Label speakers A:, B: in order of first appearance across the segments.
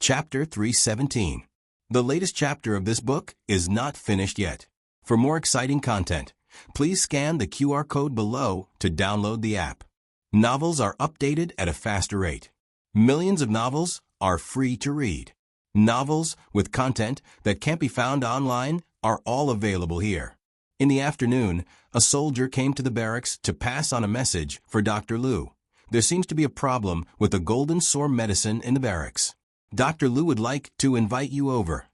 A: Chapter 317. The latest chapter of this book is not finished yet. For more exciting content, please scan the QR code below to download the app. Novels are updated at a faster rate. Millions of novels are free to read. Novels with content that can't be found online are all available here. In the afternoon, a soldier came to the barracks to pass on a message for Dr. Liu. There seems to be a problem with the golden sore medicine in the barracks. Dr. Liu would like to invite you over.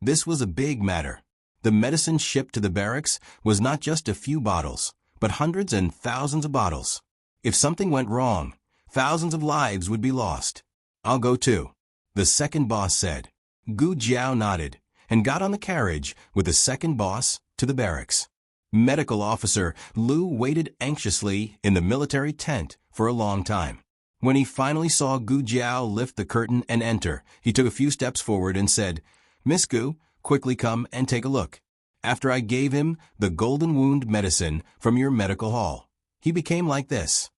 A: This was a big matter. The medicine shipped to the barracks was not just a few bottles, but hundreds and thousands of bottles. If something went wrong, thousands of lives would be lost. I'll go too, the second boss said. Gu Jiao nodded and got on the carriage with the second boss to the barracks. Medical officer Liu waited anxiously in the military tent for a long time. When he finally saw Gu Jiao lift the curtain and enter, he took a few steps forward and said, "Miss Gu, quickly come and take a look." After I gave him the golden wound medicine from your medical hall, he became like this.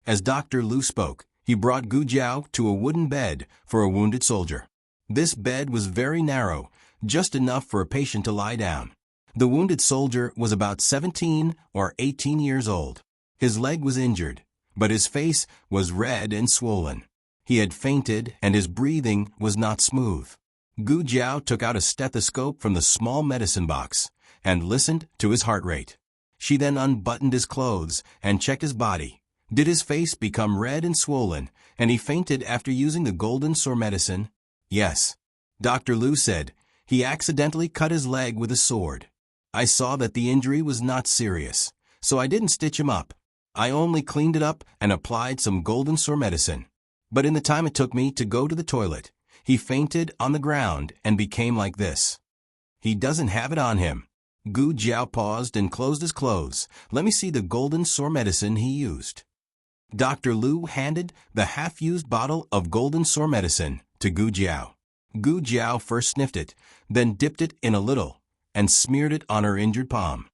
A: As Dr. Liu spoke, he brought Gu Jiao to a wooden bed for a wounded soldier. This bed was very narrow, just enough for a patient to lie down. The wounded soldier was about 17 or 18 years old. His leg was injured, but his face was red and swollen. He had fainted and his breathing was not smooth. Gu Jiao took out a stethoscope from the small medicine box and listened to his heart rate. She then unbuttoned his clothes and checked his body. Did his face become red and swollen, and he fainted after using the golden sore medicine? Yes. Dr. Liu said, he accidentally cut his leg with a sword. I saw that the injury was not serious, so I didn't stitch him up. I only cleaned it up and applied some golden sore medicine. But in the time it took me to go to the toilet, he fainted on the ground and became like this. He doesn't have it on him. Gu Jiao paused and closed his clothes. Let me see the golden sore medicine he used. Dr. Liu handed the half-used bottle of golden sore medicine to Gu Jiao. Gu Jiao first sniffed it, then dipped it in a little, and smeared it on her injured palm.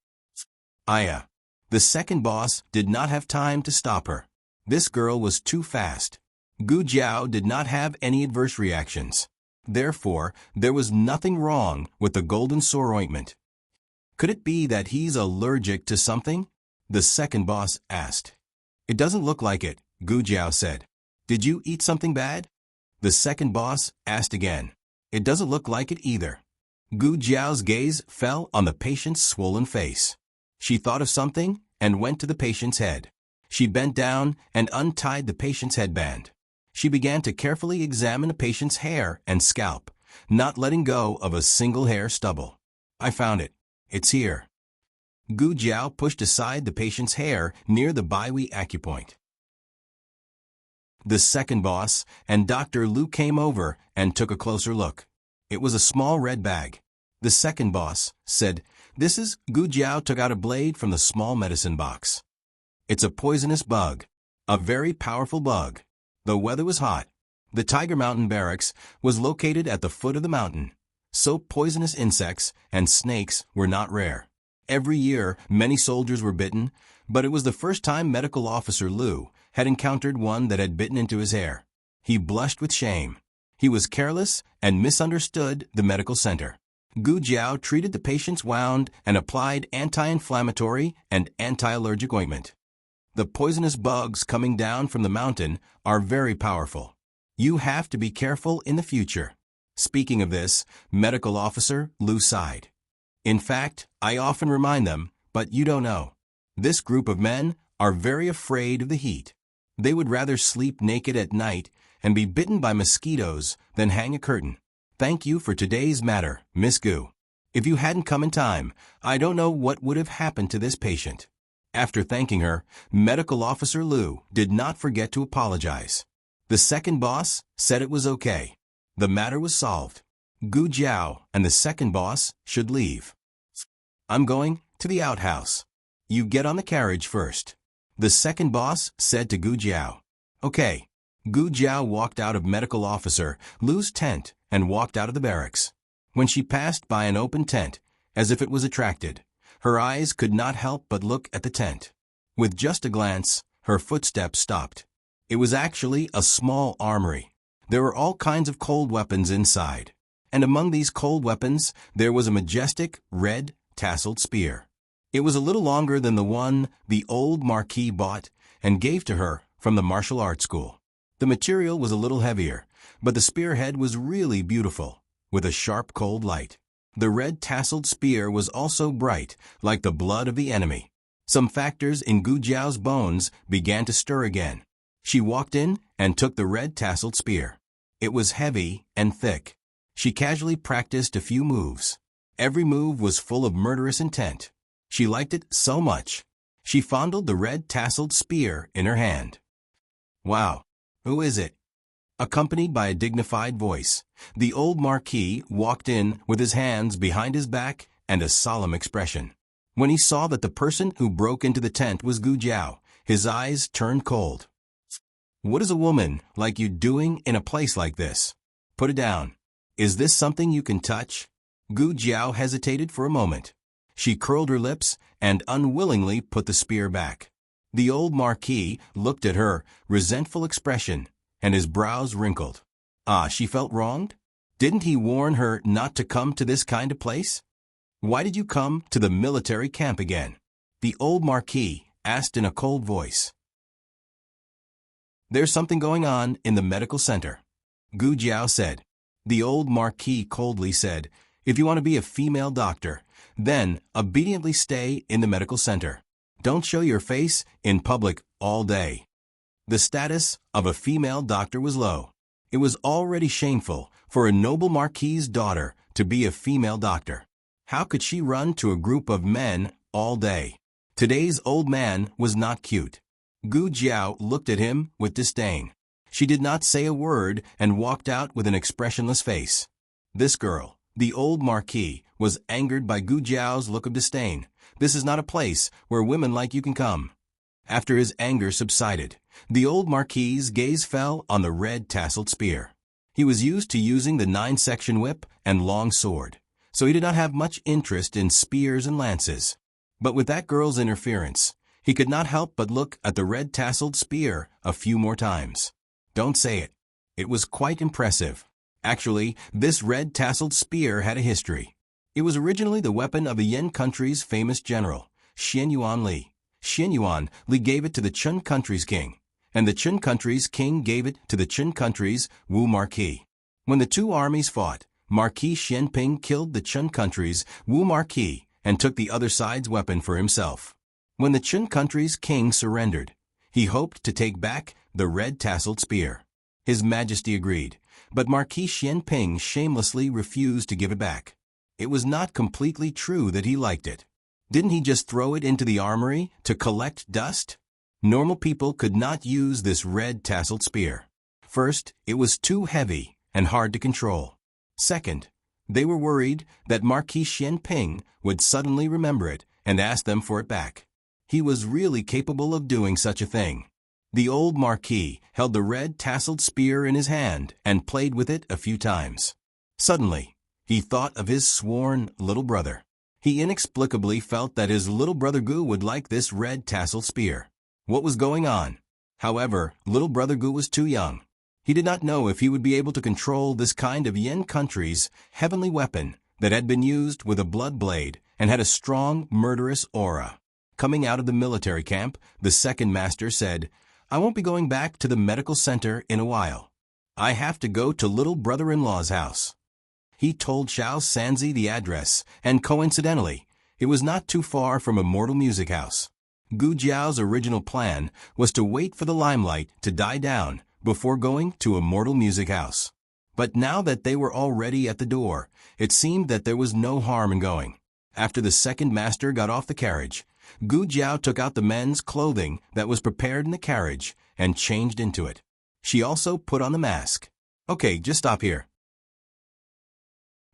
A: Aya. The second boss did not have time to stop her. This girl was too fast. Gu Jiao did not have any adverse reactions. Therefore, there was nothing wrong with the golden sore ointment. Could it be that he's allergic to something? The second boss asked. It doesn't look like it, Gu Jiao said. Did you eat something bad? The second boss asked again. It doesn't look like it either. Gu Jiao's gaze fell on the patient's swollen face. She thought of something and went to the patient's head. She bent down and untied the patient's headband. She began to carefully examine the patient's hair and scalp, not letting go of a single hair stubble. I found it. It's here. Gu Jiao pushed aside the patient's hair near the Baihui acupoint. The second boss and Dr. Liu came over and took a closer look. It was a small red bag. The second boss said, "This is..." Gu Jiao took out a blade from the small medicine box. It's a poisonous bug. A very powerful bug. The weather was hot. The Tiger Mountain Barracks was located at the foot of the mountain, so poisonous insects and snakes were not rare. Every year, many soldiers were bitten, but it was the first time Medical Officer Liu had encountered one that had bitten into his hair. He blushed with shame. He was careless and misunderstood the medical center. Gu Jiao treated the patient's wound and applied anti-inflammatory and anti-allergic ointment. The poisonous bugs coming down from the mountain are very powerful. You have to be careful in the future. Speaking of this, Medical Officer Liu sighed. In fact, I often remind them, but you don't know. This group of men are very afraid of the heat. They would rather sleep naked at night and be bitten by mosquitoes than hang a curtain. Thank you for today's matter, Miss Gu. If you hadn't come in time, I don't know what would have happened to this patient. After thanking her, Medical Officer Liu did not forget to apologize. The second boss said it was okay. The matter was solved. Gu Jiao and the second boss should leave. I'm going to the outhouse. You get on the carriage first. The second boss said to Gu Jiao. Okay. Gu Jiao walked out of Medical Officer Liu's tent and walked out of the barracks. When she passed by an open tent, as if it was attracted, her eyes could not help but look at the tent. With just a glance, her footsteps stopped. It was actually a small armory. There were all kinds of cold weapons inside. And among these cold weapons, there was a majestic, red, tasseled spear. It was a little longer than the one the old Marquis bought and gave to her from the martial arts school. The material was a little heavier, but the spearhead was really beautiful, with a sharp cold light. The red tasseled spear was also bright, like the blood of the enemy. Some factors in Gu Jiao's bones began to stir again. She walked in and took the red tasseled spear. It was heavy and thick. She casually practiced a few moves. Every move was full of murderous intent. She liked it so much. She fondled the red tasseled spear in her hand. "Wow, who is it?" Accompanied by a dignified voice, the old Marquis walked in with his hands behind his back and a solemn expression. When he saw that the person who broke into the tent was Gu Jiao, his eyes turned cold. "What is a woman like you doing in a place like this? Put it down. Is this something you can touch?" Gu Jiao hesitated for a moment. She curled her lips and unwillingly put the spear back. The old Marquis looked at her resentful expression, and his brows wrinkled. She felt wronged? Didn't he warn her not to come to this kind of place? "Why did you come to the military camp again?" the old Marquis asked in a cold voice. "There's something going on in the medical center," Gu Jiao said. The old Marquis coldly said, "If you want to be a female doctor, then obediently stay in the medical center. Don't show your face in public all day." The status of a female doctor was low. It was already shameful for a noble marquis's daughter to be a female doctor. How could she run to a group of men all day? Today's old man was not cute. Gu Jiao looked at him with disdain. She did not say a word and walked out with an expressionless face. This girl, the old Marquis, was angered by Gu Jiao's look of disdain. "This is not a place where women like you can come." After his anger subsided, the old Marquis's gaze fell on the red tasseled spear. He was used to using the 9-section whip and long sword, so he did not have much interest in spears and lances. But with that girl's interference, he could not help but look at the red tasseled spear a few more times. Don't say it. It was quite impressive. Actually, this red tasseled spear had a history. It was originally the weapon of the Yin country's famous general, Xian Yuan Li. Xian Yuan Li gave it to the Chun country's king, and the Chun country's king gave it to the Chun country's Wu Marquis. When the two armies fought, Marquis Xianping killed the Chun country's Wu Marquis and took the other side's weapon for himself. When the Chun country's king surrendered, he hoped to take back the red tasseled spear. His Majesty agreed, but Marquis Xianping shamelessly refused to give it back. It was not completely true that he liked it. Didn't he just throw it into the armory to collect dust? Normal people could not use this red tasseled spear. First, it was too heavy and hard to control. Second, they were worried that Marquis Xianping would suddenly remember it and ask them for it back. He was really capable of doing such a thing. The old Marquis held the red tasseled spear in his hand and played with it a few times. Suddenly, he thought of his sworn little brother. He inexplicably felt that his little brother Gu would like this red tasseled spear. What was going on? However, little brother Gu was too young. He did not know if he would be able to control this kind of Yin country's heavenly weapon that had been used with a blood blade and had a strong, murderous aura. Coming out of the military camp, the second master said, "I won't be going back to the medical center in a while. I have to go to little brother-in-law's house." He told Xiao Sanzi the address, and coincidentally, it was not too far from a mortal music house. Gu Jiao's original plan was to wait for the limelight to die down before going to a mortal music house. But now that they were already at the door, it seemed that there was no harm in going. After the second master got off the carriage, Gu Jiao took out the men's clothing that was prepared in the carriage and changed into it. She also put on the mask. "Okay, just stop here."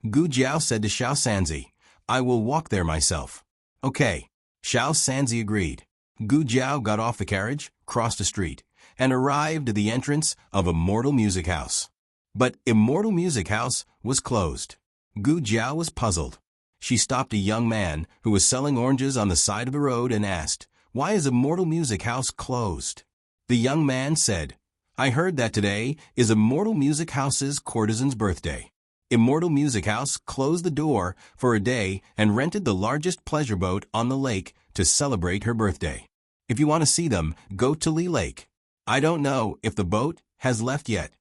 A: Gu Jiao said to Xiao Sanzi, "I will walk there myself." "Okay." Xiao Sanzi agreed. Gu Jiao got off the carriage, crossed a street, and arrived at the entrance of a mortal music house. But Immortal Music House was closed. Gu Jiao was puzzled. She stopped a young man who was selling oranges on the side of the road and asked, "Why is Immortal Music House closed?" The young man said, I heard that today is Immortal Music House's courtesan's birthday. Immortal Music House closed the door for a day and rented the largest pleasure boat on the lake to celebrate her birthday. If you want to see them, go to Lee Lake. I don't know if the boat has left yet.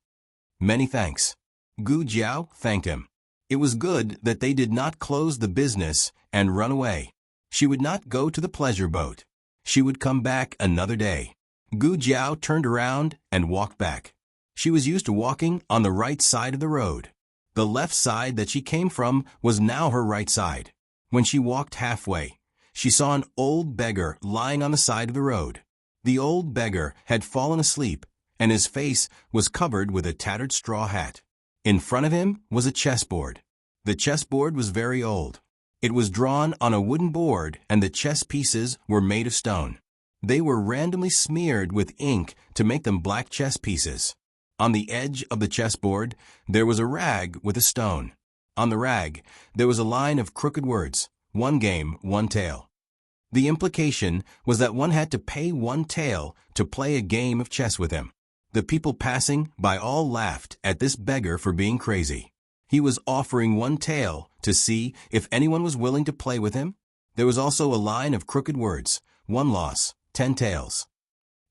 A: Many thanks. Gu Jiao thanked him. It was good that they did not close the business and run away. She would not go to the pleasure boat. She would come back another day. Gu Jiao turned around and walked back. She was used to walking on the right side of the road. The left side that she came from was now her right side. When she walked halfway, she saw an old beggar lying on the side of the road. The old beggar had fallen asleep, and his face was covered with a tattered straw hat. In front of him was a chessboard. The chessboard was very old. It was drawn on a wooden board, and the chess pieces were made of stone. They were randomly smeared with ink to make them black chess pieces. On the edge of the chessboard, there was a rag with a stone. On the rag, there was a line of crooked words, 1 game, 1 tail. The implication was that one had to pay 1 tael to play a game of chess with him. The people passing by all laughed at this beggar for being crazy. He was offering 1 tael to see if anyone was willing to play with him. There was also a line of crooked words, 1 loss, 10 taels.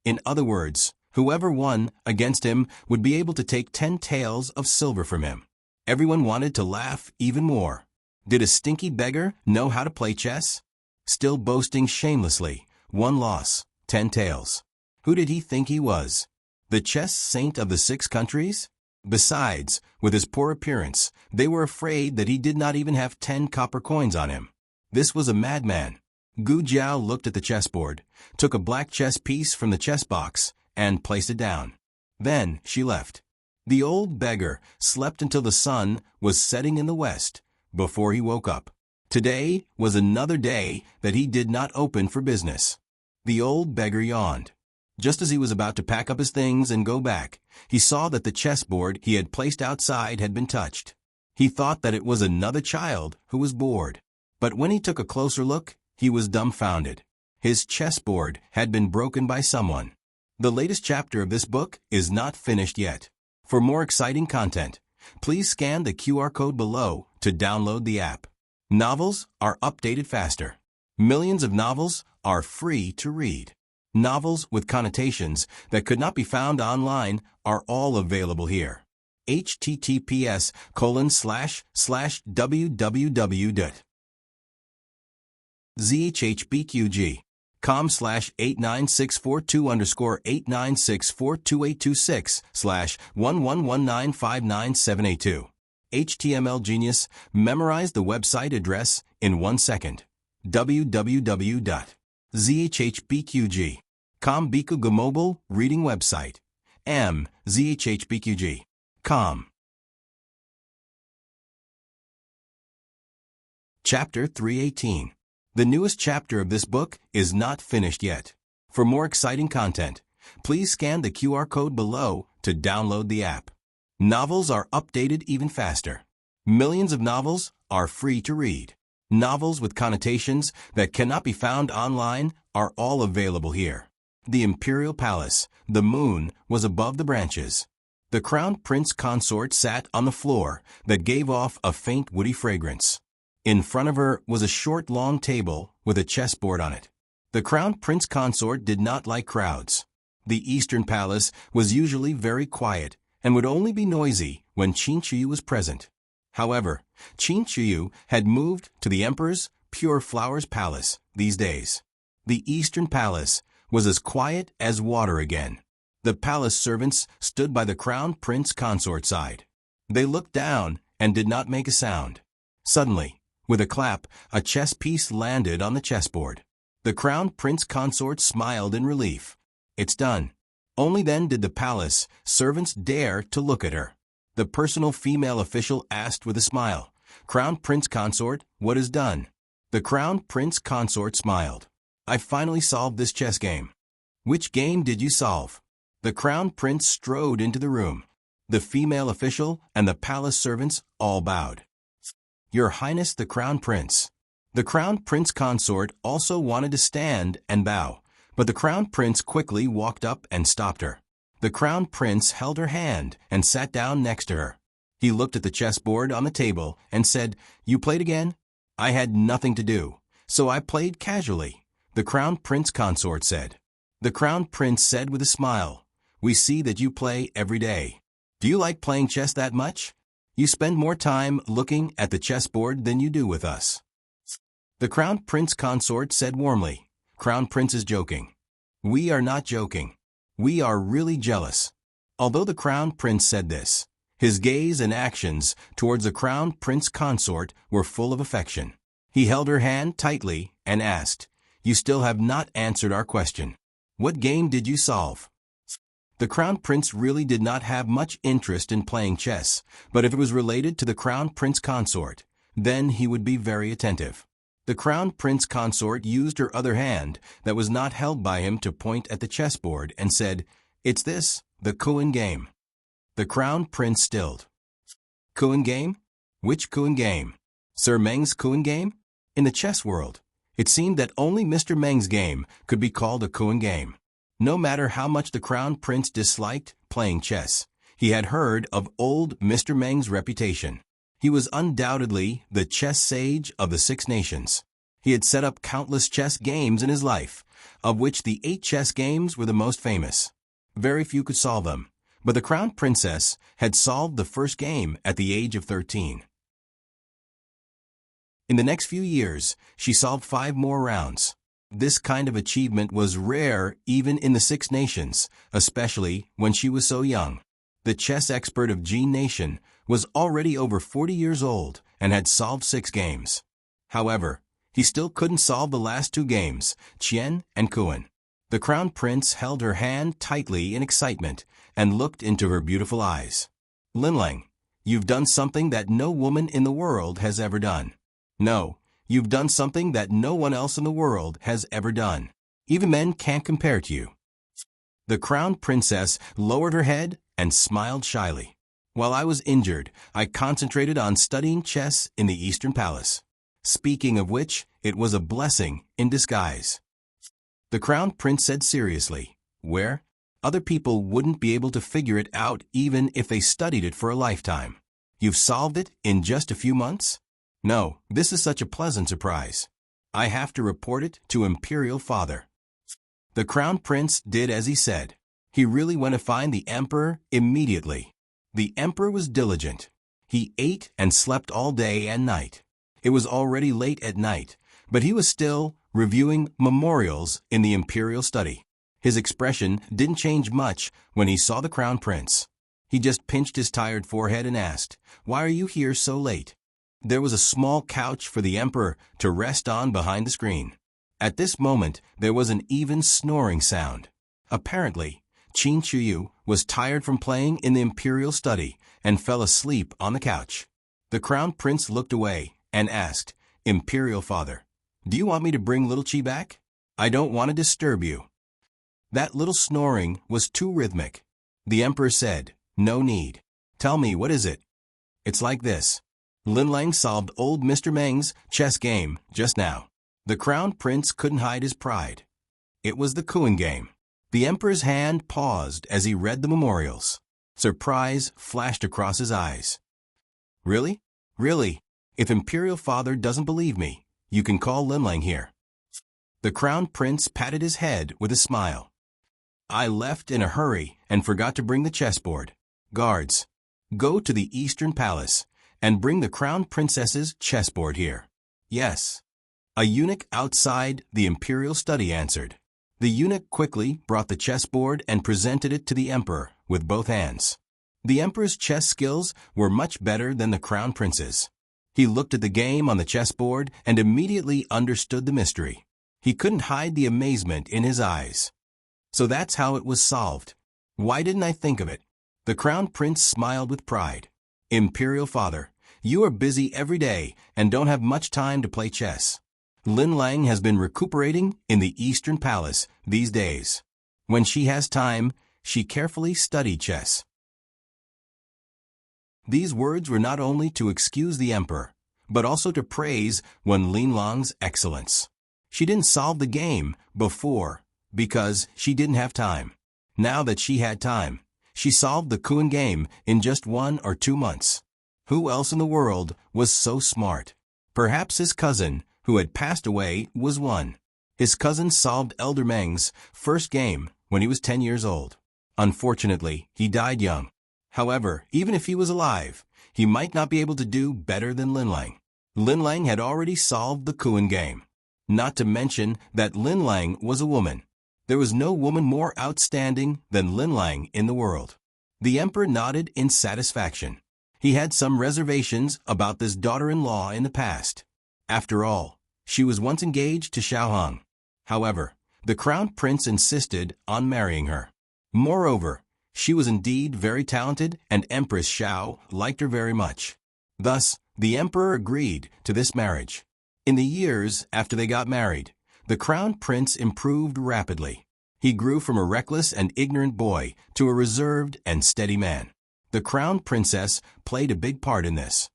A: In other words, whoever won against him would be able to take 10 taels of silver from him. Everyone wanted to laugh even more. Did a stinky beggar know how to play chess? Still boasting shamelessly, 1 loss, 10 taels. Who did he think he was? The chess saint of the 6 countries? Besides, with his poor appearance, they were afraid that he did not even have 10 copper coins on him. This was a madman. Gu Jiao looked at the chessboard, took a black chess piece from the chess box, and placed it down. Then she left. The old beggar slept until the sun was setting in the west before he woke up. Today was another day that he did not open for business. The old beggar yawned. Just as he was about to pack up his things and go back, he saw that the chessboard he had placed outside had been touched. He thought that it was another child who was bored. But when he took a closer look, he was dumbfounded. His chessboard had been broken by someone. The latest chapter of this book is not finished yet. For more exciting content, please scan the QR code below to download the app. Novels are updated faster. Millions of novels are free to read. Novels with connotations that could not be found online are all available here. https://www.zhbqg.com/89642_8964226/111959782. HTML Genius memorized the website address in 1 second. www.zhbqg.com Bikuga mobile reading website. zhbqg.com. Chapter 318. The newest chapter of this book is not finished yet. For more exciting content, please scan the QR code below to download the app. Novels are updated even faster. Millions of novels are free to read. Novels with connotations that cannot be found online are all available here. The Imperial Palace, the moon was above the branches. The Crown Prince Consort sat on the floor that gave off a faint woody fragrance. In front of her was a short long table with a chessboard on it. The Crown Prince Consort did not like crowds. The Eastern Palace was usually very quiet and would only be noisy when Qin Shi was present. However, Qin Shi had moved to the Emperor's Pure Flowers Palace these days. The Eastern Palace was as quiet as water again. The palace servants stood by the Crown Prince Consort side. They looked down and did not make a sound. Suddenly, with a clap, a chess piece landed on the chessboard. The Crown Prince Consort smiled in relief. It's done. Only then did the palace servants dare to look at her. The personal female official asked with a smile, "Crown Prince Consort, what is done?" The Crown Prince Consort smiled. "I finally solved this chess game." "Which game did you solve?" The Crown Prince strode into the room. The female official and the palace servants all bowed. "Your Highness the Crown Prince." The Crown Prince Consort also wanted to stand and bow, but the Crown Prince quickly walked up and stopped her. The crown prince held her hand and sat down next to her. He looked at the chessboard on the table and said, "You played again?" "I had nothing to do, so I played casually," the crown prince consort said. The crown prince said with a smile, "We see that you play every day. Do you like playing chess that much? You spend more time looking at the chessboard than you do with us." The crown prince consort said warmly, "Crown prince is joking." "We are not joking. We are really jealous." Although the crown prince said this, his gaze and actions towards the crown prince consort were full of affection. He held her hand tightly and asked, "You still have not answered our question. What game did you solve?" The crown prince really did not have much interest in playing chess, but if it was related to the crown prince consort, then he would be very attentive. The crown prince consort used her other hand that was not held by him to point at the chessboard and said, "It's this, the Kuan game." The crown prince stilled. "Kuan game? Which Kuan game? Sir Meng's Kuan game?" In the chess world, it seemed that only Mr. Meng's game could be called a Kuan game. No matter how much the crown prince disliked playing chess, he had heard of old Mr. Meng's reputation. He was undoubtedly the chess sage of the Six Nations. He had set up countless chess games in his life, of which the 8 chess games were the most famous. Very few could solve them, but the crown princess had solved the first game at the age of 13. In the next few years, she solved 5 more rounds. This kind of achievement was rare even in the Six Nations, especially when she was so young. The chess expert of Jin Nation was already over 40 years old and had solved 6 games. However, he still couldn't solve the last 2 games, Qian and Kuan. The crown prince held her hand tightly in excitement and looked into her beautiful eyes. "Linlang, you've done something that no woman in the world has ever done. No, you've done something that no one else in the world has ever done. Even men can't compare to you." The crown princess lowered her head and smiled shyly. "While I was injured, I concentrated on studying chess in the Eastern Palace. Speaking of which, it was a blessing in disguise." The crown prince said seriously, "Where? Other people wouldn't be able to figure it out even if they studied it for a lifetime. You've solved it in just a few months?" "No, this is such a pleasant surprise. I have to report it to Imperial Father." The crown prince did as he said. He really went to find the emperor immediately. The emperor was diligent. He ate and slept all day and night. It was already late at night, but he was still reviewing memorials in the imperial study. His expression didn't change much when he saw the crown prince. He just pinched his tired forehead and asked, "Why are you here so late?" There was a small couch for the emperor to rest on behind the screen. At this moment, there was an even snoring sound. Apparently, Qin Shiyu was tired from playing in the imperial study and fell asleep on the couch. The crown prince looked away and asked, "Imperial Father, do you want me to bring little Qi back? I don't want to disturb you." That little snoring was too rhythmic. The emperor said, "No need. Tell me, what is it?" "It's like this. Linlang solved old Mr. Meng's chess game just now." The crown prince couldn't hide his pride. It was the Kuan game. The emperor's hand paused as he read the memorials. Surprise flashed across his eyes. "Really? Really? If Imperial Father doesn't believe me, you can call Linlang here." The crown prince patted his head with a smile. "I left in a hurry and forgot to bring the chessboard. Guards, go to the Eastern Palace and bring the crown princess's chessboard here." "Yes." A eunuch outside the imperial study answered. The eunuch quickly brought the chessboard and presented it to the emperor with both hands. The emperor's chess skills were much better than the crown prince's. He looked at the game on the chessboard and immediately understood the mystery. He couldn't hide the amazement in his eyes. "So that's how it was solved. Why didn't I think of it?" The crown prince smiled with pride. "Imperial Father, you are busy every day and don't have much time to play chess. Linlang has been recuperating in the Eastern Palace these days. When she has time, she carefully studied chess." These words were not only to excuse the emperor, but also to praise Linlang's excellence. She didn't solve the game before because she didn't have time. Now that she had time, she solved the Kuan game in just 1 or 2 months. Who else in the world was so smart? Perhaps his cousin, who had passed away, was one. His cousin solved Elder Meng's first game when he was 10 years old. Unfortunately, he died young. However, even if he was alive, he might not be able to do better than Lin Lang. Lin Lang had already solved the Kuan game. Not to mention that Lin Lang was a woman. There was no woman more outstanding than Lin Lang in the world. The emperor nodded in satisfaction. He had some reservations about this daughter-in-law in the past. After all, she was once engaged to Xiao Hong. However, the crown prince insisted on marrying her. Moreover, she was indeed very talented, and Empress Xiao liked her very much. Thus, the emperor agreed to this marriage. In the years after they got married, the crown prince improved rapidly. He grew from a reckless and ignorant boy to a reserved and steady man. The crown princess played a big part in this.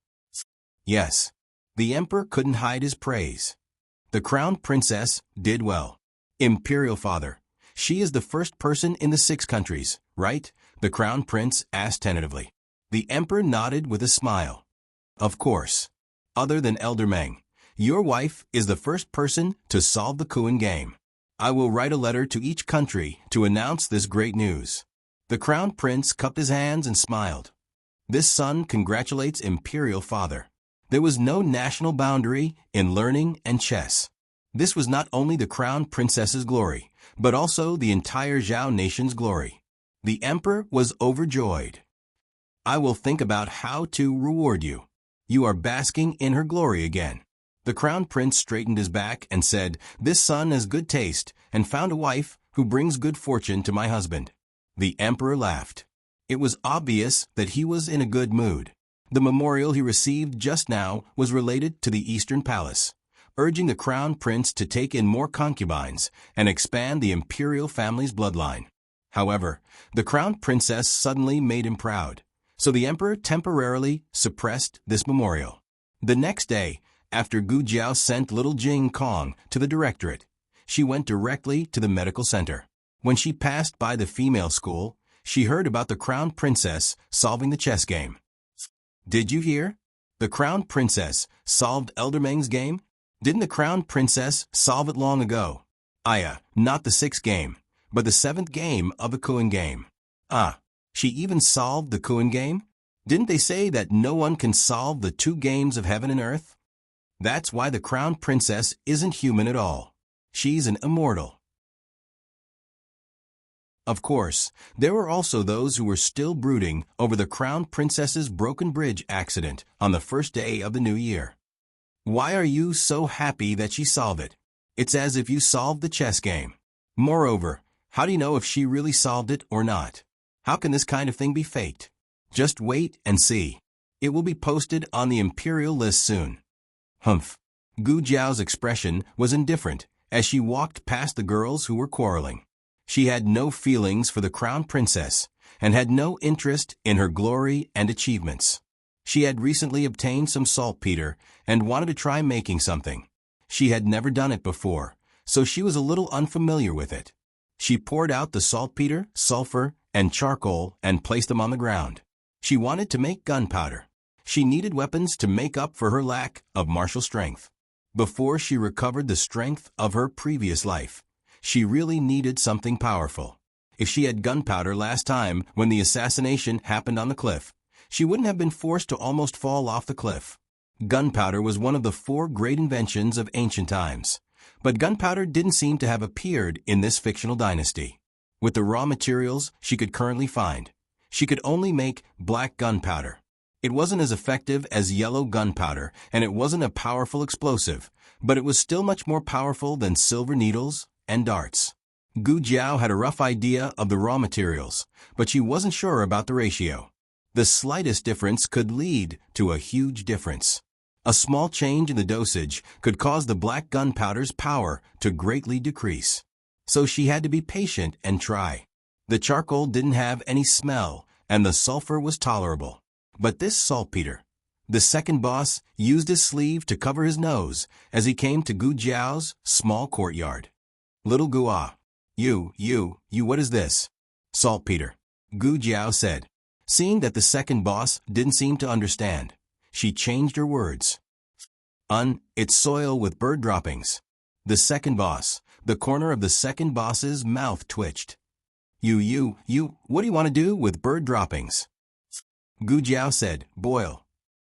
A: Yes, the emperor couldn't hide his praise. The crown princess did well. Imperial father, she is the first person in the 6 countries, right? The crown prince asked tentatively. The emperor nodded with a smile. Of course. Other than Elder Meng, your wife is the first person to solve the Kuan game. I will write a letter to each country to announce this great news. The crown prince cupped his hands and smiled. This son congratulates imperial father. There was no national boundary in learning and chess. This was not only the crown princess's glory, but also the entire Zhao nation's glory. The emperor was overjoyed. I will think about how to reward you. You are basking in her glory again. The crown prince straightened his back and said, This son has good taste and found a wife who brings good fortune to my husband. The emperor laughed. It was obvious that he was in a good mood. The memorial he received just now was related to the Eastern Palace, urging the crown prince to take in more concubines and expand the imperial family's bloodline. However, the crown princess suddenly made him proud, so the emperor temporarily suppressed this memorial. The next day, after Gu Jiao sent little Jing Kong to the directorate, she went directly to the medical center. When she passed by the female school, she heard about the crown princess solving the chess game. Did you hear? The crown princess solved Elder Meng's game? Didn't the crown princess solve it long ago? Not the 6th game, but the 7th game of the Kuan game. She even solved the Kuan game? Didn't they say that no one can solve the 2 games of heaven and earth? That's why the crown princess isn't human at all. She's an immortal. Of course, there were also those who were still brooding over the crown princess's broken bridge accident on the first day of the new year. Why are you so happy that she solved it? It's as if you solved the chess game. Moreover, how do you know if she really solved it or not? How can this kind of thing be faked? Just wait and see. It will be posted on the imperial list soon. Humph. Gu Jiao's expression was indifferent as she walked past the girls who were quarreling. She had no feelings for the crown princess and had no interest in her glory and achievements. She had recently obtained some saltpeter and wanted to try making something. She had never done it before, so she was a little unfamiliar with it. She poured out the saltpeter, sulfur, and charcoal and placed them on the ground. She wanted to make gunpowder. She needed weapons to make up for her lack of martial strength. Before she recovered the strength of her previous life, she really needed something powerful. If she had gunpowder last time when the assassination happened on the cliff, she wouldn't have been forced to almost fall off the cliff. Gunpowder was one of the 4 great inventions of ancient times, but gunpowder didn't seem to have appeared in this fictional dynasty. With the raw materials she could currently find, she could only make black gunpowder. It wasn't as effective as yellow gunpowder, and it wasn't a powerful explosive, but it was still much more powerful than silver needles and darts. Gu Jiao had a rough idea of the raw materials, but she wasn't sure about the ratio. The slightest difference could lead to a huge difference. A small change in the dosage could cause the black gunpowder's power to greatly decrease. So she had to be patient and try. The charcoal didn't have any smell, and the sulfur was tolerable. But this saltpeter, the second boss, used his sleeve to cover his nose as he came to Gu Jiao's small courtyard. Little Gua, you, what is this? Saltpeter, Gu Jiao said. Seeing that the second boss didn't seem to understand, she changed her words. It's soil with bird droppings. The second boss, the corner of the second boss's mouth twitched. You, what do you want to do with bird droppings? Gu Jiao said, boil.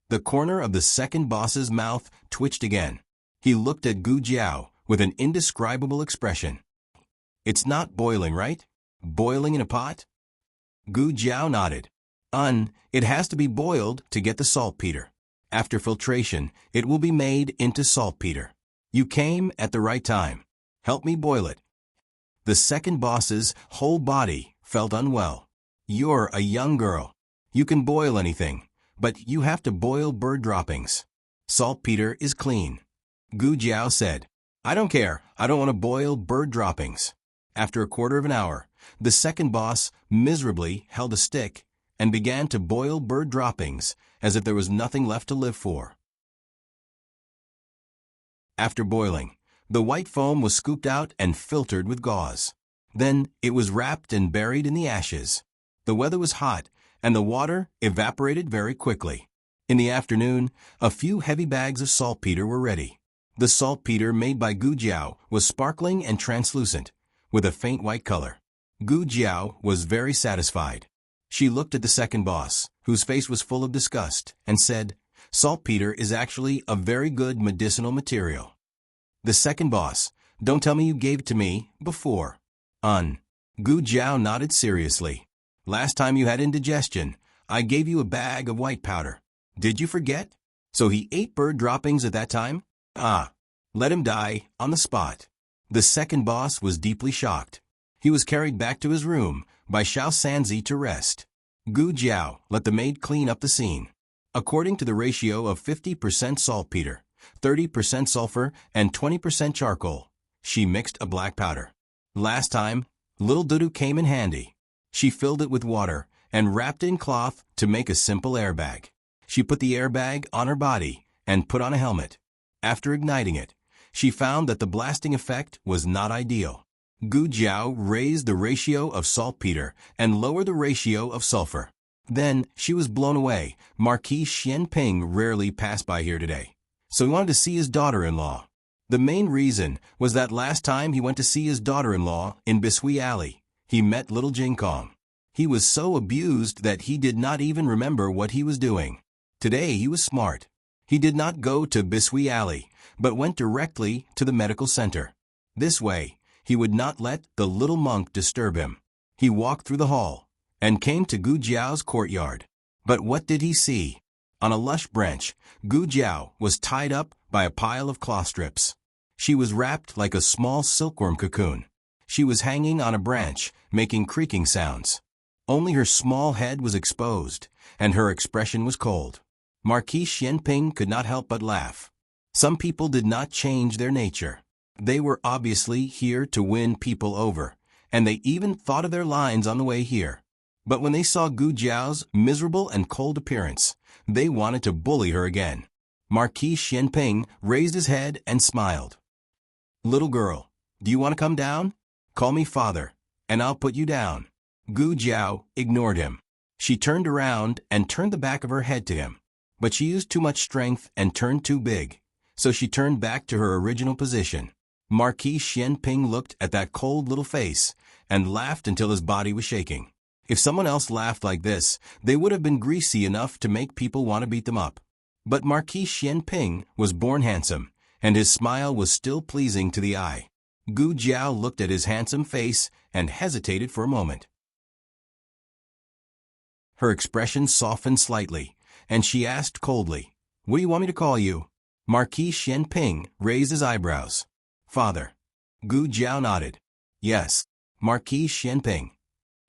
A: The corner of the second boss's mouth twitched again. He looked at Gu Jiao with an indescribable expression. It's not boiling, right? Boiling in a pot? Gu Jiao nodded. It has to be boiled to get the saltpeter. After filtration, it will be made into saltpeter. You came at the right time. Help me boil it. The second boss's whole body felt unwell. You're a young girl. You can boil anything, but you have to boil bird droppings. Saltpeter is clean. Gu Jiao said, I don't care. I don't want to boil bird droppings. After a quarter of an hour, the second boss miserably held a stick and began to boil bird droppings as if there was nothing left to live for. After boiling, the white foam was scooped out and filtered with gauze. Then it was wrapped and buried in the ashes. The weather was hot, and the water evaporated very quickly. In the afternoon, a few heavy bags of saltpeter were ready. The saltpeter made by Gu Jiao was sparkling and translucent, with a faint white color. Gu Jiao was very satisfied. She looked at the second boss, whose face was full of disgust, and said, Saltpeter is actually a very good medicinal material. The second boss, don't tell me you gave it to me before. Gu Jiao nodded seriously. Last time you had indigestion, I gave you a bag of white powder. Did you forget? So he ate bird droppings at that time? Let him die on the spot. The second boss was deeply shocked. He was carried back to his room by Xiao Sanzi to rest. Gu Jiao let the maid clean up the scene. According to the ratio of 50% saltpeter, 30% sulfur, and 20% charcoal, she mixed a black powder. Last time, little Dudu came in handy. She filled it with water and wrapped it in cloth to make a simple airbag. She put the airbag on her body and put on a helmet. After igniting it, she found that the blasting effect was not ideal. Gu Jiao raised the ratio of saltpeter and lowered the ratio of sulfur. Then she was blown away. Marquis Xianping rarely passed by here today, so he wanted to see his daughter-in-law. The main reason was that last time he went to see his daughter-in-law in Bisui Alley, he met little Jingkong. He was so abused that he did not even remember what he was doing. Today he was smart. He did not go to Bisui Alley, but went directly to the medical center. This way, he would not let the little monk disturb him. He walked through the hall and came to Gu Jiao's courtyard. But what did he see? On a lush branch, Gu Jiao was tied up by a pile of cloth strips. She was wrapped like a small silkworm cocoon. She was hanging on a branch, making creaking sounds. Only her small head was exposed, and her expression was cold. Marquis Xianping could not help but laugh. Some people did not change their nature. They were obviously here to win people over, and they even thought of their lines on the way here. But when they saw Gu Jiao's miserable and cold appearance, they wanted to bully her again. Marquis Xianping raised his head and smiled. Little girl, do you want to come down? Call me father, and I'll put you down. Gu Jiao ignored him. She turned around and turned the back of her head to him. But she used too much strength and turned too big, so she turned back to her original position. Marquis Xianping looked at that cold little face and laughed until his body was shaking. If someone else laughed like this, they would have been greasy enough to make people want to beat them up. But Marquis Xianping was born handsome, and his smile was still pleasing to the eye. Gu Jiao looked at his handsome face and hesitated for a moment. Her expression softened slightly, and she asked coldly, What do you want me to call you? Marquis Xianping raised his eyebrows. Father. Gu Jiao nodded. Yes, Marquis Xianping.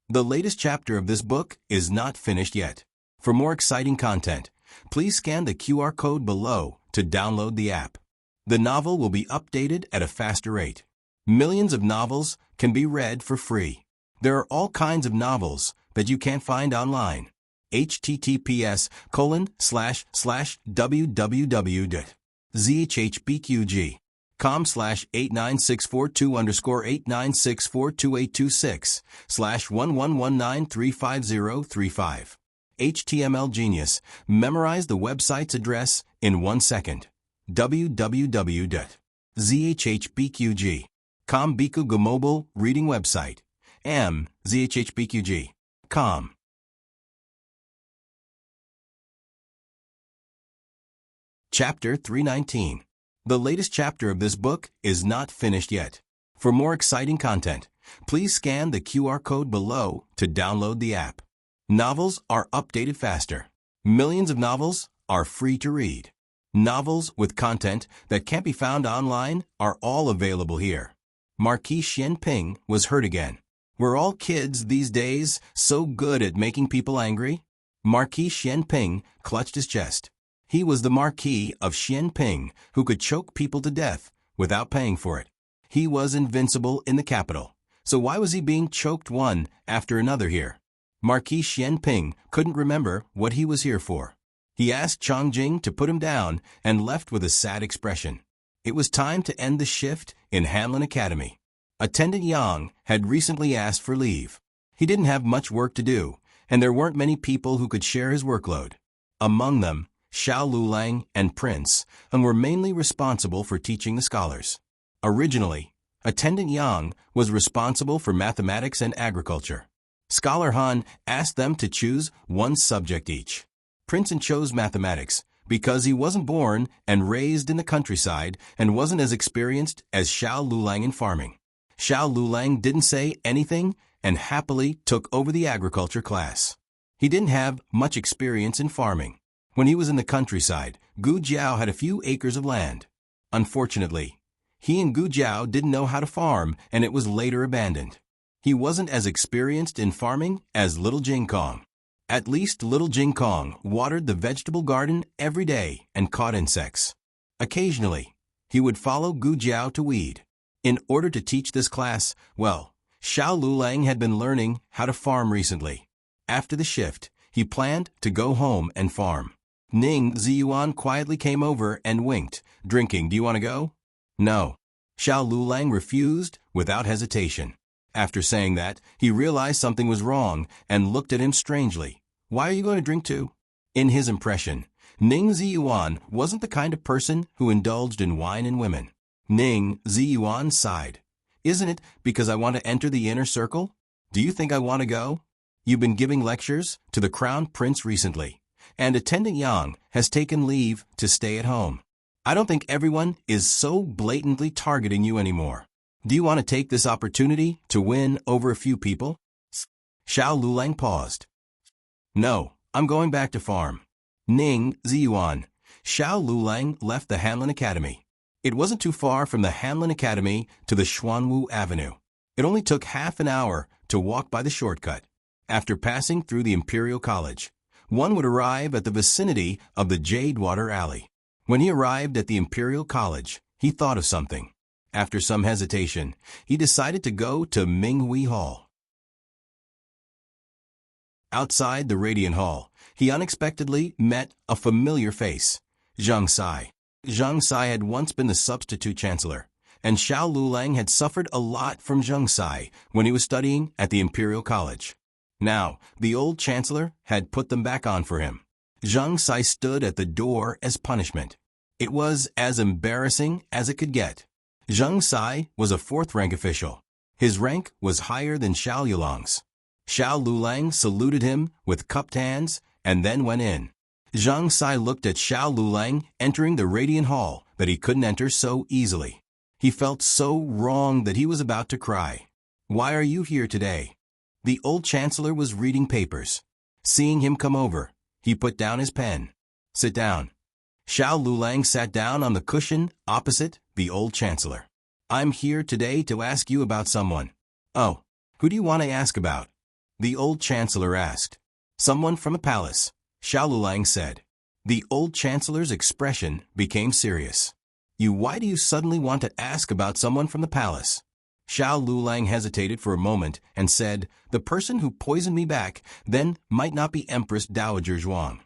A: The latest chapter of this book is not finished yet. For more exciting content, please scan the QR code below to download the app. The novel will be updated at a faster rate. Millions of novels can be read for free. There are all kinds of novels that you can't find online. https://www.zhhbqg com/89642_896422826/11193535. HTML Genius. Memorize the website's address in 1 second. www.zhhbqg.com Bikuga Mobile Reading Website. zhhbqg.com. Chapter 319. The latest chapter of this book is not finished yet. For more exciting content, please scan the QR code below to download the app. Novels are updated faster. Millions of novels are free to read. Novels with content that can't be found online are all available here. Marquis Xianping was hurt again. Were all kids these days so good at making people angry? Marquis Xianping clutched his chest. He was the Marquis of Xianping who could choke people to death without paying for it. He was invincible in the capital. So why was he being choked one after another here? Marquis Xianping couldn't remember what he was here for. He asked Chongjing to put him down and left with a sad expression. It was time to end the shift in Hanlin Academy. Attendant Yang had recently asked for leave. He didn't have much work to do, and there weren't many people who could share his workload. Among them, Xiao Lulang and Prince, and were mainly responsible for teaching the scholars. Originally, Attendant Yang was responsible for mathematics and agriculture. Scholar Han asked them to choose one subject each. Prince chose mathematics because he wasn't born and raised in the countryside and wasn't as experienced as Xiao Lulang in farming. Xiao Lulang didn't say anything and happily took over the agriculture class. He didn't have much experience in farming. When he was in the countryside, Gu Jiao had a few acres of land. Unfortunately, he and Gu Jiao didn't know how to farm, and it was later abandoned. He wasn't as experienced in farming as little Jing Kong. At least little Jing Kong watered the vegetable garden every day and caught insects. Occasionally, he would follow Gu Jiao to weed. In order to teach this class, Xiao Lulang had been learning how to farm recently. After the shift, he planned to go home and farm. Ning Ziyuan quietly came over and winked, drinking. Do you want to go? No. Xiao Lulang refused without hesitation. After saying that, he realized something was wrong and looked at him strangely. Why are you going to drink too? In his impression, Ning Ziyuan wasn't the kind of person who indulged in wine and women. Ning Ziyuan sighed. Isn't it because I want to enter the inner circle? Do you think I want to go? You've been giving lectures to the Crown Prince recently, and Attendant Yang has taken leave to stay at home. I don't think everyone is so blatantly targeting you anymore. Do you want to take this opportunity to win over a few people? Xiao Lulang paused. No, I'm going back to farm. Ning Ziyuan. Xiao Lulang left the Hanlin Academy. It wasn't too far from the Hanlin Academy to the Xuanwu Avenue. It only took half an hour to walk by the shortcut. After passing through the Imperial College, one would arrive at the vicinity of the Jadewater Alley. When he arrived at the Imperial College, he thought of something. After some hesitation, he decided to go to Minghui Hall. Outside the Radiant Hall, he unexpectedly met a familiar face, Zhang Sai. Zhang Sai had once been the substitute chancellor, and Xiao Lulang had suffered a lot from Zhang Sai when he was studying at the Imperial College. Now, the old chancellor had put them back on for him. Zhang Sai stood at the door as punishment. It was as embarrassing as it could get. Zhang Sai was a fourth-rank official. His rank was higher than Xiao Yulang's. Xiao Lulang saluted him with cupped hands and then went in. Zhang Sai looked at Xiao Lulang entering the Radiant Hall that he couldn't enter so easily. He felt so wrong that he was about to cry. Why are you here today? The old chancellor was reading papers. Seeing him come over, he put down his pen. Sit down. Xiao Lulang sat down on the cushion opposite the old chancellor. I'm here today to ask you about someone. Oh, who do you want to ask about? The old chancellor asked. Someone from a palace, Xiao Lulang said. The old chancellor's expression became serious. Why do you suddenly want to ask about someone from the palace? Xiao Lulang hesitated for a moment and said, the person who poisoned me back then might not be Empress Dowager Zhuang.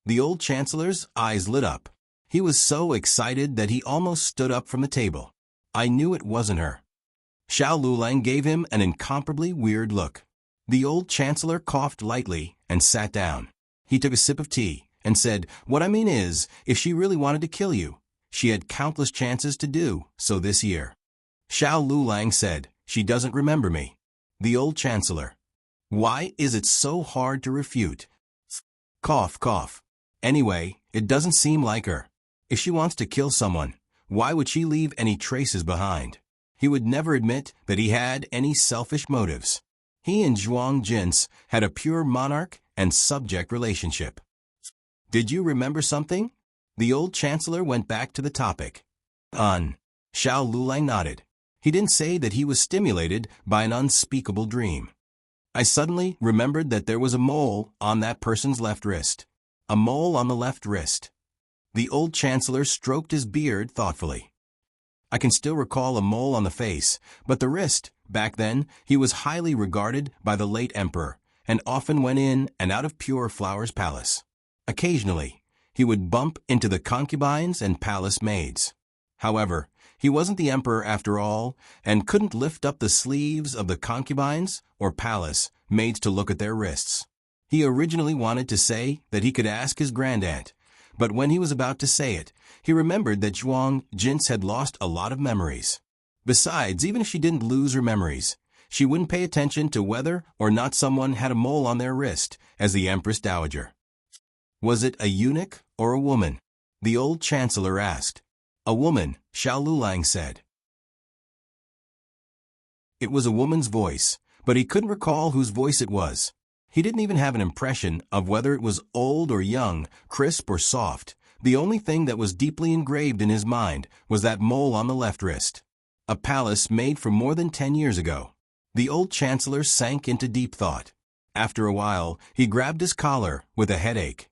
A: The old chancellor's eyes lit up. He was so excited that he almost stood up from the table. I knew it wasn't her. Xiao Lulang gave him an incomparably weird look. The old chancellor coughed lightly and sat down. He took a sip of tea and said, "What I mean is, if she really wanted to kill you, she had countless chances to do so this year." Xiao Lulang said, "She doesn't remember me." The old chancellor. Why is it so hard to refute? Cough, cough. Anyway, it doesn't seem like her. If she wants to kill someone, why would she leave any traces behind? He would never admit that he had any selfish motives. He and Zhuang Jin's had a pure monarch and subject relationship. Did you remember something? The old chancellor went back to the topic. Xiao Lulang nodded. He didn't say that he was stimulated by an unspeakable dream. I suddenly remembered that there was a mole on that person's left wrist. A mole on the left wrist. The old chancellor stroked his beard thoughtfully. I can still recall a mole on the face, but the wrist, back then, he was highly regarded by the late emperor, and often went in and out of Pure Flower's palace. Occasionally, he would bump into the concubines and palace maids. However, he wasn't the emperor after all, and couldn't lift up the sleeves of the concubines or palace maids to look at their wrists. He originally wanted to say that he could ask his grandaunt, but when he was about to say it, he remembered that Zhuang Jins had lost a lot of memories. Besides, even if she didn't lose her memories, she wouldn't pay attention to whether or not someone had a mole on their wrist as the Empress Dowager. Was it a eunuch or a woman? The old chancellor asked. A woman, Xiao Lulang said. It was a woman's voice, but he couldn't recall whose voice it was. He didn't even have an impression of whether it was old or young, crisp or soft. The only thing that was deeply engraved in his mind was that mole on the left wrist. A palace made for more than 10 years ago. The old chancellor sank into deep thought. After a while, he grabbed his collar with a headache.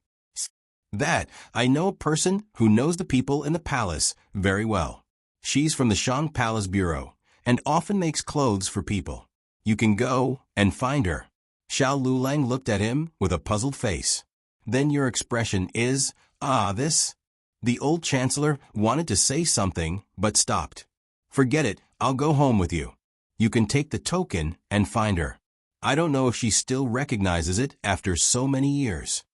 A: I know a person who knows the people in the palace very well. She's from the Shang Palace Bureau and often makes clothes for people. You can go and find her. Xiao Lulang looked at him with a puzzled face. Then your expression is, this? The old chancellor wanted to say something but stopped. Forget it, I'll go home with you. You can take the token and find her. I don't know if she still recognizes it after so many years.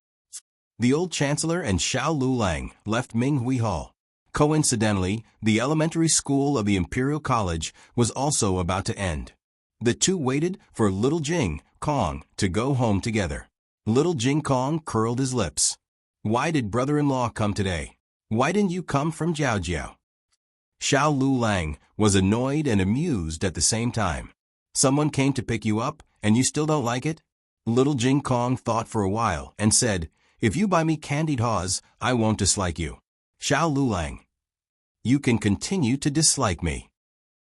A: The old chancellor and Xiao Lulang left Minghui Hall. Coincidentally, the elementary school of the Imperial College was also about to end. The two waited for little Jing Kong to go home together. Little Jing Kong curled his lips. Why did brother-in-law come today? Why didn't you come from Jiaojiao? Xiao Lulang was annoyed and amused at the same time. Someone came to pick you up, and you still don't like it? Little Jing Kong thought for a while and said, if you buy me candied haws, I won't dislike you. Xiao Lulang. You can continue to dislike me.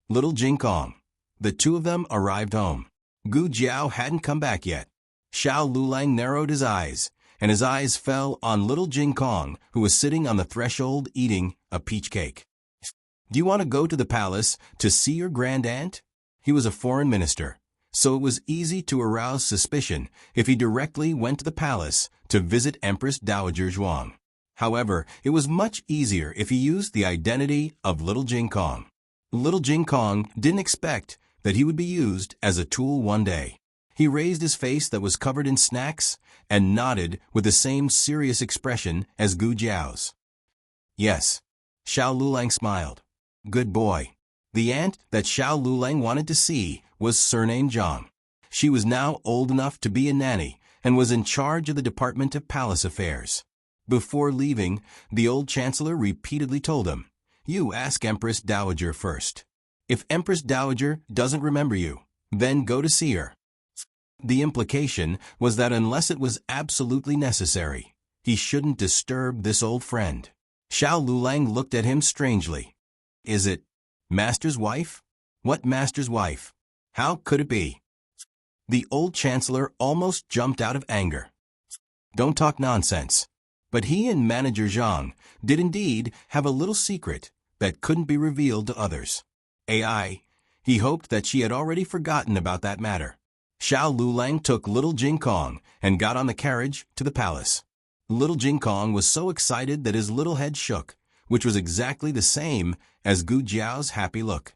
A: Little Jing Kong. The two of them arrived home. Gu Jiao hadn't come back yet. Xiao Lulang narrowed his eyes, and his eyes fell on little Jing Kong, who was sitting on the threshold eating a peach cake. Do you want to go to the palace to see your grandaunt? He was a foreign minister, so it was easy to arouse suspicion if he directly went to the palace to visit Empress Dowager Zhuang. However, it was much easier if he used the identity of little Jing Kong. Little Jing Kong didn't expect that he would be used as a tool one day. He raised his face that was covered in snacks and nodded with the same serious expression as Gu Jiao's. Yes. Xiao Lulang smiled. Good boy. The aunt that Xiao Lulang wanted to see was surnamed Zhang. She was now old enough to be a nanny and was in charge of the Department of Palace Affairs. Before leaving, the old chancellor repeatedly told him, you ask Empress Dowager first. If Empress Dowager doesn't remember you, then go to see her. The implication was that unless it was absolutely necessary, he shouldn't disturb this old friend. Xiao Lulang looked at him strangely. Is it Master's wife? What Master's wife? How could it be? The old chancellor almost jumped out of anger. Don't talk nonsense. But he and Manager Zhang did indeed have a little secret that couldn't be revealed to others. He hoped that she had already forgotten about that matter. Xiao Lulang took little Jing Kong and got on the carriage to the palace. Little Jing Kong was so excited that his little head shook, which was exactly the same as Gu Jiao's happy look.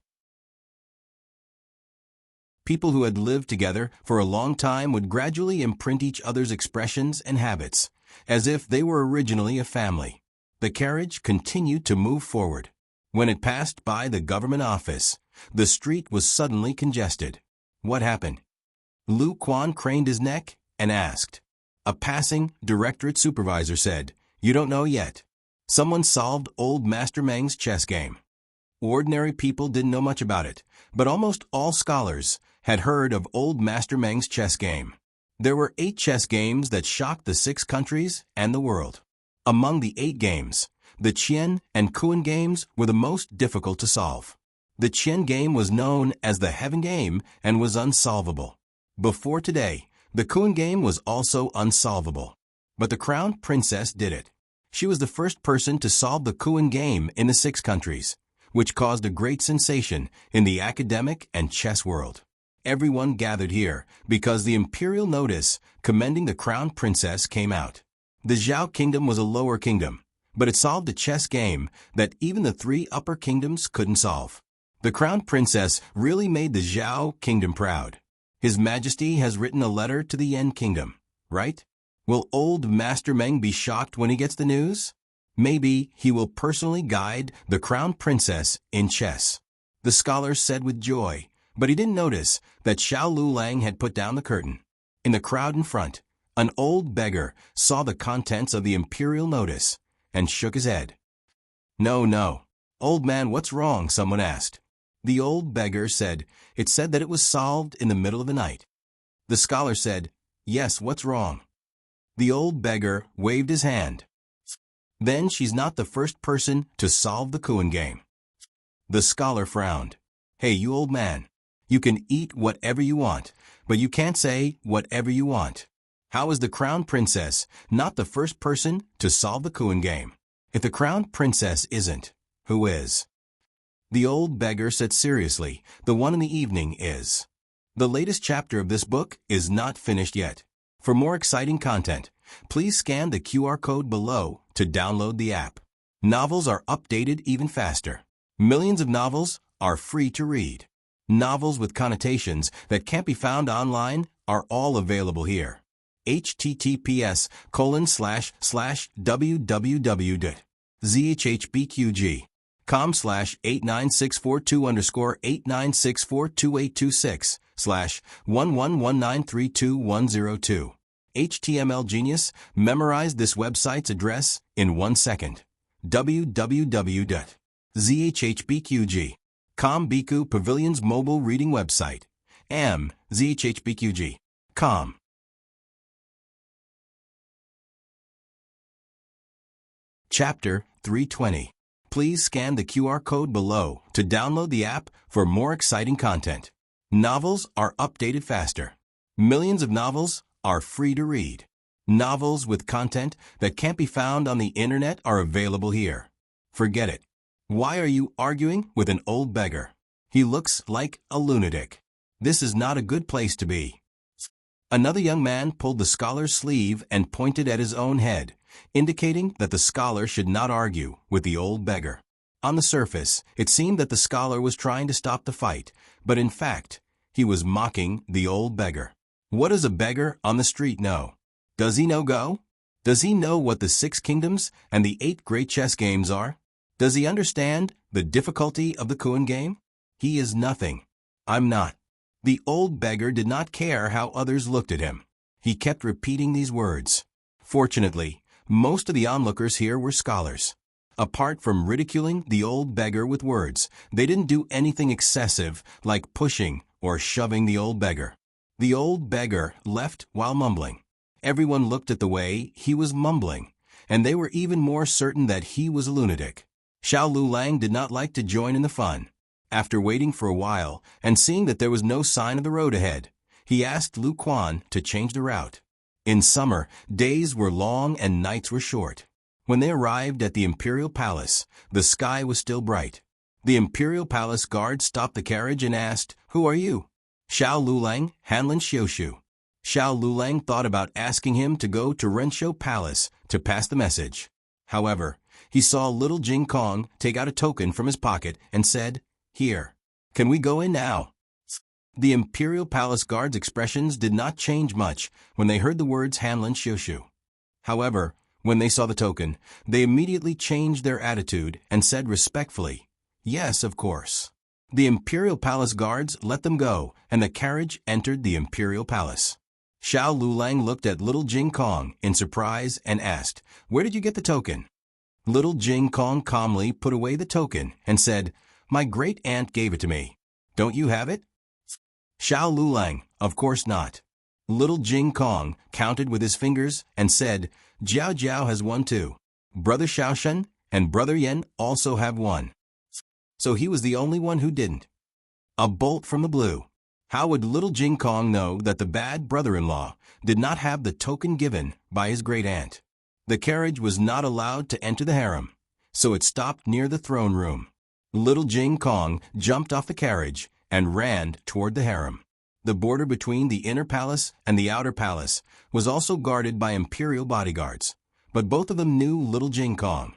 A: People who had lived together for a long time would gradually imprint each other's expressions and habits, as if they were originally a family. The carriage continued to move forward. When it passed by the government office, the street was suddenly congested. What happened? Lu Quan craned his neck and asked. A passing directorate supervisor said, "You don't know yet. Someone solved old Master Meng's chess game." Ordinary people didn't know much about it, but almost all scholars had heard of old Master Meng's chess game. There were 8 chess games that shocked the 6 countries and the world. Among the 8 games, the Qian and Kuan games were the most difficult to solve. The Qian game was known as the Heaven game and was unsolvable. Before today, the Kuan game was also unsolvable. But the crown princess did it. She was the first person to solve the Kuan game in the 6 countries, which caused a great sensation in the academic and chess world. Everyone gathered here because the imperial notice commending the crown princess came out. The Zhao kingdom was a lower kingdom, but it solved a chess game that even the 3 upper kingdoms couldn't solve. The crown princess really made the Zhao kingdom proud. His Majesty has written a letter to the Yan kingdom, right? Will old Master Meng be shocked when he gets the news? Maybe he will personally guide the crown princess in chess. The scholar said with joy, but he didn't notice that Xiao Lulang had put down the curtain. In the crowd in front, an old beggar saw the contents of the imperial notice and shook his head. No. Old man, what's wrong? Someone asked. The old beggar said, it said that it was solved in the middle of the night. The scholar said, yes, what's wrong? The old beggar waved his hand. Then she's not the first person to solve the Kuan game. The scholar frowned. Hey, you old man. You can eat whatever you want, but you can't say whatever you want. How is the crown princess not the first person to solve the Kuan game? If the crown princess isn't, who is? The old beggar said seriously, the one in the evening is. The latest chapter of this book is not finished yet. For more exciting content, please scan the QR code below to download the app. Novels are updated even faster. Millions of novels are free to read. Novels with connotations that can't be found online are all available here. https://www.zhbqg.com/89642_8964226/111932102. HTML Genius memorized this website's address in 1 second. www.zhbqg.com Biku Pavilion's mobile reading website. zhbqg.com. Chapter 320. Please scan the QR code below to download the app for more exciting content. Novels are updated faster. Millions of novels are free to read. Novels with content that can't be found on the internet are available here. Forget it. Why are you arguing with an old beggar? He looks like a lunatic. This is not a good place to be. Another young man pulled the scholar's sleeve and pointed at his own head, indicating that the scholar should not argue with the old beggar. On the surface, it seemed that the scholar was trying to stop the fight, but in fact, he was mocking the old beggar. What does a beggar on the street know? Does he know Go? Does he know what the 6 kingdoms and the 8 great chess games are? Does he understand the difficulty of the Kuan game? He is nothing. I'm not. The old beggar did not care how others looked at him. He kept repeating these words. Fortunately, most of the onlookers here were scholars. Apart from ridiculing the old beggar with words, they didn't do anything excessive like pushing or shoving the old beggar. The old beggar left while mumbling. Everyone looked at the way he was mumbling, and they were even more certain that he was a lunatic. Xiao Lulang did not like to join in the fun. After waiting for a while and seeing that there was no sign of the road ahead, he asked Lu Quan to change the route. In summer, days were long and nights were short. When they arrived at the imperial palace, the sky was still bright. The imperial palace guard stopped the carriage and asked, "Who are you?" Xiao Lulang, Hanlin Xiushu. Xiao Lulang thought about asking him to go to Renshou Palace to pass the message. However, he saw little Jing Kong take out a token from his pocket and said, "Here. Can we go in now?" The Imperial Palace guards' expressions did not change much when they heard the words Hanlin Shushu. However, when they saw the token, they immediately changed their attitude and said respectfully, "Yes, of course." The Imperial Palace guards let them go, and the carriage entered the Imperial Palace. Xiao Lulang looked at little Jing Kong in surprise and asked, "Where did you get the token?" Little Jing Kong calmly put away the token and said, "My great-aunt gave it to me. Don't you have it?" Xiao Lulang, "Of course not." Little Jing Kong counted with his fingers and said, "Jiao Jiao has one too. Brother Xiaoshen and Brother Yen also have one." So he was the only one who didn't. A bolt from the blue. How would little Jing Kong know that the bad brother-in-law did not have the token given by his great-aunt? The carriage was not allowed to enter the harem, so it stopped near the throne room. Little Jing Kong jumped off the carriage and ran toward the harem. The border between the inner palace and the outer palace was also guarded by imperial bodyguards, but both of them knew little Jing Kong.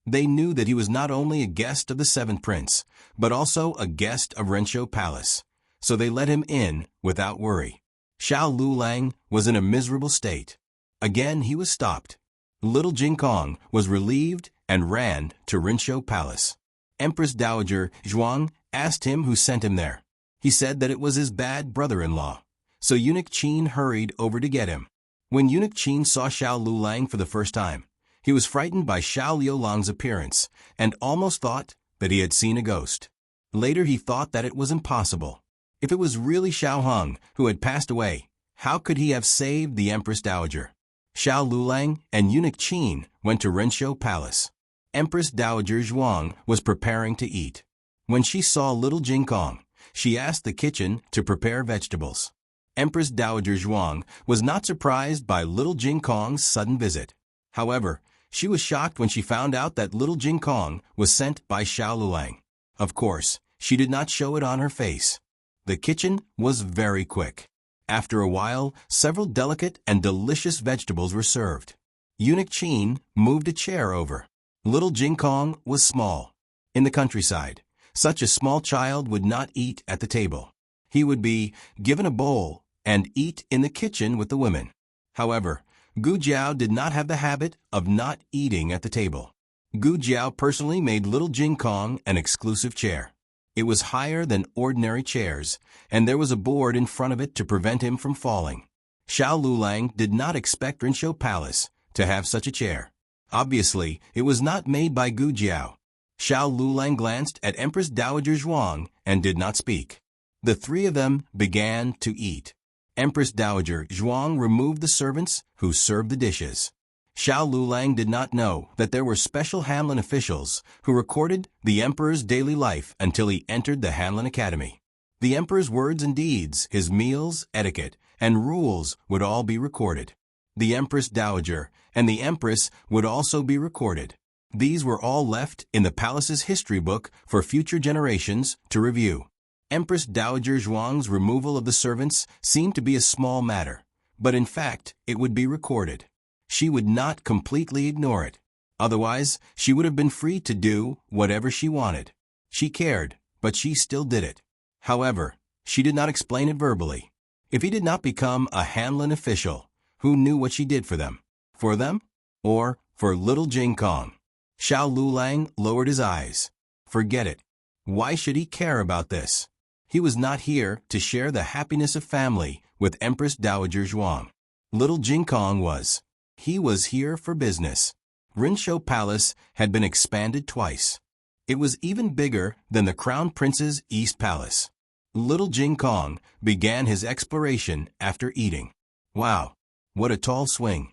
A: They knew that he was not only a guest of the seventh prince, but also a guest of Renshou Palace, so they let him in without worry. Xiao Lulang was in a miserable state. Again he was stopped. Little Jing Kong was relieved and ran to Renshou Palace. Empress Dowager Zhuang asked him who sent him there. He said that it was his bad brother-in-law, so Eunuch Qin hurried over to get him. When Eunuch Qin saw Xiao Lulang for the first time, he was frightened by Xiao Liulang's appearance and almost thought that he had seen a ghost. Later he thought that it was impossible. If it was really Xiao Hong who had passed away, how could he have saved the Empress Dowager? Xiao Lulang and Eunuch Qin went to Renshou Palace. Empress Dowager Zhuang was preparing to eat. When she saw little Jing Kong, she asked the kitchen to prepare vegetables. Empress Dowager Zhuang was not surprised by little Jing Kong's sudden visit. However, she was shocked when she found out that little Jing Kong was sent by Xiao Lulang. Of course, she did not show it on her face. The kitchen was very quick. After a while, several delicate and delicious vegetables were served. Eunuch Qin moved a chair over. Little Jing Kong was small. In the countryside, such a small child would not eat at the table. He would be given a bowl and eat in the kitchen with the women. However, Gu Jiao did not have the habit of not eating at the table. Gu Jiao personally made little Jing Kong an exclusive chair. It was higher than ordinary chairs, and there was a board in front of it to prevent him from falling. Xiao Lulang did not expect Renshou Palace to have such a chair. Obviously, it was not made by Gu Jiao. Xiao Lulang glanced at Empress Dowager Zhuang and did not speak. The three of them began to eat. Empress Dowager Zhuang removed the servants who served the dishes. Xiao Lulang did not know that there were special Hanlin officials who recorded the emperor's daily life until he entered the Hanlin Academy. The emperor's words and deeds, his meals, etiquette, and rules would all be recorded. The Empress Dowager and the Empress would also be recorded. These were all left in the palace's history book for future generations to review. Empress Dowager Zhuang's removal of the servants seemed to be a small matter, but in fact it would be recorded. She would not completely ignore it. Otherwise, she would have been free to do whatever she wanted. She cared, but she still did it. However, she did not explain it verbally. If he did not become a Hanlin official, who knew what she did for them? For them? Or for little Jing Kong? Xiao Lulang lowered his eyes. Forget it. Why should he care about this? He was not here to share the happiness of family with Empress Dowager Zhuang. Little Jing Kong was. He was here for business. Renshou Palace had been expanded twice. It was even bigger than the Crown Prince's East Palace. Little Jing Kong began his exploration after eating. Wow, what a tall swing.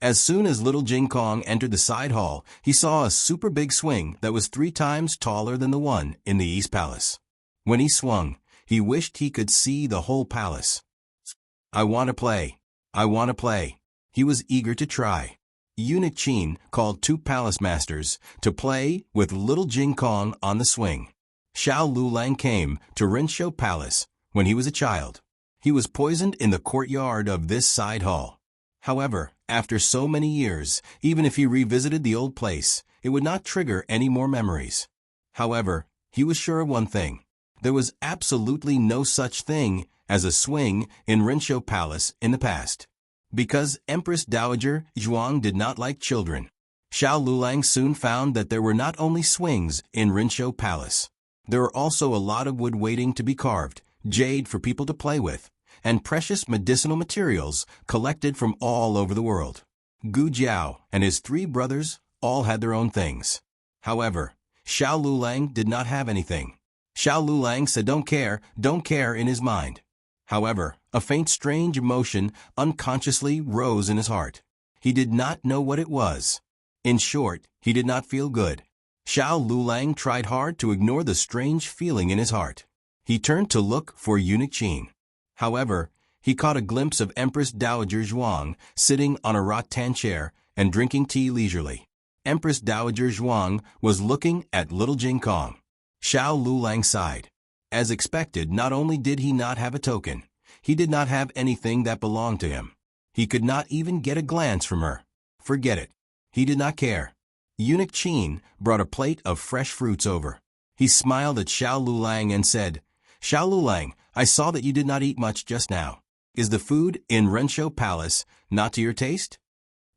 A: As soon as little Jing Kong entered the side hall, he saw a super big swing that was 3 times taller than the one in the East Palace. When he swung, he wished he could see the whole palace. I want to play. I want to play. He was eager to try. Eunuch Qin called 2 palace masters to play with little Jing Kong on the swing. Xiao Lulang came to Renshou Palace when he was a child. He was poisoned in the courtyard of this side hall. However, after so many years, even if he revisited the old place, it would not trigger any more memories. However, he was sure of one thing. There was absolutely no such thing as a swing in Rinshou Palace in the past. Because Empress Dowager Zhuang did not like children, Xiao Lulang soon found that there were not only swings in Rinshou Palace. There were also a lot of wood waiting to be carved, jade for people to play with, and precious medicinal materials collected from all over the world. Gu Jiao and his 3 brothers all had their own things. However, Xiao Lulang did not have anything. Xiao Lulang said don't care in his mind. However, a faint strange emotion unconsciously rose in his heart. He did not know what it was. In short, he did not feel good. Xiao Lulang tried hard to ignore the strange feeling in his heart. He turned to look for eunuch Qin. However, he caught a glimpse of Empress Dowager Zhuang sitting on a rattan chair and drinking tea leisurely. Empress Dowager Zhuang was looking at little Jing Kong. Xiao Lulang sighed. As expected, not only did he not have a token, he did not have anything that belonged to him. He could not even get a glance from her. Forget it. He did not care. Eunuch Qin brought a plate of fresh fruits over. He smiled at Xiao Lulang and said, Xiao Lulang, I saw that you did not eat much just now. Is the food in Rinshou Palace not to your taste?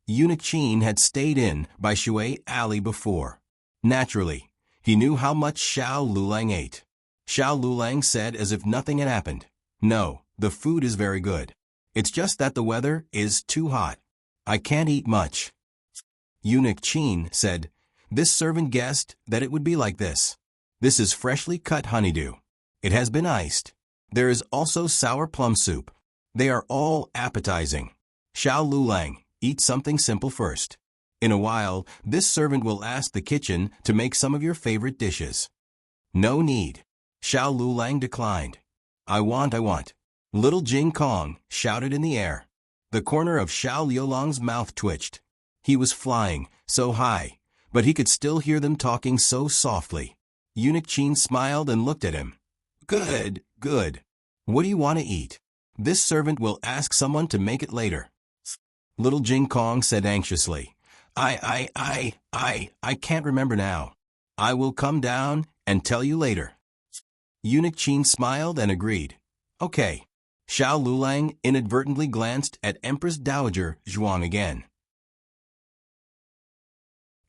A: Eunuch Qin had stayed in by Shui Alley before. Naturally, he knew how much Xiao Lulang ate. Xiao Lulang said as if nothing had happened. No, the food is very good. It's just that the weather is too hot. I can't eat much. Eunuch Qin said, this servant guessed that it would be like this. This is freshly cut honeydew. It has been iced. There is also sour plum soup. They are all appetizing. Xiao Lulang, eat something simple first. In a while, this servant will ask the kitchen to make some of your favorite dishes. No need. Xiao Lulang declined. I want. Little Jing Kong shouted in the air. The corner of Xiao Liulang's mouth twitched. He was flying so high, but he could still hear them talking so softly. Eunuch Qin smiled and looked at him. Good. What do you want to eat? This servant will ask someone to make it later. Little Jing Kong said anxiously. I can't remember now. I will come down and tell you later. Eunuch Qin smiled and agreed. Okay. Xiao Lulang inadvertently glanced at Empress Dowager Zhuang again.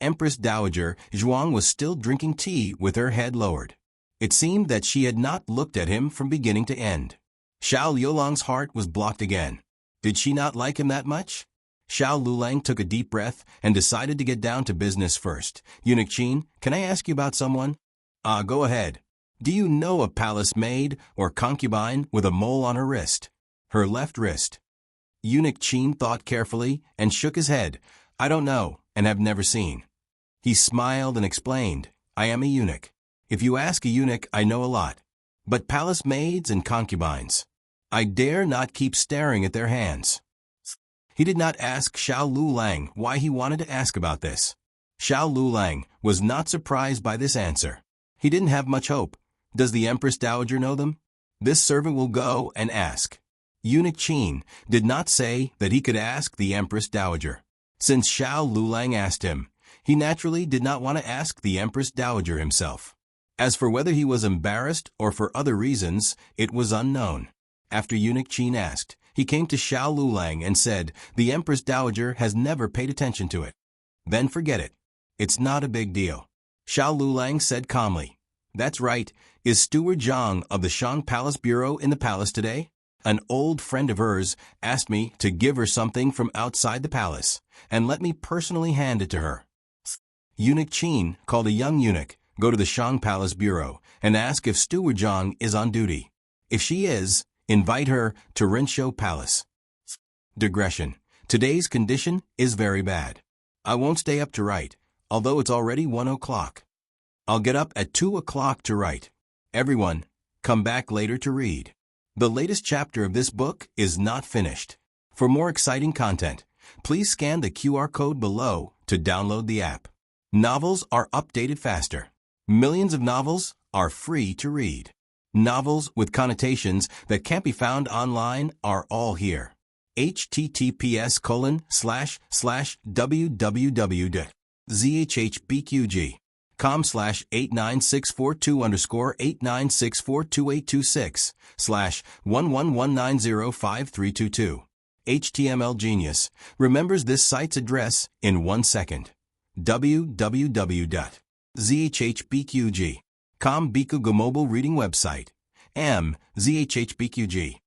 A: Empress Dowager Zhuang was still drinking tea with her head lowered. It seemed that she had not looked at him from beginning to end. Xiao Liulang's heart was blocked again. Did she not like him that much? Xiao Lulang took a deep breath and decided to get down to business first. Eunuch Qin, can I ask you about someone? Go ahead. Do you know a palace maid or concubine with a mole on her wrist? Her left wrist. Eunuch Qin thought carefully and shook his head. I don't know and have never seen. He smiled and explained, I am a eunuch. If you ask a eunuch, I know a lot. But palace maids and concubines, I dare not keep staring at their hands. He did not ask Xiao Lulang why he wanted to ask about this. Xiao Lulang was not surprised by this answer. He didn't have much hope. Does the Empress Dowager know them? This servant will go and ask. Eunuch Qin did not say that he could ask the Empress Dowager. Since Xiao Lulang asked him, he naturally did not want to ask the Empress Dowager himself. As for whether he was embarrassed or for other reasons, it was unknown. After Eunuch Qin asked, he came to Xiao Lulang and said, the Empress Dowager has never paid attention to it. Then forget it. It's not a big deal. Xiao Lulang said calmly. That's right. Is Steward Zhang of the Shang Palace Bureau in the palace today? An old friend of hers asked me to give her something from outside the palace, and let me personally hand it to her. Eunuch Qin called a young eunuch, go to the Shang Palace Bureau, and ask if Steward Zhang is on duty. If she is, invite her to Rinshou Palace. Digression. Today's condition is very bad. I won't stay up to write, although it's already 1 o'clock. I'll get up at 2 o'clock to write. Everyone, come back later to read. The latest chapter of this book is not finished. For more exciting content, please scan the QR code below to download the app. Novels are updated faster. Millions of novels are free to read. Novels with connotations that can't be found online are all here. HTML Genius remembers this site's address in 1 second. www.zhhbqg.com Bikuga mobile reading website. zhhbqg.com.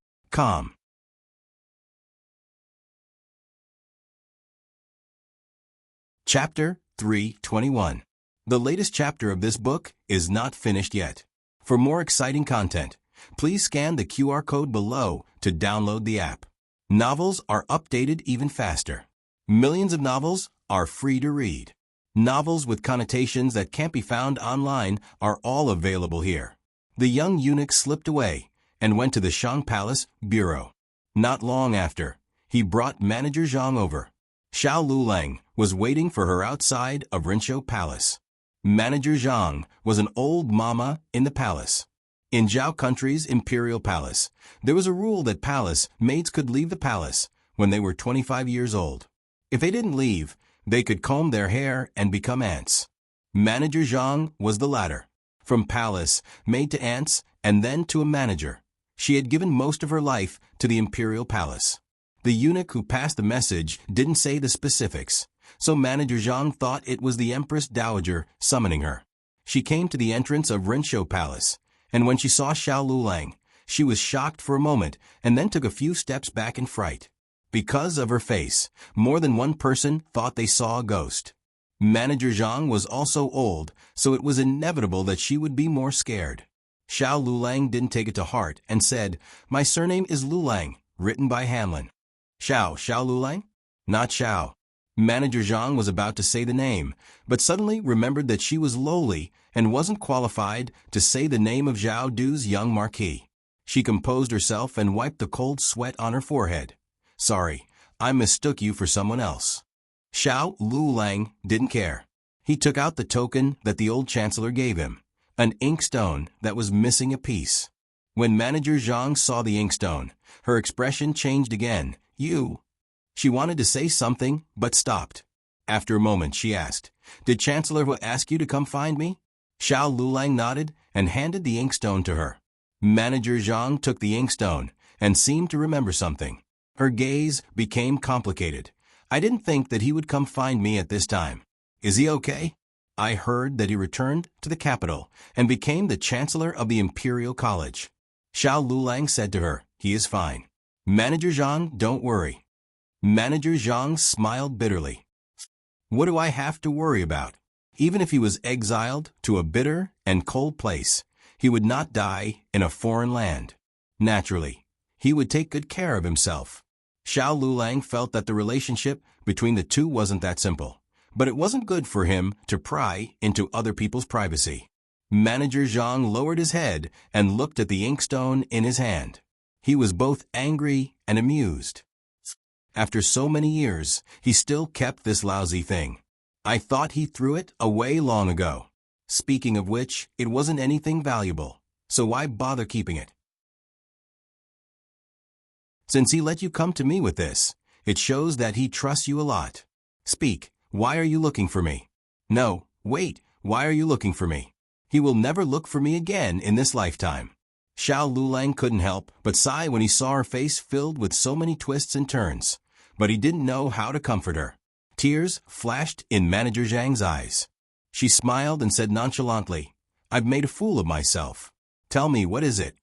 A: Chapter 321. The latest chapter of this book is not finished yet. For more exciting content, please scan the QR code below to download the app. Novels are updated even faster. Millions of novels are free to read. Novels with connotations that can't be found online are all available here. The young eunuch slipped away and went to the Shang Palace bureau. Not long after, he brought Manager Zhang over. Xiao Lulang was waiting for her outside of Rinshou Palace. Manager Zhang was an old mama in the palace. In Zhao country's imperial palace, there was a rule that palace maids could leave the palace when they were 25 years old. If they didn't leave, they could comb their hair and become ants. Manager Zhang was the latter. From palace maid to ants and then to a manager, she had given most of her life to the imperial palace. The eunuch who passed the message didn't say the specifics, so Manager Zhang thought it was the Empress Dowager summoning her. She came to the entrance of Rinshou Palace, and when she saw Xiao Lulang, she was shocked for a moment and then took a few steps back in fright. Because of her face, more than one person thought they saw a ghost. Manager Zhang was also old, so it was inevitable that she would be more scared. Xiao Lulang didn't take it to heart and said, "My surname is Lulang, written by Hanlon." Xiao Lulang? Not Xiao. Manager Zhang was about to say the name, but suddenly remembered that she was lowly and wasn't qualified to say the name of Zhao Du's young marquis. She composed herself and wiped the cold sweat on her forehead. "Sorry, I mistook you for someone else." Xiao Lulang didn't care. He took out the token that the old chancellor gave him, an inkstone that was missing a piece. When Manager Zhang saw the inkstone, her expression changed again. "You?" She wanted to say something, but stopped. After a moment, she asked, "Did Chancellor Wu ask you to come find me?" Xiao Lulang nodded and handed the inkstone to her. Manager Zhang took the inkstone and seemed to remember something. Her gaze became complicated. "I didn't think that he would come find me at this time. Is he okay?" "I heard that he returned to the capital and became the Chancellor of the Imperial College." Xiao Lulang said to her, "He is fine. Manager Zhang, don't worry." Manager Zhang smiled bitterly. "What do I have to worry about? Even if he was exiled to a bitter and cold place, he would not die in a foreign land. Naturally, he would take good care of himself." Xiao Lulang felt that the relationship between the two wasn't that simple, but it wasn't good for him to pry into other people's privacy. Manager Zhang lowered his head and looked at the inkstone in his hand. He was both angry and amused. After so many years, he still kept this lousy thing. "I thought he threw it away long ago. Speaking of which, it wasn't anything valuable, so why bother keeping it? Since he let you come to me with this, it shows that he trusts you a lot. Speak, why are you looking for me?" "No, wait, why are you looking for me? He will never look for me again in this lifetime." Xiao Lulang couldn't help but sigh when he saw her face filled with so many twists and turns, but he didn't know how to comfort her. Tears flashed in Manager Zhang's eyes. She smiled and said nonchalantly, "I've made a fool of myself. Tell me, what is it?"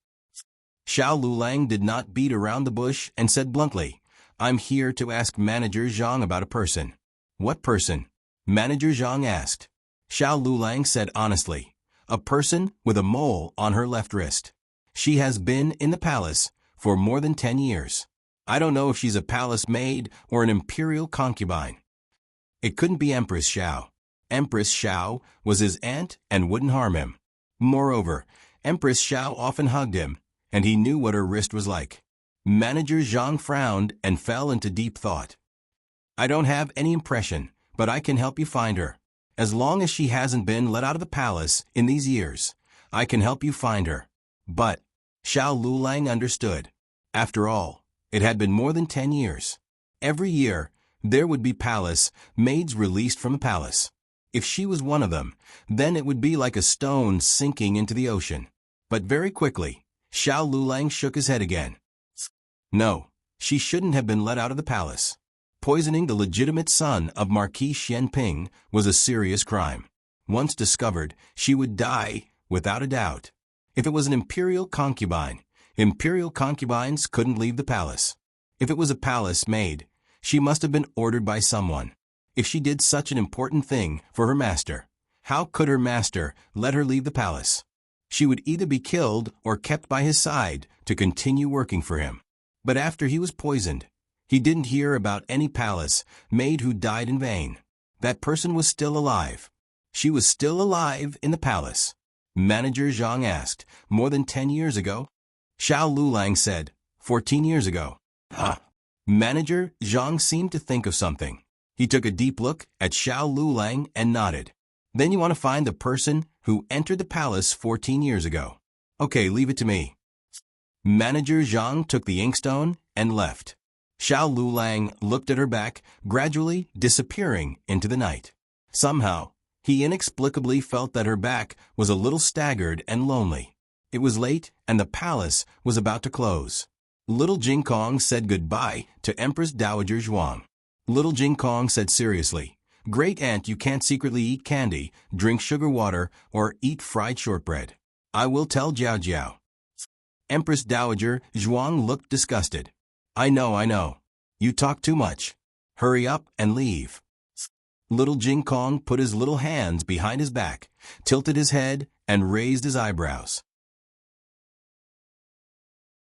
A: Xiao Lulang did not beat around the bush and said bluntly, "I'm here to ask Manager Zhang about a person." "What person?" Manager Zhang asked. Xiao Lulang said honestly, "A person with a mole on her left wrist. She has been in the palace for more than 10 years. I don't know if she's a palace maid or an imperial concubine." It couldn't be Empress Xiao. Empress Xiao was his aunt and wouldn't harm him. Moreover, Empress Xiao often hugged him, and he knew what her wrist was like. Manager Zhang frowned and fell into deep thought. "I don't have any impression, but I can help you find her. As long as she hasn't been let out of the palace in these years, I can help you find her." But Xiao Lulang understood. After all, It had been more than 10 years. Every year, there would be palace maids released from the palace. If she was one of them, then it would be like a stone sinking into the ocean. But very quickly, Xiao Lulang shook his head again. No, she shouldn't have been let out of the palace. Poisoning the legitimate son of Marquis Xianping was a serious crime. Once discovered, she would die, without a doubt. If it was an imperial concubines couldn't leave the palace. If it was a palace maid, she must have been ordered by someone. If she did such an important thing for her master, how could her master let her leave the palace? She would either be killed or kept by his side to continue working for him. But after he was poisoned, he didn't hear about any palace maid who died in vain. That person was still alive. She was still alive in the palace. Manager Zhang asked, more than 10 years ago? Xiao Lulang said, 14 years ago. Huh. Manager Zhang seemed to think of something. He took a deep look at Xiao Lulang and nodded. Then you want to find the person who entered the palace 14 years ago. Okay, leave it to me. Manager Zhang took the inkstone and left. Xiao Lulang looked at her back, gradually disappearing into the night. Somehow, he inexplicably felt that her back was a little staggered and lonely. It was late, and the palace was about to close. Little Jing Kong said goodbye to Empress Dowager Zhuang. Little Jing Kong said seriously, "Great aunt, you can't secretly eat candy, drink sugar water, or eat fried shortbread. I will tell Jiao Jiao." Empress Dowager Zhuang looked disgusted. I know. You talk too much. Hurry up and leave." Little Jing Kong put his little hands behind his back, tilted his head, and raised his eyebrows.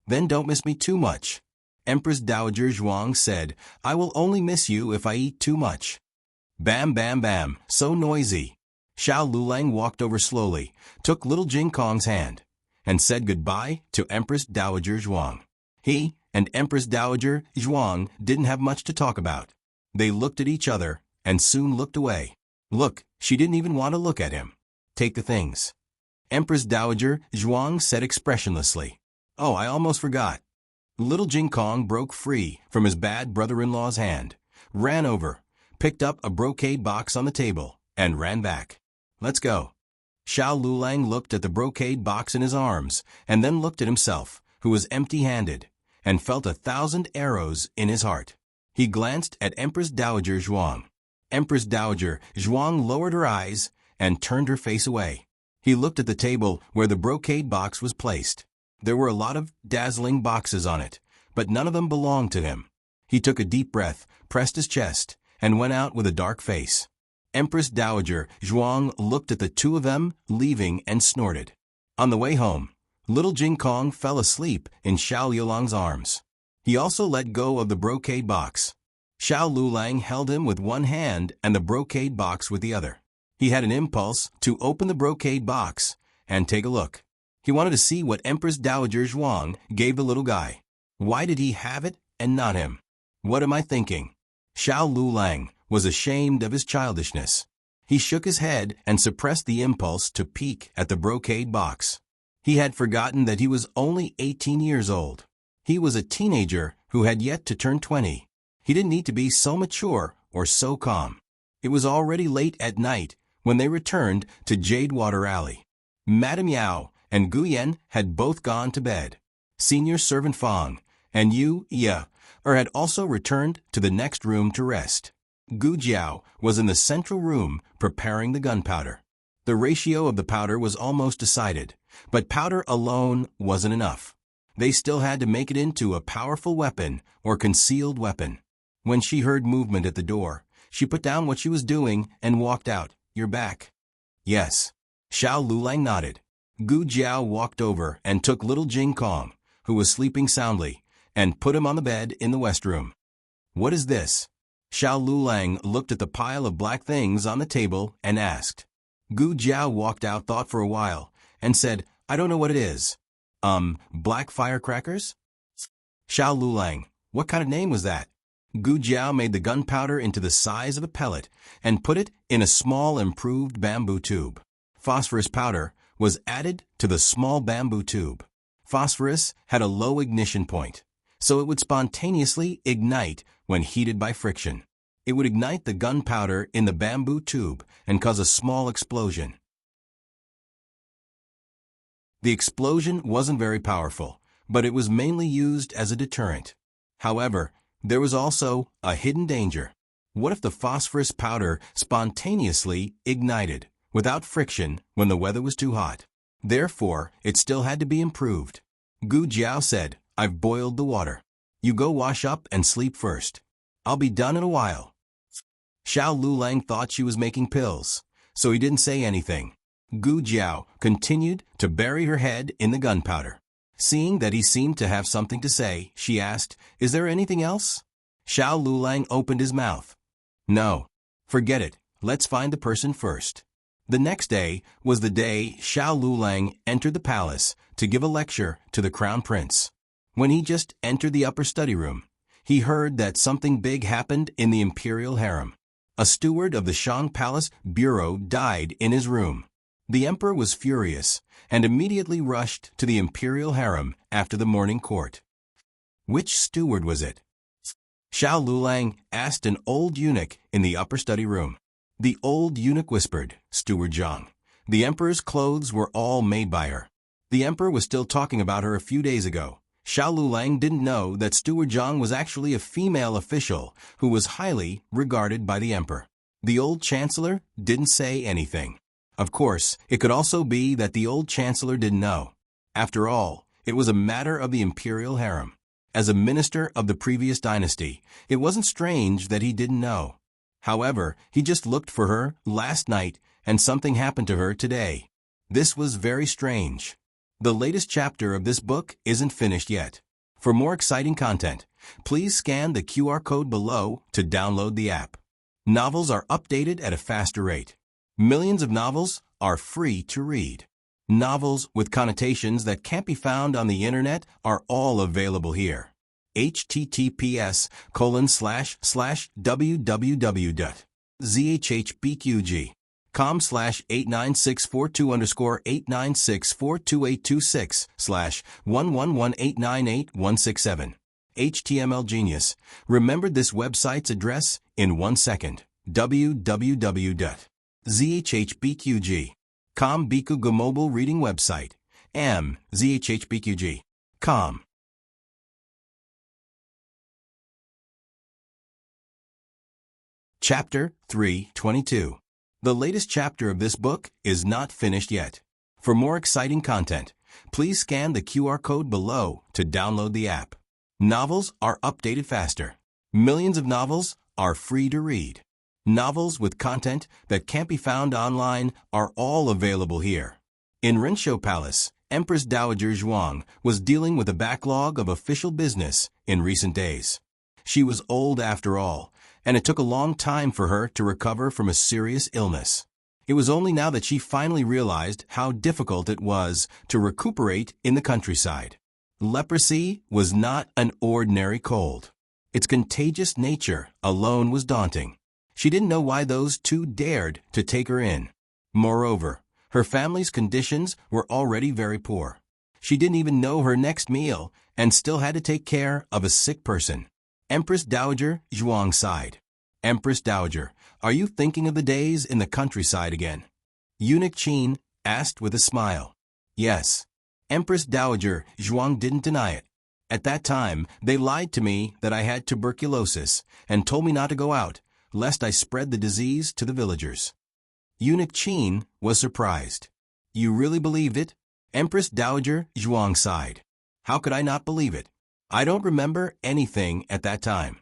A: "Then don't miss me too much." Empress Dowager Zhuang said, "I will only miss you if I eat too much." Bam, bam, bam, so noisy. Xiao Lulang walked over slowly, took Little Jing Kong's hand, and said goodbye to Empress Dowager Zhuang. He and Empress Dowager Zhuang didn't have much to talk about. They looked at each other and soon looked away. Look, she didn't even want to look at him. "Take the things." Empress Dowager Zhuang said expressionlessly. "Oh, I almost forgot." Little Jing Kong broke free from his bad brother-in-law's hand, ran over, picked up a brocade box on the table, and ran back. "Let's go." Xiao Lulang looked at the brocade box in his arms, and then looked at himself, who was empty-handed, and felt 1,000 arrows in his heart. He glanced at Empress Dowager Zhuang. Empress Dowager Zhuang lowered her eyes and turned her face away. He looked at the table where the brocade box was placed. There were a lot of dazzling boxes on it, but none of them belonged to him. He took a deep breath, pressed his chest, and went out with a dark face. Empress Dowager Zhuang looked at the two of them leaving and snorted. On the way home, Little Jing Kong fell asleep in Xiao Lulang's arms. He also let go of the brocade box. Xiao Lulang held him with one hand and the brocade box with the other. He had an impulse to open the brocade box and take a look. He wanted to see what Empress Dowager Zhuang gave the little guy. Why did he have it and not him? What am I thinking? Xiao Lulang was ashamed of his childishness. He shook his head and suppressed the impulse to peek at the brocade box. He had forgotten that he was only 18 years old. He was a teenager who had yet to turn 20. He didn't need to be so mature or so calm. It was already late at night when they returned to Jadewater Alley. Madame Yao and Guyen had both gone to bed. Senior servant Fang and Yu Ye had also returned to the next room to rest. Gu Jiao was in the central room preparing the gunpowder. The ratio of the powder was almost decided, but powder alone wasn't enough. They still had to make it into a powerful weapon or concealed weapon. When she heard movement at the door, she put down what she was doing and walked out. "You're back." "Yes." Xiao Lulang nodded. Gu Jiao walked over and took Little Jing Kong, who was sleeping soundly, and put him on the bed in the west room. "What is this?" Xiao Lulang looked at the pile of black things on the table and asked. Gu Jiao walked out, thought for a while, and said, "I don't know what it is." Black firecrackers?" Xiao Lulang, "What kind of name was that?" Gu Jiao made the gunpowder into the size of a pellet and put it in a small improved bamboo tube. Phosphorus powder was added to the small bamboo tube. Phosphorus had a low ignition point. so it would spontaneously ignite when heated by friction. It would ignite the gunpowder in the bamboo tube and cause a small explosion. The explosion wasn't very powerful, but it was mainly used as a deterrent. However, there was also a hidden danger. What if the phosphorus powder spontaneously ignited, without friction, when the weather was too hot? Therefore, it still had to be improved. Gu Jiao said, "I've boiled the water. You go wash up and sleep first. I'll be done in a while." Xiao Lulang thought she was making pills, so he didn't say anything. Gu Jiao continued to bury her head in the gunpowder. Seeing that he seemed to have something to say, she asked, "Is there anything else?" Xiao Lulang opened his mouth. "No. Forget it. Let's find the person first." The next day was the day Xiao Lulang entered the palace to give a lecture to the crown prince. When he just entered the upper study room, he heard that something big happened in the imperial harem. A steward of the Shang Palace bureau died in his room. The emperor was furious and immediately rushed to the imperial harem after the morning court. Which steward was it? Xiao Lulang asked an old eunuch in the upper study room. The old eunuch whispered, "Steward Zhang. The emperor's clothes were all made by her." The emperor was still talking about her a few days ago. Xiao Lulang didn't know that Steward Zhang was actually a female official who was highly regarded by the emperor. The old chancellor didn't say anything. Of course, it could also be that the old chancellor didn't know. After all, it was a matter of the imperial harem. As a minister of the previous dynasty, it wasn't strange that he didn't know. However, he just looked for her last night and something happened to her today. This was very strange. The latest chapter of this book isn't finished yet. For more exciting content, please scan the QR code below to download the app. Novels are updated at a faster rate. Millions of novels are free to read. Novels with connotations that can't be found on the internet are all available here. https://www.zhbqg.com/89642_8964286/111898167. HTML Genius remembered this website's address in 1 second. www.zhbqg.com Bikuga mobile reading website. zhbqg.com. Chapter 322. The latest chapter of this book is not finished yet. For more exciting content, please scan the QR code below to download the app. Novels are updated faster. Millions of novels are free to read. Novels with content that can't be found online are all available here. In Rensho Palace, Empress Dowager Zhuang was dealing with a backlog of official business in recent days. She was old after all, and it took a long time for her to recover from a serious illness. It was only now that she finally realized how difficult it was to recuperate in the countryside. Leprosy was not an ordinary cold. Its contagious nature alone was daunting. She didn't know why those two dared to take her in. Moreover, her family's conditions were already very poor. She didn't even know her next meal and still had to take care of a sick person. Empress Dowager Zhuang sighed. "Empress Dowager, are you thinking of the days in the countryside again?" Eunuch Qin asked with a smile. "Yes." Empress Dowager Zhuang didn't deny it. "At that time, they lied to me that I had tuberculosis and told me not to go out, lest I spread the disease to the villagers." Eunuch Qin was surprised. "You really believed it?" Empress Dowager Zhuang sighed. "How could I not believe it? I don't remember anything at that time."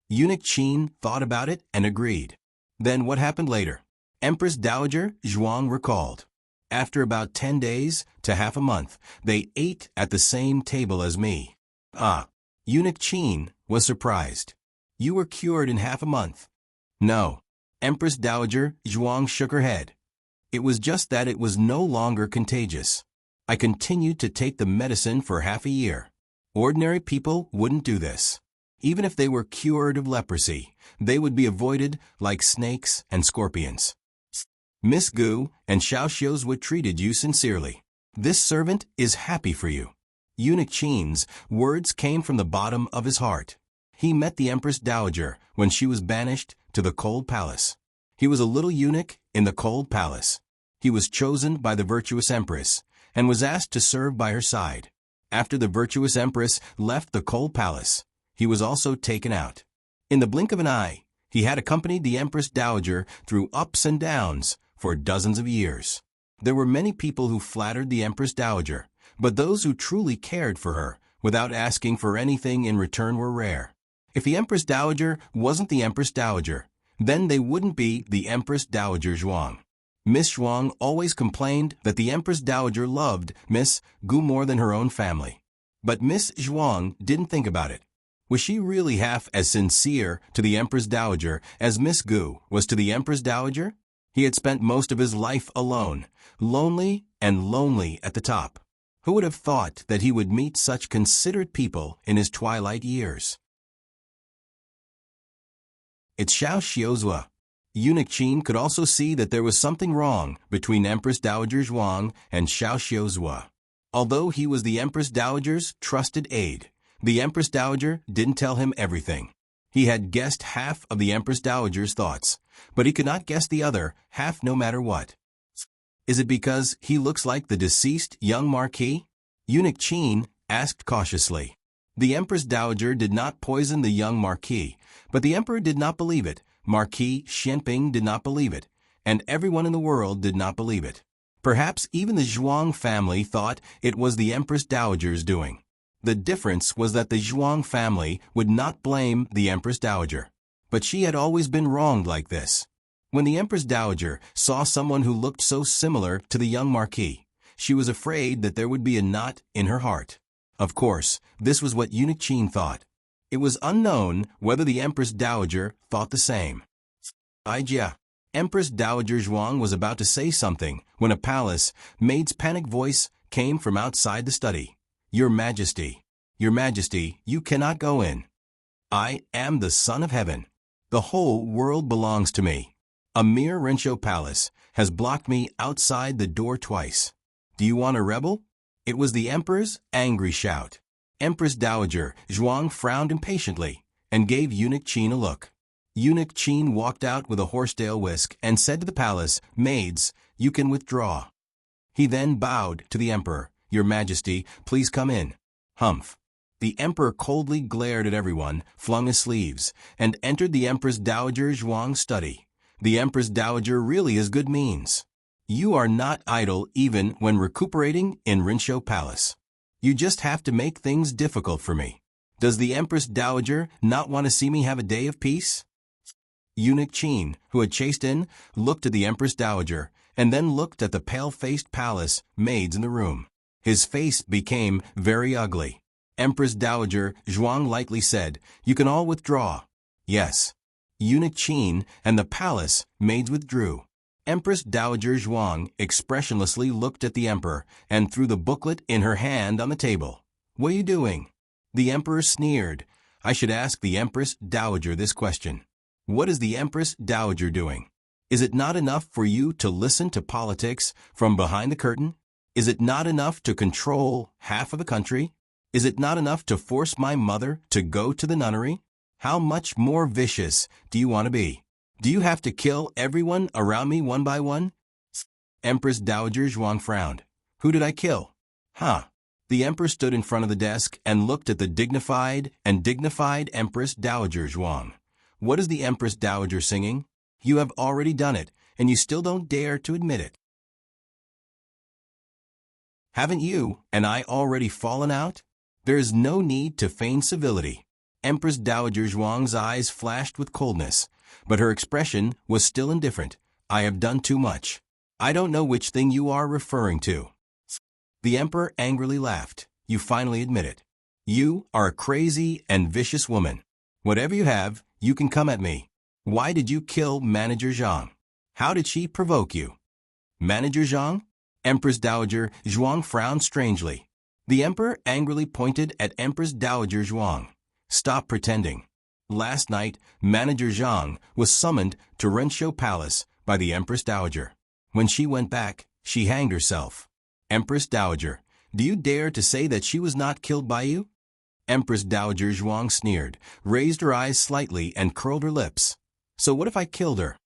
A: Eunuch Qin thought about it and agreed. Then what happened later? Empress Dowager Zhuang recalled. "After about 10 days to half a month, they ate at the same table as me." "Ah." Eunuch Qin was surprised. "You were cured in half a month?" "No." Empress Dowager Zhuang shook her head. "It was just that it was no longer contagious. I continued to take the medicine for half a year. Ordinary people wouldn't do this. Even if they were cured of leprosy, they would be avoided like snakes and scorpions." "Miss Gu and Xiao Xiuzhua treated you sincerely. This servant is happy for you." Eunuch Qin's words came from the bottom of his heart. He met the Empress Dowager when she was banished to the cold palace. He was a little eunuch in the cold palace. He was chosen by the virtuous empress and was asked to serve by her side. After the virtuous empress left the cold palace, he was also taken out. In the blink of an eye, he had accompanied the Empress Dowager through ups and downs for dozens of years. There were many people who flattered the Empress Dowager, but those who truly cared for her without asking for anything in return were rare. If the Empress Dowager wasn't the Empress Dowager, then they wouldn't be the Empress Dowager Zhuang. Miss Zhuang always complained that the Empress Dowager loved Miss Gu more than her own family. But Miss Zhuang didn't think about it. Was she really half as sincere to the Empress Dowager as Miss Gu was to the Empress Dowager? He had spent most of his life alone, lonely and lonely at the top. Who would have thought that he would meet such considerate people in his twilight years? It's Xiao Xiuzhua. Eunuch Qin could also see that there was something wrong between Empress Dowager Zhuang and Xiao Xiuzhua. Although he was the Empress Dowager's trusted aide, the Empress Dowager didn't tell him everything. He had guessed half of the Empress Dowager's thoughts, but he could not guess the other half no matter what. Is it because he looks like the deceased young marquis? Eunuch Qin asked cautiously. The Empress Dowager did not poison the young marquis, but the emperor did not believe it. Marquis Xianping did not believe it, and everyone in the world did not believe it. Perhaps even the Zhuang family thought it was the Empress Dowager's doing. The difference was that the Zhuang family would not blame the Empress Dowager. But she had always been wronged like this. When the Empress Dowager saw someone who looked so similar to the young marquis, she was afraid that there would be a knot in her heart. Of course, this was what Eunuch Qin thought. It was unknown whether the Empress Dowager thought the same. Ijia. Empress Dowager Zhuang was about to say something when a palace maid's panicked voice came from outside the study. Your Majesty, you cannot go in. I am the Son of Heaven. The whole world belongs to me. A mere Rinshou palace has blocked me outside the door twice. Do you want a rebel? It was the Emperor's angry shout. Empress Dowager Zhuang frowned impatiently and gave Eunuch Qin a look. Eunuch Qin walked out with a horsetail whisk and said to the palace, Maids, you can withdraw. He then bowed to the Emperor. Your Majesty, please come in. Humph. The Emperor coldly glared at everyone, flung his sleeves, and entered the Empress Dowager Zhuang's study. The Empress Dowager really is good means. You are not idle even when recuperating in Rinshou Palace. You just have to make things difficult for me. Does the Empress Dowager not want to see me have a day of peace? Eunuch Qin, who had chased in, looked at the Empress Dowager, and then looked at the pale-faced palace maids in the room. His face became very ugly. Empress Dowager Zhuang lightly said, You can all withdraw. Yes. Eunuch Qin and the palace maids withdrew. Empress Dowager Zhuang expressionlessly looked at the emperor and threw the booklet in her hand on the table. What are you doing? The emperor sneered. I should ask the Empress Dowager this question. What is the Empress Dowager doing? Is it not enough for you to listen to politics from behind the curtain? Is it not enough to control half of the country? Is it not enough to force my mother to go to the nunnery? How much more vicious do you want to be? Do you have to kill everyone around me one by one? Empress Dowager Zhuang frowned. Who did I kill? Huh. The emperor stood in front of the desk and looked at the dignified Empress Dowager Zhuang. What is the Empress Dowager singing? You have already done it, and you still don't dare to admit it. Haven't you and I already fallen out? There is no need to feign civility. Empress Dowager Zhuang's eyes flashed with coldness, but her expression was still indifferent. I have done too much. I don't know which thing you are referring to. The emperor angrily laughed. You finally admit it. You are a crazy and vicious woman. Whatever you have, you can come at me. Why did you kill Manager Zhang? How did she provoke you? Manager Zhang? Empress Dowager Zhuang frowned strangely. The emperor angrily pointed at Empress Dowager Zhuang. Stop pretending. Last night, Manager Zhang was summoned to Rinshou Palace by the Empress Dowager. When she went back, she hanged herself. Empress Dowager, Do you dare to say that she was not killed by you?" Empress Dowager Zhuang sneered, raised her eyes slightly, and curled her lips. "So what if I killed her?"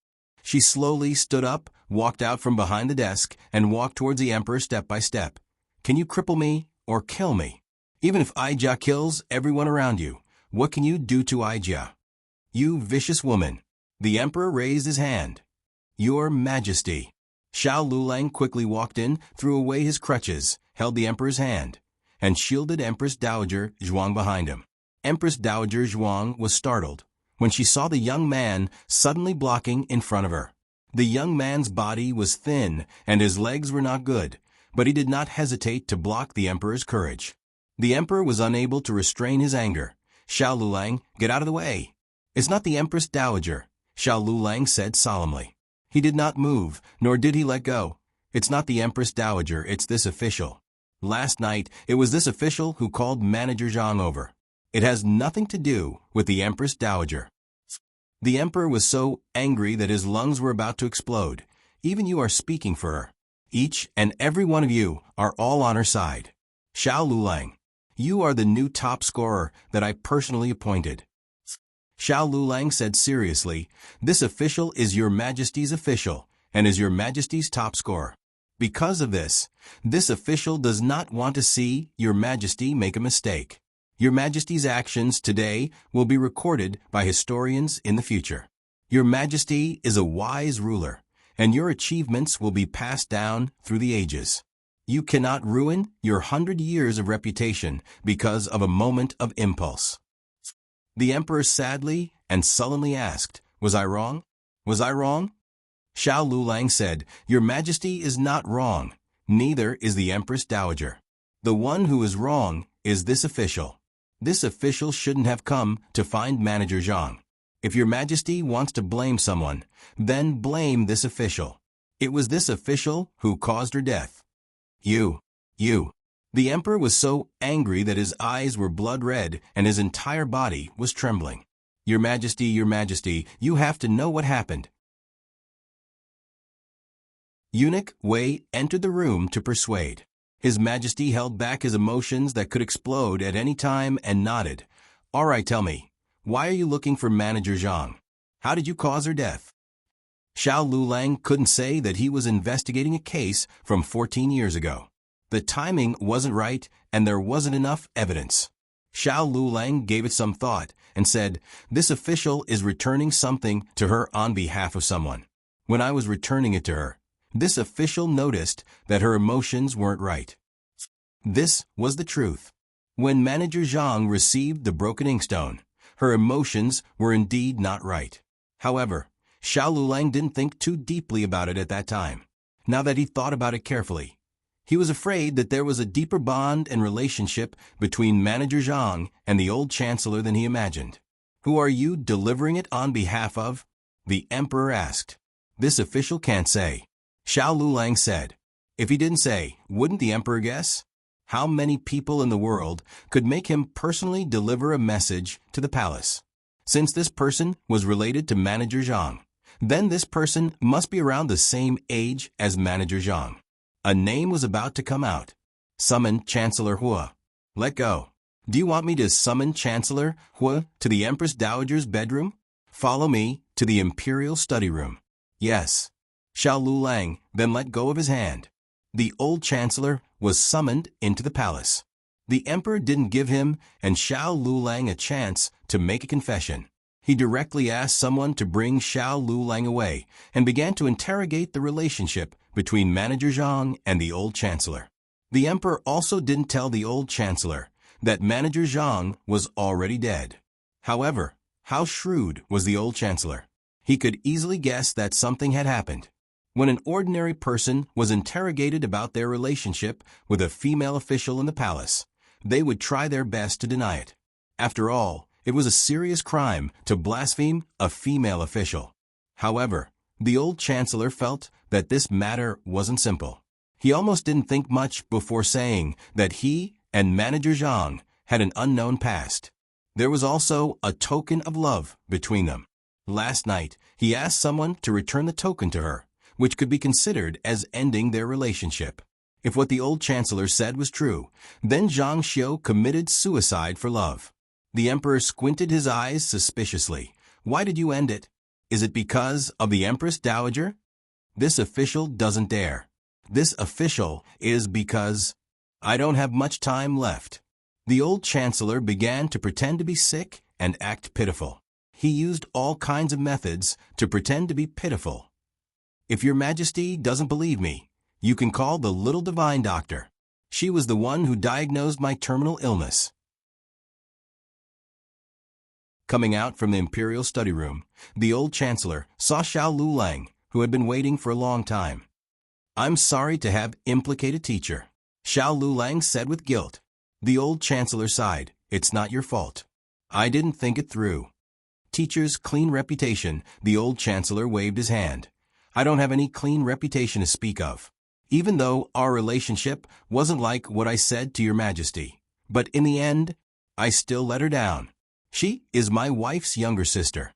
A: She slowly stood up, walked out from behind the desk, and walked towards the emperor step by step. "Can you cripple me or kill me? Even if Aijia kills everyone around you, what can you do to Aijia? You vicious woman." The emperor raised his hand. "Your Majesty." Xiao Lulang quickly walked in, threw away his crutches, held the emperor's hand, and shielded Empress Dowager Zhuang behind him. Empress Dowager Zhuang was startled when she saw the young man suddenly blocking in front of her. The young man's body was thin and his legs were not good, but he did not hesitate to block the emperor's courage. The emperor was unable to restrain his anger. "Xiao Lulang, get out of the way." "It's not the Empress Dowager," Xiao Lulang said solemnly. He did not move, nor did he let go. "It's not the Empress Dowager, it's this official. Last night, it was this official who called Manager Zhang over. It has nothing to do with the Empress Dowager." The emperor was so angry that his lungs were about to explode. "Even you are speaking for her. Each and every one of you are all on her side. Xiao Lulang, you are the new top scorer that I personally appointed." Xiao Lulang said seriously, "This official is your Majesty's official and is your Majesty's top scorer. Because of this official does not want to see your Majesty make a mistake. Your Majesty's actions today will be recorded by historians in the future. Your Majesty is a wise ruler, and your achievements will be passed down through the ages. You cannot ruin your 100 years of reputation because of a moment of impulse." The emperor sadly and sullenly asked, "Was I wrong? Was I wrong?" Xiao Lulang said, "Your Majesty is not wrong. Neither is the Empress Dowager. The one who is wrong is this official. This official shouldn't have come to find Manager Zhang. If your Majesty wants to blame someone, then blame this official. It was this official who caused her death. You. The emperor was so angry that his eyes were blood red and his entire body was trembling. Your Majesty, you have to know what happened." Eunuch Wei entered the room to persuade. His Majesty held back his emotions that could explode at any time and nodded. "All right, tell me, why are you looking for Manager Zhang? How did you cause her death?" Xiao Lulang couldn't say that he was investigating a case from 14 years ago. The timing wasn't right and there wasn't enough evidence. Xiao Lulang gave it some thought and said, "This official is returning something to her on behalf of someone. When I was returning it to her, this official noticed that her emotions weren't right." This was the truth. When Manager Zhang received the broken inkstone, her emotions were indeed not right. However, Xiao Lulang didn't think too deeply about it at that time. Now that he thought about it carefully, he was afraid that there was a deeper bond and relationship between Manager Zhang and the old chancellor than he imagined. "Who are you delivering it on behalf of?" the emperor asked. "This official can't say," Xiao Lulang said. If he didn't say, wouldn't the emperor guess? How many people in the world could make him personally deliver a message to the palace? Since this person was related to Manager Zhang, then this person must be around the same age as Manager Zhang. A name was about to come out. "Summon Chancellor Hua." "Let go. Do you want me to summon Chancellor Hua to the Empress Dowager's bedroom?" "Follow me to the Imperial Study Room." "Yes." Xiao Lulang then let go of his hand. The old chancellor was summoned into the palace. The emperor didn't give him and Xiao Lulang a chance to make a confession. He directly asked someone to bring Xiao Lulang away and began to interrogate the relationship between Manager Zhang and the old chancellor. The emperor also didn't tell the old chancellor that Manager Zhang was already dead. However, how shrewd was the old chancellor? He could easily guess that something had happened. When an ordinary person was interrogated about their relationship with a female official in the palace, they would try their best to deny it. After all, it was a serious crime to blaspheme a female official. However, the old chancellor felt that this matter wasn't simple. He almost didn't think much before saying that he and Manager Zhang had an unknown past. There was also a token of love between them. Last night, he asked someone to return the token to her, which could be considered as ending their relationship. If what the old chancellor said was true, then Zhang Xiu committed suicide for love. The emperor squinted his eyes suspiciously. Why did you end it? Is it because of the Empress Dowager? This official doesn't dare. This official is because I don't have much time left. The old chancellor began to pretend to be sick and act pitiful. He used all kinds of methods to pretend to be pitiful. If your majesty doesn't believe me, you can call the little divine doctor. She was the one who diagnosed my terminal illness. Coming out from the imperial study room, the old chancellor saw Xiao Lulang, who had been waiting for a long time. I'm sorry to have implicated teacher, Xiao Lulang said with guilt. The old chancellor sighed. It's not your fault. I didn't think it through. Teacher's clean reputation, the old chancellor waved his hand. I don't have any clean reputation to speak of. Even though our relationship wasn't like what I said to your majesty. But in the end, I still let her down. She is my wife's younger sister.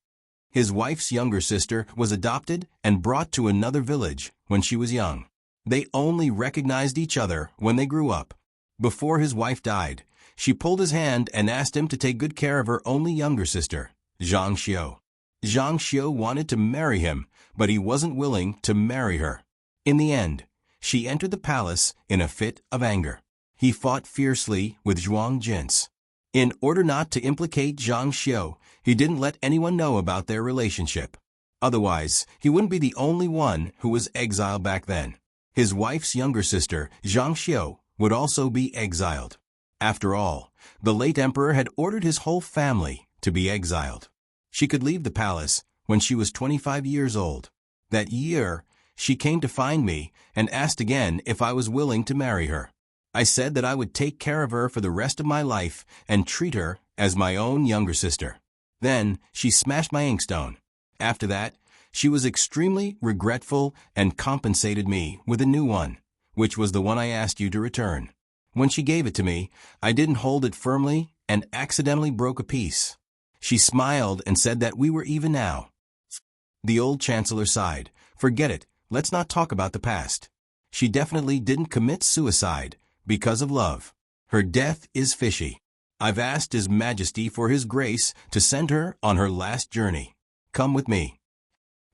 A: His wife's younger sister was adopted and brought to another village when she was young. They only recognized each other when they grew up. Before his wife died, she pulled his hand and asked him to take good care of her only younger sister, Zhang Xiu. Zhang Xiu wanted to marry him, but he wasn't willing to marry her. In the end, she entered the palace in a fit of anger. He fought fiercely with Zhuang Jin's. In order not to implicate Zhang Xiu, he didn't let anyone know about their relationship. Otherwise, he wouldn't be the only one who was exiled back then. His wife's younger sister, Zhang Xiu, would also be exiled. After all, the late emperor had ordered his whole family to be exiled. She could leave the palace when she was 25 years old. That year, she came to find me and asked again if I was willing to marry her. I said that I would take care of her for the rest of my life and treat her as my own younger sister. Then she smashed my inkstone. After that, she was extremely regretful and compensated me with a new one, which was the one I asked you to return. When she gave it to me, I didn't hold it firmly and accidentally broke a piece. She smiled and said that we were even now. The old chancellor sighed. Forget it, let's not talk about the past. She definitely didn't commit suicide because of love. Her death is fishy. I've asked His Majesty for His grace to send her on her last journey. Come with me.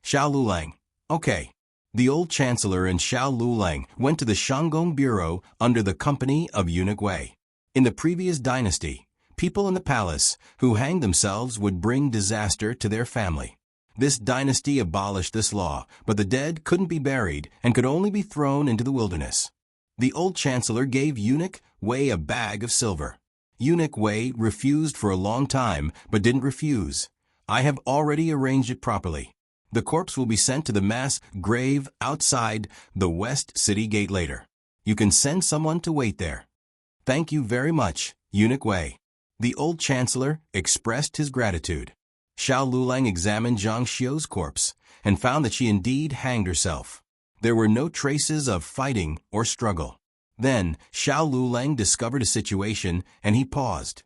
A: Xiao Lulang. Okay. The old chancellor and Xiao Lulang went to the Shanggong Bureau under the company of Eunuch Wei. In the previous dynasty, people in the palace who hanged themselves would bring disaster to their family. This dynasty abolished this law, but the dead couldn't be buried and could only be thrown into the wilderness. The old chancellor gave Eunuch Wei a bag of silver. Eunuch Wei refused for a long time, but didn't refuse. I have already arranged it properly. The corpse will be sent to the mass grave outside the West City Gate later. You can send someone to wait there. Thank you very much, Eunuch Wei. The old chancellor expressed his gratitude. Xiao Lulang examined Zhang Xiu's corpse and found that she indeed hanged herself. There were no traces of fighting or struggle. Then Xiao Lulang discovered a situation and he paused.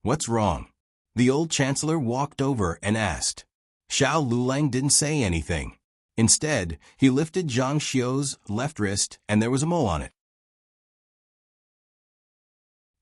A: What's wrong? The old chancellor walked over and asked. Xiao Lulang didn't say anything. Instead, he lifted Zhang Xiu's left wrist and there was a mole on it.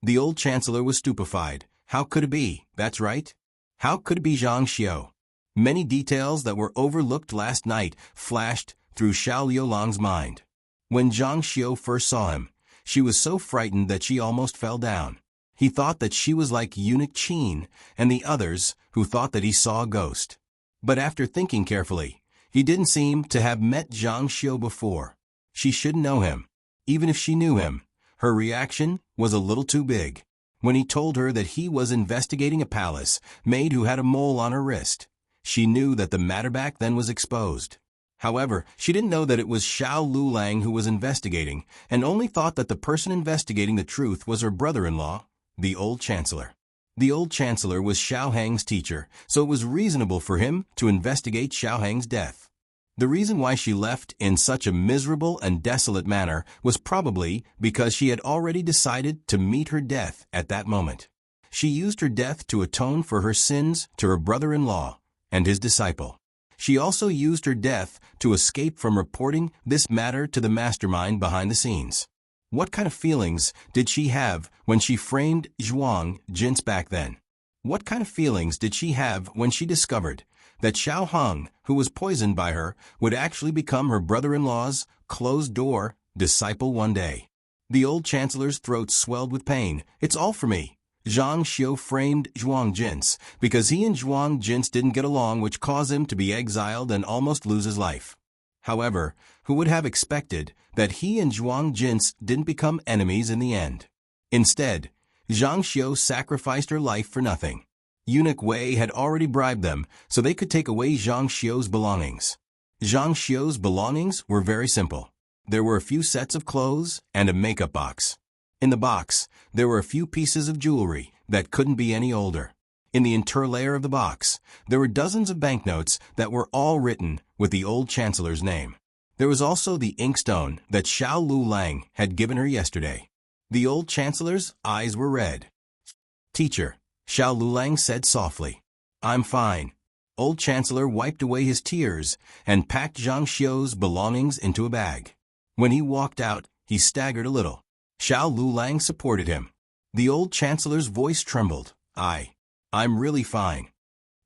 A: The old chancellor was stupefied. How could it be? That's right. How could it be Zhang Xiu? Many details that were overlooked last night flashed through Xiao Liulang's mind. When Zhang Xiu first saw him, she was so frightened that she almost fell down. He thought that she was like Eunuch Qin and the others who thought that he saw a ghost. But after thinking carefully, he didn't seem to have met Zhang Xiu before. She should know him. Even if she knew him, her reaction was a little too big. When he told her that he was investigating a palace maid who had a mole on her wrist, she knew that the matter back then was exposed. However, she didn't know that it was Xiao Lulang who was investigating, and only thought that the person investigating the truth was her brother-in-law, the old chancellor. The old chancellor was Xiao Hang's teacher, so it was reasonable for him to investigate Xiao Hang's death. The reason why she left in such a miserable and desolate manner was probably because she had already decided to meet her death at that moment. She used her death to atone for her sins to her brother-in-law and his disciple. She also used her death to escape from reporting this matter to the mastermind behind the scenes. What kind of feelings did she have when she framed Zhuang Jin's back then? What kind of feelings did she have when she discovered that Xiao Hong, who was poisoned by her, would actually become her brother-in-law's closed-door disciple one day? The old chancellor's throat swelled with pain. "It's all for me." Zhang Xiu framed Zhuang Jins because he and Zhuang Jins didn't get along, which caused him to be exiled and almost lose his life. However, who would have expected that he and Zhuang Jins didn't become enemies in the end? Instead, Zhang Xiu sacrificed her life for nothing. Eunuch Wei had already bribed them so they could take away Zhang Xiu's belongings. Zhang Xiu's belongings were very simple. There were a few sets of clothes and a makeup box. In the box, there were a few pieces of jewelry that couldn't be any older. In the interlayer of the box, there were dozens of banknotes that were all written with the old chancellor's name. There was also the inkstone that Xiao Lulang had given her yesterday. The old chancellor's eyes were red. "Teacher," Xiao Lulang said softly. "I'm fine." Old chancellor wiped away his tears and packed Zhang Xiu's belongings into a bag. When he walked out, he staggered a little. Xiao Lulang supported him. The old chancellor's voice trembled. I'm really fine."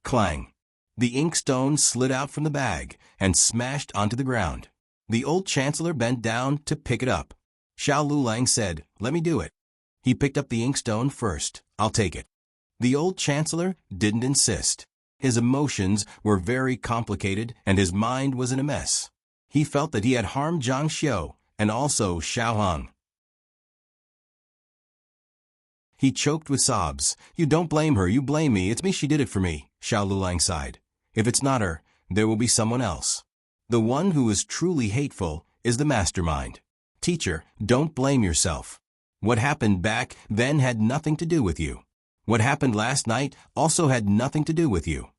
A: Clang. The inkstone slid out from the bag and smashed onto the ground. The old chancellor bent down to pick it up. Xiao Lulang said, "Let me do it." He picked up the inkstone first. "I'll take it." The old chancellor didn't insist. His emotions were very complicated and his mind was in a mess. He felt that he had harmed Zhang Xiu and also Xiao Hong. He choked with sobs. "You don't blame her, you blame me. It's me, she did it for me," Xiao Lulang sighed. "If it's not her, there will be someone else. The one who is truly hateful is the mastermind. Teacher, don't blame yourself. What happened back then had nothing to do with you. What happened last night also had nothing to do with you."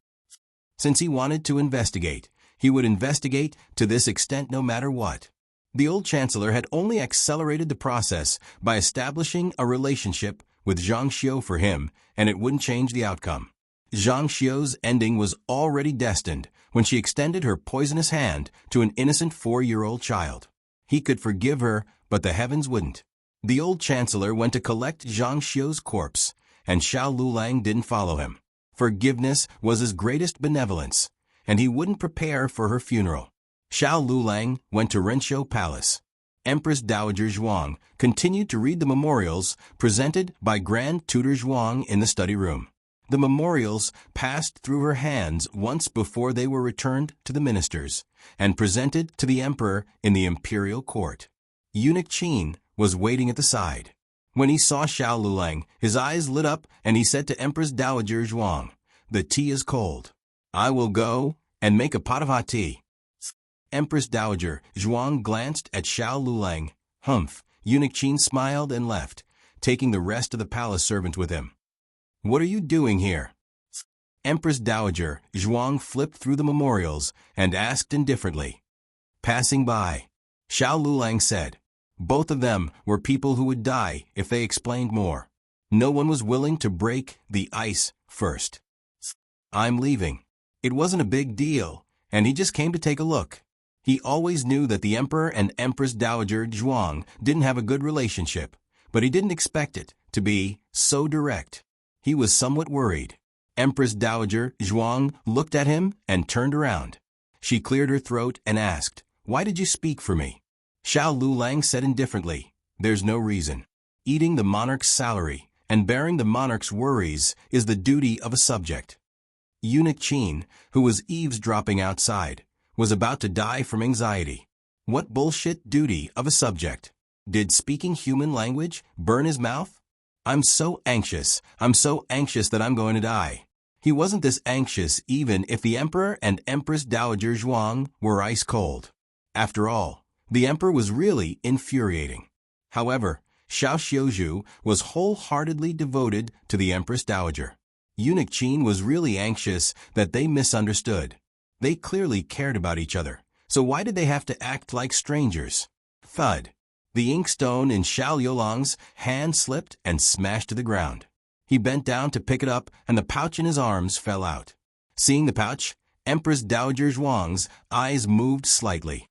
A: Since he wanted to investigate, he would investigate to this extent no matter what. The old chancellor had only accelerated the process by establishing a relationship with Zhang Xiu for him, and it wouldn't change the outcome. Zhang Xiu's ending was already destined when she extended her poisonous hand to an innocent 4-year-old child. He could forgive her, but the heavens wouldn't. The old chancellor went to collect Zhang Xiu's corpse, and Xiao Lulang didn't follow him. Forgiveness was his greatest benevolence, and he wouldn't prepare for her funeral. Xiao Lulang went to Renshou Palace. Empress Dowager Zhuang continued to read the memorials presented by Grand Tutor Zhuang in the study room. The memorials passed through her hands once before they were returned to the ministers and presented to the emperor in the imperial court. Eunuch Qin was waiting at the side. When he saw Xiao Lulang, his eyes lit up and he said to Empress Dowager Zhuang, "The tea is cold. I will go and make a pot of hot tea." Empress Dowager Zhuang glanced at Xiao Lulang. Humph. Eunuch Qin smiled and left, taking the rest of the palace servants with him. "What are you doing here?" Empress Dowager Zhuang flipped through the memorials and asked indifferently. "Passing by," Xiao Lulang said. Both of them were people who would die if they explained more. No one was willing to break the ice first. "I'm leaving." It wasn't a big deal, and he just came to take a look. He always knew that the Emperor and Empress Dowager Zhuang didn't have a good relationship, but he didn't expect it to be so direct. He was somewhat worried. Empress Dowager Zhuang looked at him and turned around. She cleared her throat and asked, "Why did you speak for me?" Xiao Lulang said indifferently, "There's no reason. Eating the monarch's salary and bearing the monarch's worries is the duty of a subject." Eunuch Qin, who was eavesdropping outside, was about to die from anxiety. What bullshit duty of a subject? Did speaking human language burn his mouth? I'm so anxious that I'm going to die." He wasn't this anxious even if the Emperor and Empress Dowager Zhuang were ice cold. After all, the Emperor was really infuriating. However, Xiao Xiuzhu was wholeheartedly devoted to the Empress Dowager. Eunuch Qin was really anxious that they misunderstood. They clearly cared about each other, so why did they have to act like strangers? Thud. The inkstone in Xiao Yolang's hand slipped and smashed to the ground. He bent down to pick it up, and the pouch in his arms fell out. Seeing the pouch, Empress Dowager Zhuang's eyes moved slightly.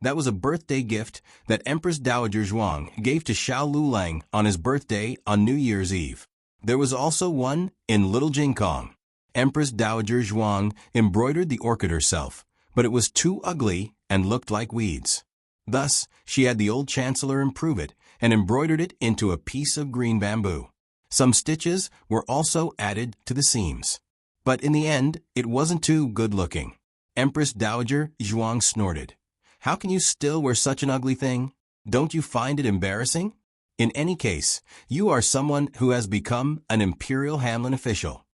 A: That was a birthday gift that Empress Dowager Zhuang gave to Xiao Lulang on his birthday on New Year's Eve. There was also one in Little Jingkong. Empress Dowager Zhuang embroidered the orchid herself, but it was too ugly and looked like weeds. Thus, she had the old chancellor improve it and embroidered it into a piece of green bamboo. Some stitches were also added to the seams. But in the end, it wasn't too good-looking. Empress Dowager Zhuang snorted. How can you still wear such an ugly thing? Don't you find it embarrassing? In any case, you are someone who has become an imperial Hamlin official.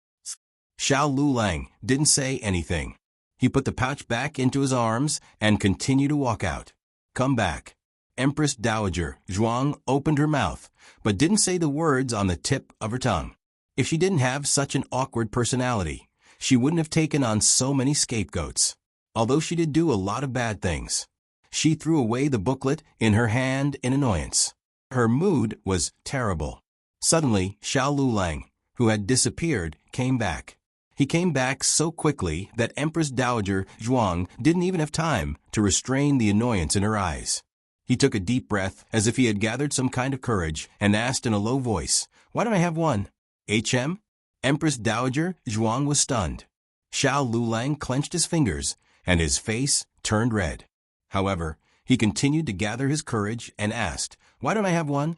A: Xiao Lulang didn't say anything. He put the pouch back into his arms and continued to walk out. Come back. Empress Dowager Zhuang opened her mouth, but didn't say the words on the tip of her tongue. If she didn't have such an awkward personality, she wouldn't have taken on so many scapegoats. Although she did do a lot of bad things. She threw away the booklet in her hand in annoyance. Her mood was terrible. Suddenly, Xiao Lulang, who had disappeared, came back. He came back so quickly that Empress Dowager Zhuang didn't even have time to restrain the annoyance in her eyes. He took a deep breath as if he had gathered some kind of courage and asked in a low voice, "Why don't I have one?" "HM?" Empress Dowager Zhuang was stunned. Xiao Lulang clenched his fingers, and his face turned red. However, he continued to gather his courage and asked, "Why don't I have one?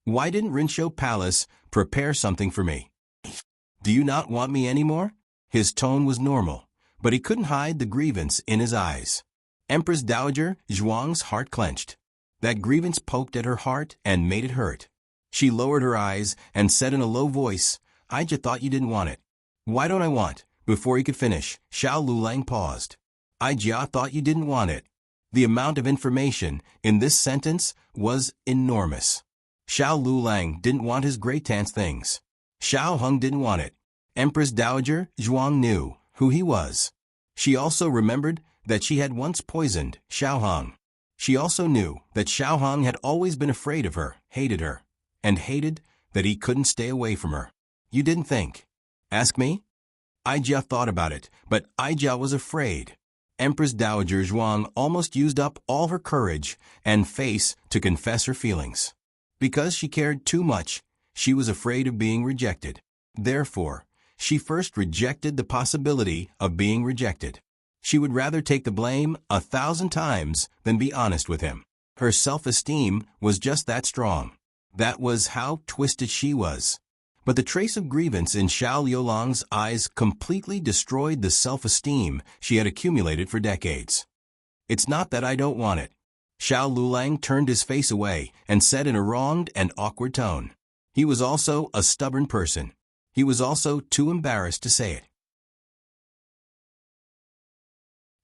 A: Why didn't Rinshou Palace prepare something for me? Do you not want me anymore?" His tone was normal, but he couldn't hide the grievance in his eyes. Empress Dowager Zhuang's heart clenched. That grievance poked at her heart and made it hurt. She lowered her eyes and said in a low voice, "I just thought you didn't want it." "Why don't I want?" Before he could finish, Xiao Lulang paused. "I just thought you didn't want it." The amount of information in this sentence was enormous. Xiao Lulang didn't want his great tant's things. Xiao Hung didn't want it. Empress Dowager Zhuang knew who he was. She also remembered that she had once poisoned Xiao Hung. She also knew that Xiao Hung had always been afraid of her, and hated that he couldn't stay away from her. "You didn't think?" "Ask me?" "Aijia thought about it, but Aijia was afraid." Empress Dowager Zhuang almost used up all her courage and face to confess her feelings. Because she cared too much, she was afraid of being rejected. Therefore, she first rejected the possibility of being rejected. She would rather take the blame 1,000 times than be honest with him. Her self-esteem was just that strong. That was how twisted she was. But the trace of grievance in Xiao Luolang's eyes completely destroyed the self-esteem she had accumulated for decades. "It's not that I don't want it." Xiao Lulang turned his face away and said in a wronged and awkward tone. He was also a stubborn person. He was also too embarrassed to say it.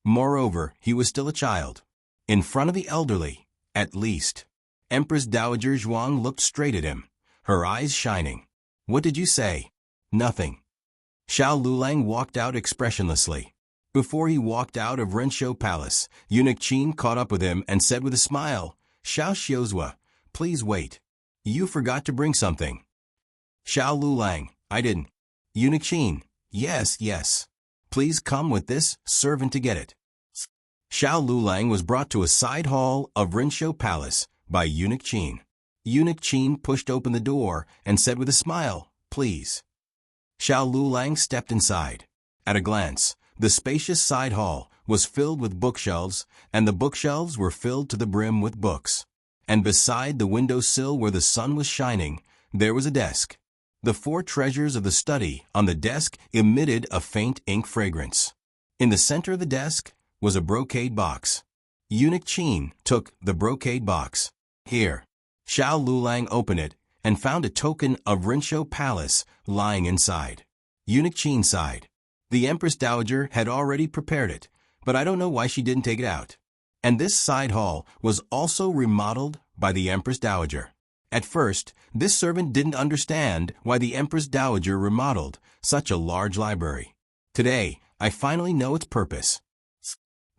A: Moreover, he was still a child. In front of the elderly, at least. Empress Dowager Zhuang looked straight at him, her eyes shining. "What did you say?" "Nothing." Xiao Lulang walked out expressionlessly. Before he walked out of Rinshou Palace, Eunuch Qin caught up with him and said with a smile, "Xiao Xiuzhua, please wait. You forgot to bring something." Xiao Lulang, "I didn't." Eunuch Qin, Yes. Please come with this servant to get it." Xiao Lulang was brought to a side hall of Rinshou Palace by Eunuch Qin. Eunuch Qin pushed open the door and said with a smile, "Please." Xiao Lulang stepped inside. At a glance, the spacious side hall was filled with bookshelves, and the bookshelves were filled to the brim with books. And beside the window-sill where the sun was shining, there was a desk. The 4 treasures of the study on the desk emitted a faint ink fragrance. In the center of the desk was a brocade box. Eunuch Qin took the brocade box. "Here." Xiao Lulang opened it and found a token of Rinshou Palace lying inside. Eunuch Qin sighed. The Empress Dowager had already prepared it, but I don't know why she didn't take it out. And this side hall was also remodeled by the Empress Dowager. At first, this servant didn't understand why the Empress Dowager remodeled such a large library. Today, I finally know its purpose.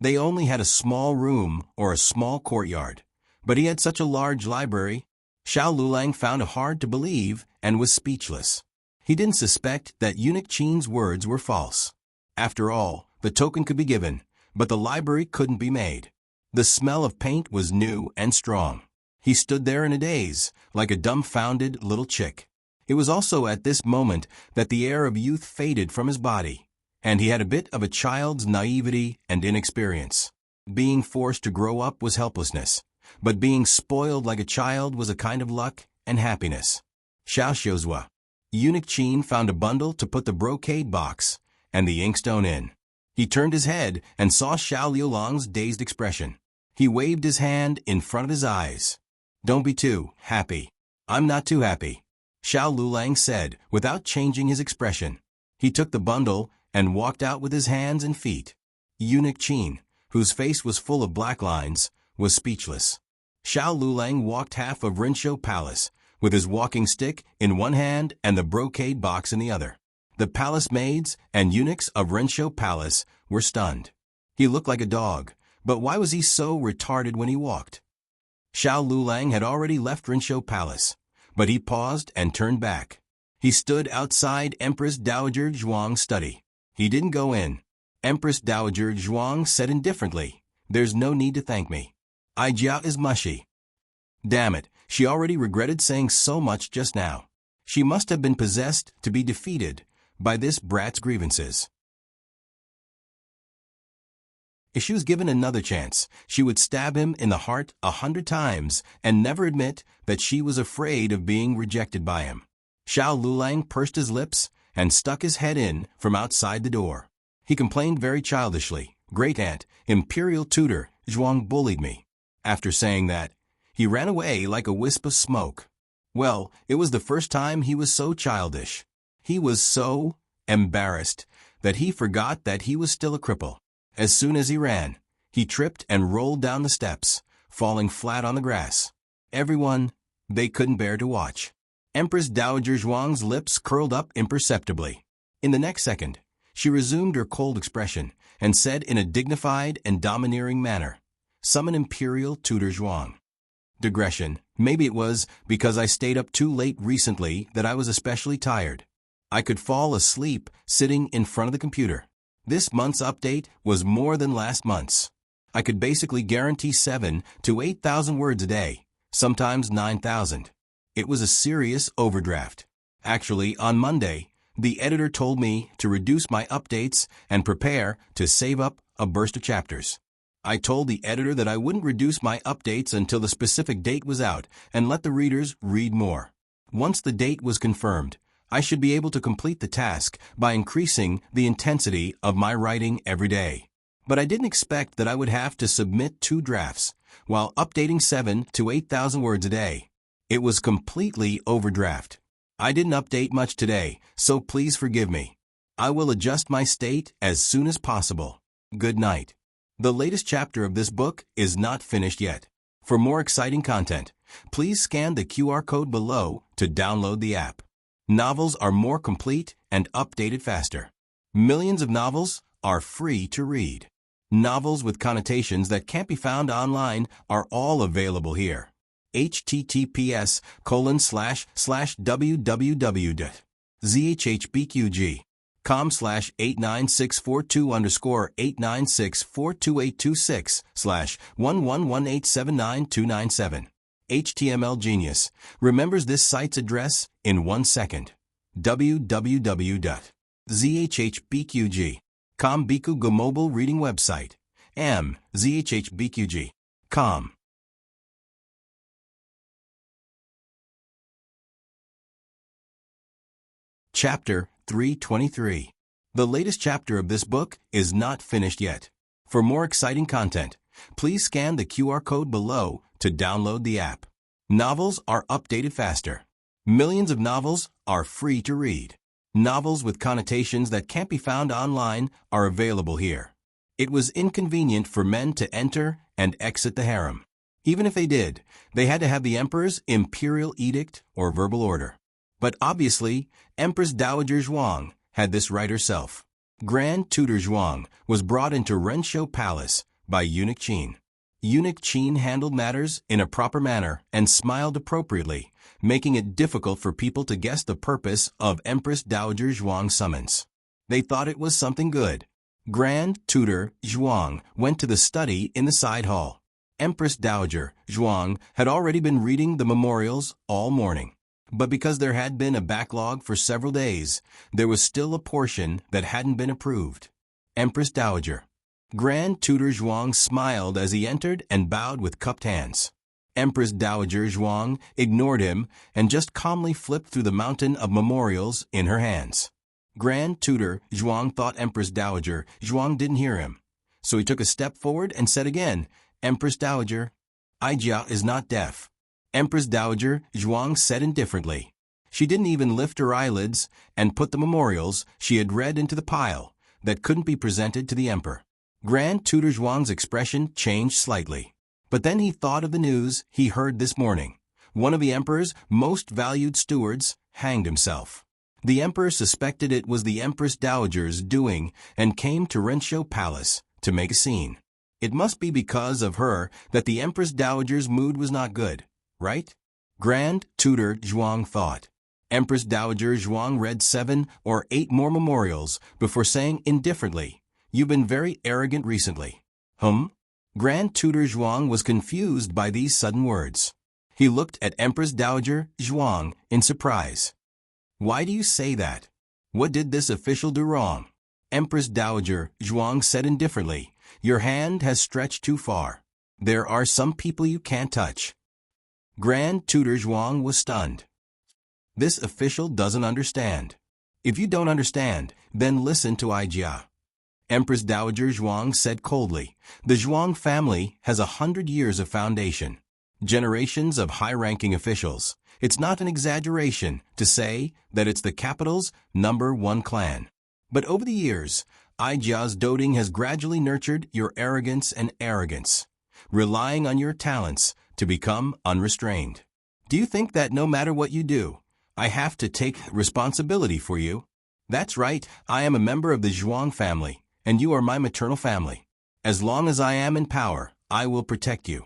A: They only had a small room or a small courtyard, but he had such a large library. Xiao Lulang found it hard to believe and was speechless. He didn't suspect that Eunuch Qin's words were false. After all, the token could be given, but the library couldn't be made. The smell of paint was new and strong. He stood there in a daze, like a dumbfounded little chick. It was also at this moment that the air of youth faded from his body, and he had a bit of a child's naivety and inexperience. Being forced to grow up was helplessness, but being spoiled like a child was a kind of luck and happiness. Xiaoxiuzhua. Eunuch Qin found a bundle to put the brocade box and the inkstone in. He turned his head and saw Xiao Liulang's dazed expression. He waved his hand in front of his eyes. "Don't be too happy." "I'm not too happy," Xiao Liulang said without changing his expression. He took the bundle and walked out with his hands and feet. Eunuch Qin, whose face was full of black lines, was speechless. Xiao Liulang walked half of Rinshou Palace, with his walking stick in one hand and the brocade box in the other. The palace maids and eunuchs of Rinshou Palace were stunned. He looked like a dog, but why was he so retarded when he walked? Xiao Liulang had already left Rinshou Palace, but he paused and turned back. He stood outside Empress Dowager Zhuang's study. He didn't go in. Empress Dowager Zhuang said indifferently, "There's no need to thank me. Jiao is mushy." Damn it, she already regretted saying so much just now. She must have been possessed to be defeated by this brat's grievances. If she was given another chance, she would stab him in the heart 100 times and never admit that she was afraid of being rejected by him. Xiao Liulang pursed his lips and stuck his head in from outside the door. He complained very childishly, "Great aunt, imperial tutor, Zhuang bullied me." After saying that, he ran away like a wisp of smoke. Well, it was the first time he was so childish. He was so embarrassed that he forgot that he was still a cripple. As soon as he ran, he tripped and rolled down the steps, falling flat on the grass. Everyone, they couldn't bear to watch. Empress Dowager Zhuang's lips curled up imperceptibly. In the next second, she resumed her cold expression and said in a dignified and domineering manner, "Summon Imperial Tutor Zhuang." Digression. Maybe it was because I stayed up too late recently that I was especially tired. I could fall asleep sitting in front of the computer. This month's update was more than last month's. I could basically guarantee 7,000 to 8,000 words a day, sometimes 9,000. It was a serious overdraft. Actually, on Monday, the editor told me to reduce my updates and prepare to save up a burst of chapters. I told the editor that I wouldn't reduce my updates until the specific date was out and let the readers read more. Once the date was confirmed, I should be able to complete the task by increasing the intensity of my writing every day. But I didn't expect that I would have to submit 2 drafts while updating 7,000 to 8,000 words a day. It was completely overdraft. I didn't update much today, so please forgive me. I will adjust my state as soon as possible. Good night. The latest chapter of this book is not finished yet. For more exciting content, please scan the QR code below to download the app. Novels are more complete and updated faster. Millions of novels are free to read. Novels with connotations that can't be found online are all available here. https://www.zhbqg.com/89642_8964286/111879297. HTML Genius remembers this site's address in 1 second. www.zhbqg.com Biku Go mobile reading website. zhbqg.com. Chapter 323. The latest chapter of this book is not finished yet. For more exciting content, please scan the QR code below to download the app. Novels are updated faster. Millions of novels are free to read. Novels with connotations that can't be found online are available here. It was inconvenient for men to enter and exit the harem. Even if they did, they had to have the emperor's imperial edict or verbal order. But obviously, Empress Dowager Zhuang had this right herself. Grand Tutor Zhuang was brought into Renshou Palace by Eunuch Qin. Eunuch Qin handled matters in a proper manner and smiled appropriately, making it difficult for people to guess the purpose of Empress Dowager Zhuang's summons. They thought it was something good. Grand Tutor Zhuang went to the study in the side hall. Empress Dowager Zhuang had already been reading the memorials all morning. But because there had been a backlog for several days, there was still a portion that hadn't been approved. Empress Dowager. Grand Tutor Zhuang smiled as he entered and bowed with cupped hands. Empress Dowager Zhuang ignored him and just calmly flipped through the mountain of memorials in her hands. Grand Tutor Zhuang thought Empress Dowager Zhuang didn't hear him, so he took a step forward and said again, "Empress Dowager, Aijia is not deaf." Empress Dowager Zhuang said indifferently. She didn't even lift her eyelids and put the memorials she had read into the pile that couldn't be presented to the emperor. Grand Tutor Zhuang's expression changed slightly. But then he thought of the news he heard this morning. One of the emperor's most valued stewards hanged himself. The emperor suspected it was the Empress Dowager's doing and came to Renshou Palace to make a scene. It must be because of her that the Empress Dowager's mood was not good, right? Grand Tutor Zhuang thought. Empress Dowager Zhuang read 7 or 8 more memorials before saying indifferently, "You've been very arrogant recently." Grand Tutor Zhuang was confused by these sudden words. He looked at Empress Dowager Zhuang in surprise. "Why do you say that? What did this official do wrong?" Empress Dowager Zhuang said indifferently, "Your hand has stretched too far. There are some people you can't touch." Grand Tutor Zhuang was stunned. This official doesn't understand. If you don't understand, then listen to Aijia. Empress Dowager Zhuang said coldly, "The Zhuang family has 100 years of foundation. Generations of high-ranking officials. It's not an exaggeration to say that it's the capital's #1 clan. But over the years, Aijia's doting has gradually nurtured your arrogance and arrogance, relying on your talents to become unrestrained. Do you think that no matter what you do, I have to take responsibility for you? That's right, I am a member of the Zhuang family, and you are my maternal family. As long as I am in power, I will protect you."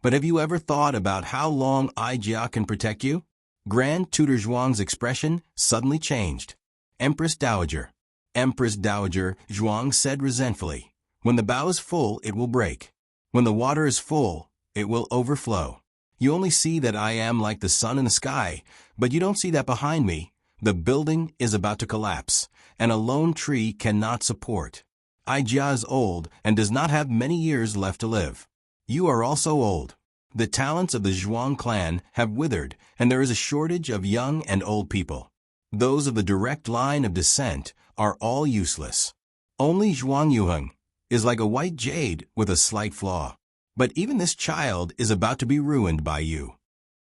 A: But have you ever thought about how long Aijia can protect you? Grand Tutor Zhuang's expression suddenly changed. Empress Dowager. Empress Dowager Zhuang said resentfully, "When the bow is full, it will break. When the water is full, it will overflow. You only see that I am like the sun in the sky, but you don't see that behind me, the building is about to collapse, and a lone tree cannot support. Aijia is old and does not have many years left to live. You are also old. The talents of the Zhuang clan have withered, and there is a shortage of young and old people. Those of the direct line of descent are all useless. Only Zhuang Yuheng is like a white jade with a slight flaw. But even this child is about to be ruined by you.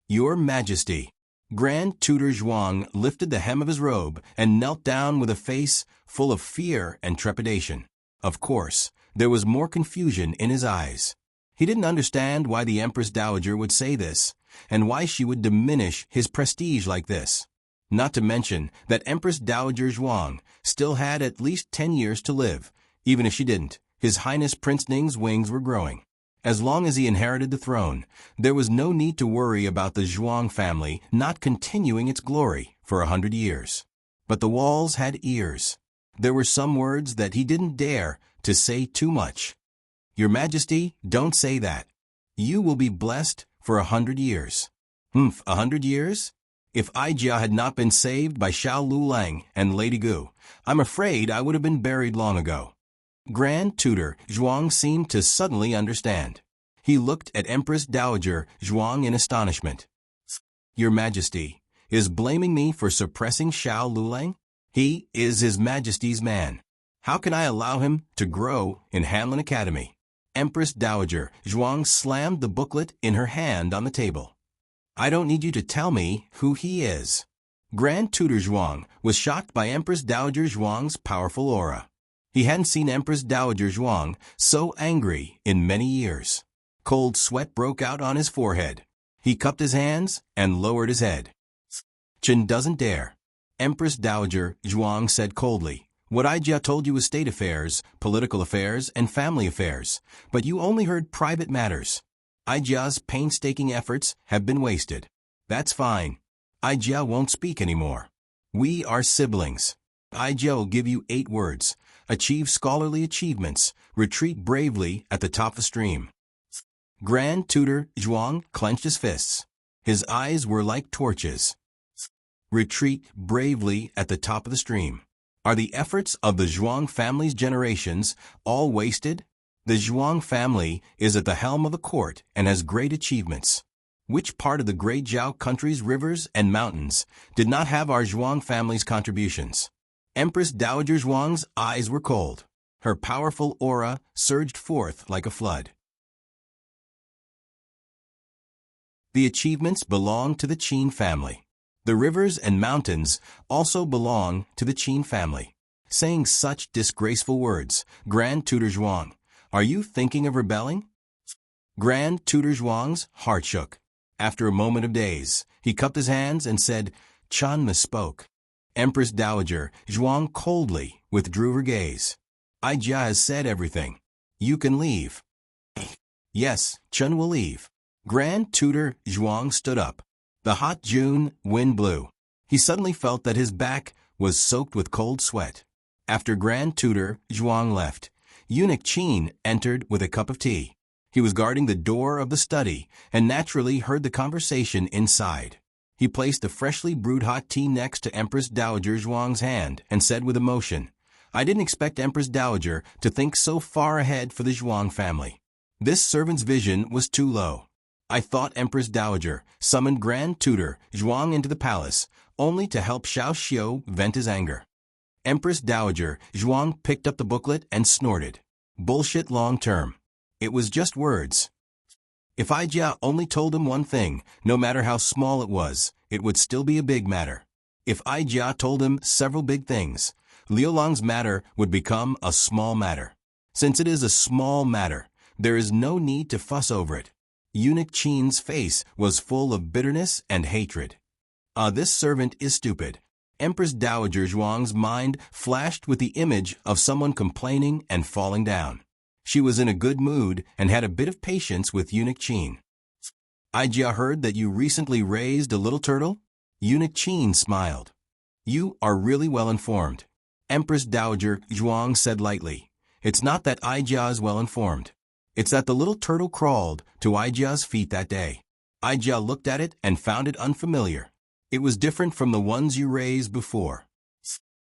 A: Your Majesty." Grand Tutor Zhuang lifted the hem of his robe and knelt down with a face full of fear and trepidation. Of course, there was more confusion in his eyes. He didn't understand why the Empress Dowager would say this, and why she would diminish his prestige like this. Not to mention that Empress Dowager Zhuang still had at least 10 years to live. Even if she didn't, His Highness Prince Ning's wings were growing. As long as he inherited the throne, there was no need to worry about the Zhuang family not continuing its glory for 100 years. But the walls had ears. There were some words that he didn't dare to say too much. "Your Majesty, don't say that. You will be blessed for 100 years. 100 years? If Aijia had not been saved by Xiao Lulang and Lady Gu, I'm afraid I would have been buried long ago." Grand Tutor Zhuang seemed to suddenly understand. He looked at Empress Dowager Zhuang in astonishment. "Your Majesty is blaming me for suppressing Xiao Lulang? He is His Majesty's man. How can I allow him to grow in Hanlin Academy?" Empress Dowager Zhuang slammed the booklet in her hand on the table. "I don't need you to tell me who he is." Grand Tutor Zhuang was shocked by Empress Dowager Zhuang's powerful aura. He hadn't seen Empress Dowager Zhuang so angry in many years. Cold sweat broke out on his forehead. He cupped his hands and lowered his head. "Chen doesn't dare." Empress Dowager Zhuang said coldly, What Ijia told you was state affairs, political affairs, and family affairs, but you only heard private matters. Ijia's painstaking efforts have been wasted. That's fine. Ijia won't speak anymore. We are siblings. Ijia will give you 8 words. Achieve scholarly achievements. Retreat bravely at the top of the stream. Grand Tutor Zhuang clenched his fists. His eyes were like torches. Retreat bravely at the top of the stream. Are the efforts of the Zhuang family's generations all wasted? The Zhuang family is at the helm of the court and has great achievements. Which part of the great Zhao country's rivers and mountains did not have our Zhuang family's contributions? Empress Dowager Zhuang's eyes were cold. Her powerful aura surged forth like a flood. The achievements belong to the Qin family. The rivers and mountains also belong to the Qin family. Saying such disgraceful words, Grand Tutor Zhuang, are you thinking of rebelling? Grand Tutor Zhuang's heart shook. After a moment of daze, he cupped his hands and said, Chen misspoke. Empress Dowager Zhuang coldly withdrew her gaze. Ijia has said everything. You can leave. Yes, Chen will leave. Grand Tutor Zhuang stood up. The hot June wind blew. He suddenly felt that his back was soaked with cold sweat. After Grand Tutor Zhuang left, Eunuch Qin entered with a cup of tea. He was guarding the door of the study and naturally heard the conversation inside. He placed the freshly brewed hot tea next to Empress Dowager Zhuang's hand and said with emotion, I didn't expect Empress Dowager to think so far ahead for the Zhuang family. This servant's vision was too low. I thought Empress Dowager summoned Grand Tutor Zhuang into the palace only to help Xiao Xiu vent his anger. Empress Dowager Zhuang picked up the booklet and snorted. Bullshit long term. It was just words. If Ijia only told him one thing, no matter how small it would still be a big matter. If Ijia told him several big things, Liulong's matter would become a small matter. Since it is a small matter, there is no need to fuss over it. Eunuch Qin's face was full of bitterness and hatred. This servant is stupid. Empress Dowager Zhuang's mind flashed with the image of someone complaining and falling down. She was in a good mood and had a bit of patience with Eunuch Qin. Ijia heard that you recently raised a little turtle? Eunuch Qin smiled. You are really well informed. Empress Dowager Zhuang said lightly. It's not that Ijia is well informed. It's that the little turtle crawled to Ijia's feet that day. Ijia looked at it and found it unfamiliar. It was different from the ones you raised before.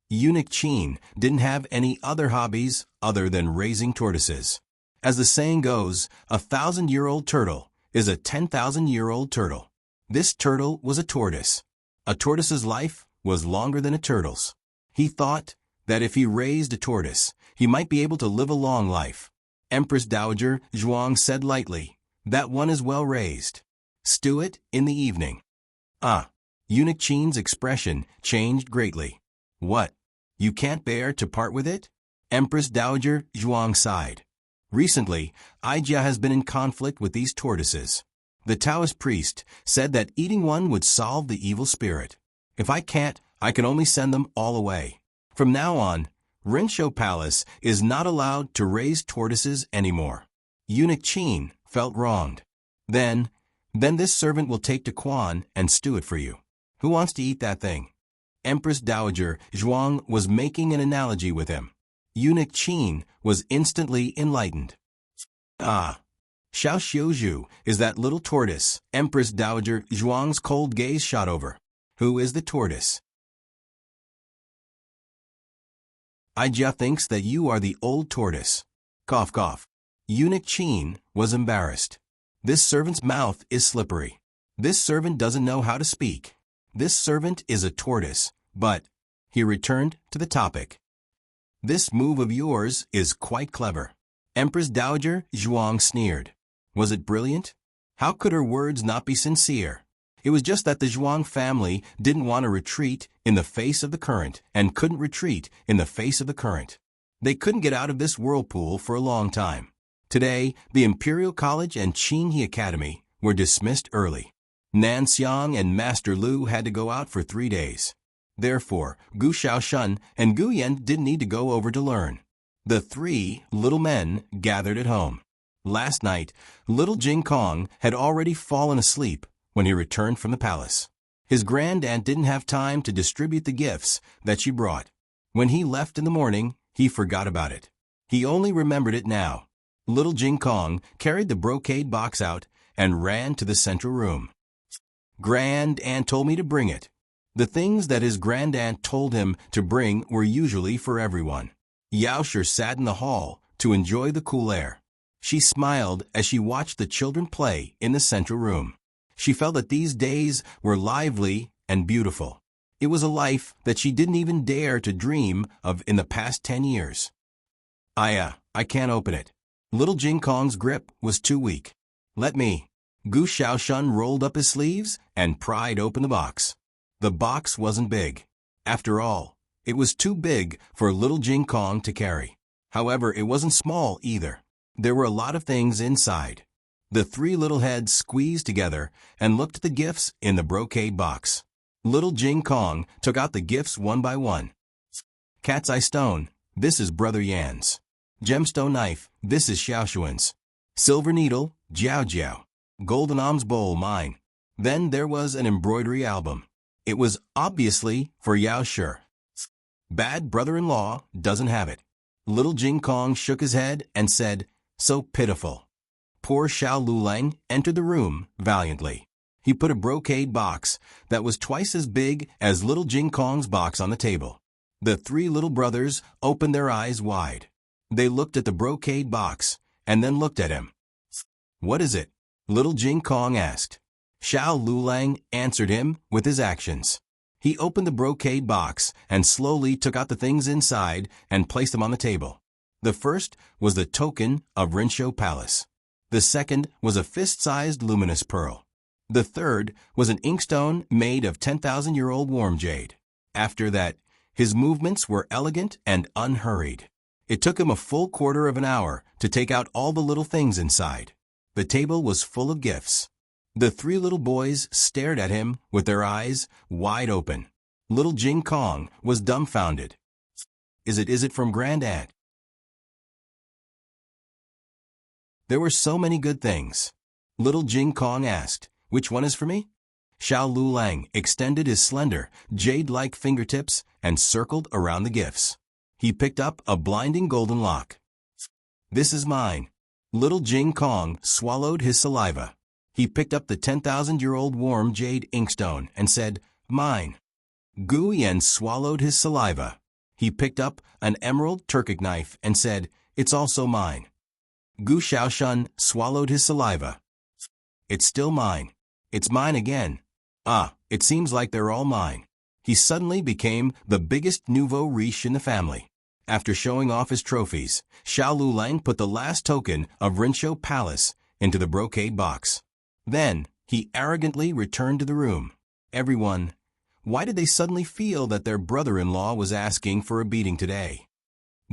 A: Eunuch Qin didn't have any other hobbies other than raising tortoises. As the saying goes, a 1,000-year-old turtle is a 10,000-year-old turtle. This turtle was a tortoise. A tortoise's life was longer than a turtle's. He thought that if he raised a tortoise, he might be able to live a long life. Empress Dowager Zhuang said lightly, that one is well raised. Stew it in the evening. Eunuch Qin's expression changed greatly. What? You can't bear to part with it? Empress Dowager Zhuang sighed. Recently, Ijia has been in conflict with these tortoises. The Taoist priest said that eating one would solve the evil spirit. If I can't, I can only send them all away. From now on, Rinshou Palace is not allowed to raise tortoises anymore. Eunuch Qin felt wronged. Then this servant will take to Quan and stew it for you. Who wants to eat that thing? Empress Dowager Zhuang was making an analogy with him. Eunuch Qin was instantly enlightened. Xiao Xiuzhu is that little tortoise. Empress Dowager Zhuang's cold gaze shot over. Who is the tortoise? Ijia thinks that you are the old tortoise. Cough, cough. Eunuch Qin was embarrassed. This servant's mouth is slippery. This servant doesn't know how to speak. This servant is a tortoise, but he returned to the topic. This move of yours is quite clever. Empress Dowager Zhuang sneered. Was it brilliant? How could her words not be sincere? It was just that the Zhuang family didn't want to retreat in the face of the current and couldn't retreat in the face of the current. They couldn't get out of this whirlpool for a long time. Today, the Imperial College and Qinghe Academy were dismissed early. Nan Xiang and Master Lu had to go out for 3 days. Therefore, Gu Xiaoshan and Gu Yan didn't need to go over to learn. The three little men gathered at home. Last night, little Jing Kong had already fallen asleep when he returned from the palace. His grandaunt didn't have time to distribute the gifts that she brought. When he left in the morning, he forgot about it. He only remembered it now. Little Jing Kong carried the brocade box out and ran to the central room. Grandaunt told me to bring it. The things that his grandaunt told him to bring were usually for everyone. Yao Shi sat in the hall to enjoy the cool air. She smiled as she watched the children play in the central room. She felt that these days were lively and beautiful. It was a life that she didn't even dare to dream of in the past 10 years. I can't open it. Little Jing Kong's grip was too weak. Let me. Gu Xiaoshan rolled up his sleeves and pried open the box. The box wasn't big. After all, it was too big for little Jing Kong to carry. However, it wasn't small either. There were a lot of things inside. The three little heads squeezed together and looked at the gifts in the brocade box. Little Jing Kong took out the gifts one by one. Cat's eye stone, this is Brother Yan's. Gemstone knife, this is Xiaoshuan's. Silver needle, Jiao Jiao. Golden alms bowl, mine. Then there was an embroidery album. It was obviously for Yao Shi. Bad brother-in-law doesn't have it. Little Jing Kong shook his head and said, so pitiful. Poor Xiao Lulang entered the room valiantly. He put a brocade box that was twice as big as little Jing Kong's box on the table. The three little brothers opened their eyes wide. They looked at the brocade box and then looked at him. What is it? Little Jing Kong asked. Xiao Lulang answered him with his actions. He opened the brocade box and slowly took out the things inside and placed them on the table. The first was the token of Rinshou Palace. The second was a fist-sized luminous pearl. The third was an inkstone made of 10,000-year-old warm jade. After that, his movements were elegant and unhurried. It took him a full quarter of an hour to take out all the little things inside. The table was full of gifts. The three little boys stared at him with their eyes wide open. Little Jing Kong was dumbfounded. Is it from Grandaunt? There were so many good things. Little Jing Kong asked, which one is for me? Xiao Lulang extended his slender, jade-like fingertips and circled around the gifts. He picked up a blinding golden lock. This is mine. Little Jing Kong swallowed his saliva. He picked up the 10,000-year-old warm jade inkstone and said, mine. Gu Yan swallowed his saliva. He picked up an emerald Turkic knife and said, it's also mine. Gu Xiaoshan swallowed his saliva. It's still mine. It's mine again. It seems like they're all mine. He suddenly became the biggest nouveau riche in the family. After showing off his trophies, Xiao Lulang put the last token of Rinshou Palace into the brocade box. Then, he arrogantly returned to the room. Everyone, why did they suddenly feel that their brother-in-law was asking for a beating today?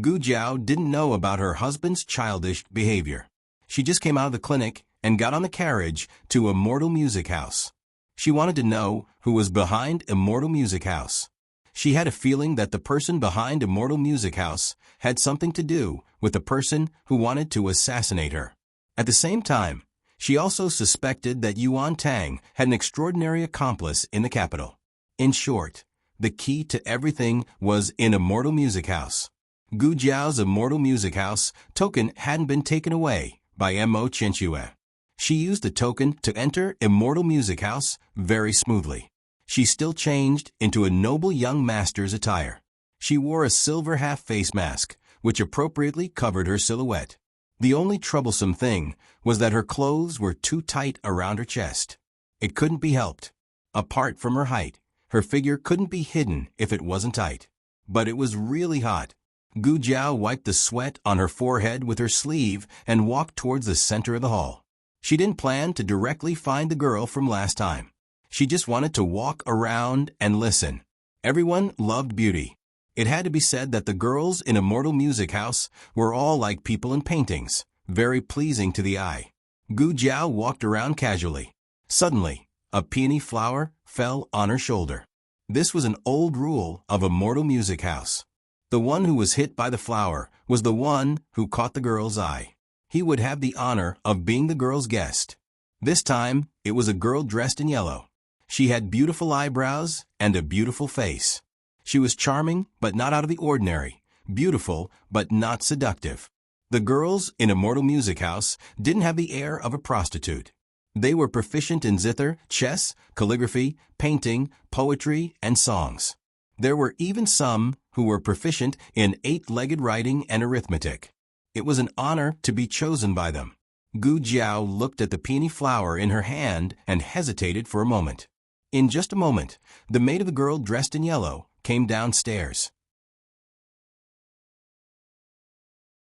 A: Gu Jiao didn't know about her husband's childish behavior. She just came out of the clinic and got on the carriage to Immortal Music House. She wanted to know who was behind Immortal Music House. She had a feeling that the person behind Immortal Music House had something to do with the person who wanted to assassinate her. At the same time, she also suspected that Yuan Tang had an extraordinary accomplice in the capital. In short, the key to everything was in Immortal Music House. Gu Jiao's Immortal Music House token hadn't been taken away by Mo Chinchue. She used the token to enter Immortal Music House very smoothly. She still changed into a noble young master's attire. She wore a silver half-face mask, which appropriately covered her silhouette. The only troublesome thing was that her clothes were too tight around her chest. It couldn't be helped. Apart from her height, her figure couldn't be hidden if it wasn't tight. But it was really hot. Gu Jiao wiped the sweat on her forehead with her sleeve and walked towards the center of the hall. She didn't plan to directly find the girl from last time. She just wanted to walk around and listen. Everyone loved beauty. It had to be said that the girls in Immortal Music House were all like people in paintings, very pleasing to the eye. Gu Jiao walked around casually. Suddenly, a peony flower fell on her shoulder. This was an old rule of a mortal music house. The one who was hit by the flower was the one who caught the girl's eye. He would have the honor of being the girl's guest. This time, it was a girl dressed in yellow. She had beautiful eyebrows and a beautiful face. She was charming, but not out of the ordinary, beautiful, but not seductive. The girls in a mortal music house didn't have the air of a prostitute. They were proficient in zither, chess, calligraphy, painting, poetry, and songs. There were even some who were proficient in eight-legged writing and arithmetic. It was an honor to be chosen by them. Gu Jiao looked at the peony flower in her hand and hesitated for a moment. In just a moment, the maid of the girl dressed in yellow came downstairs.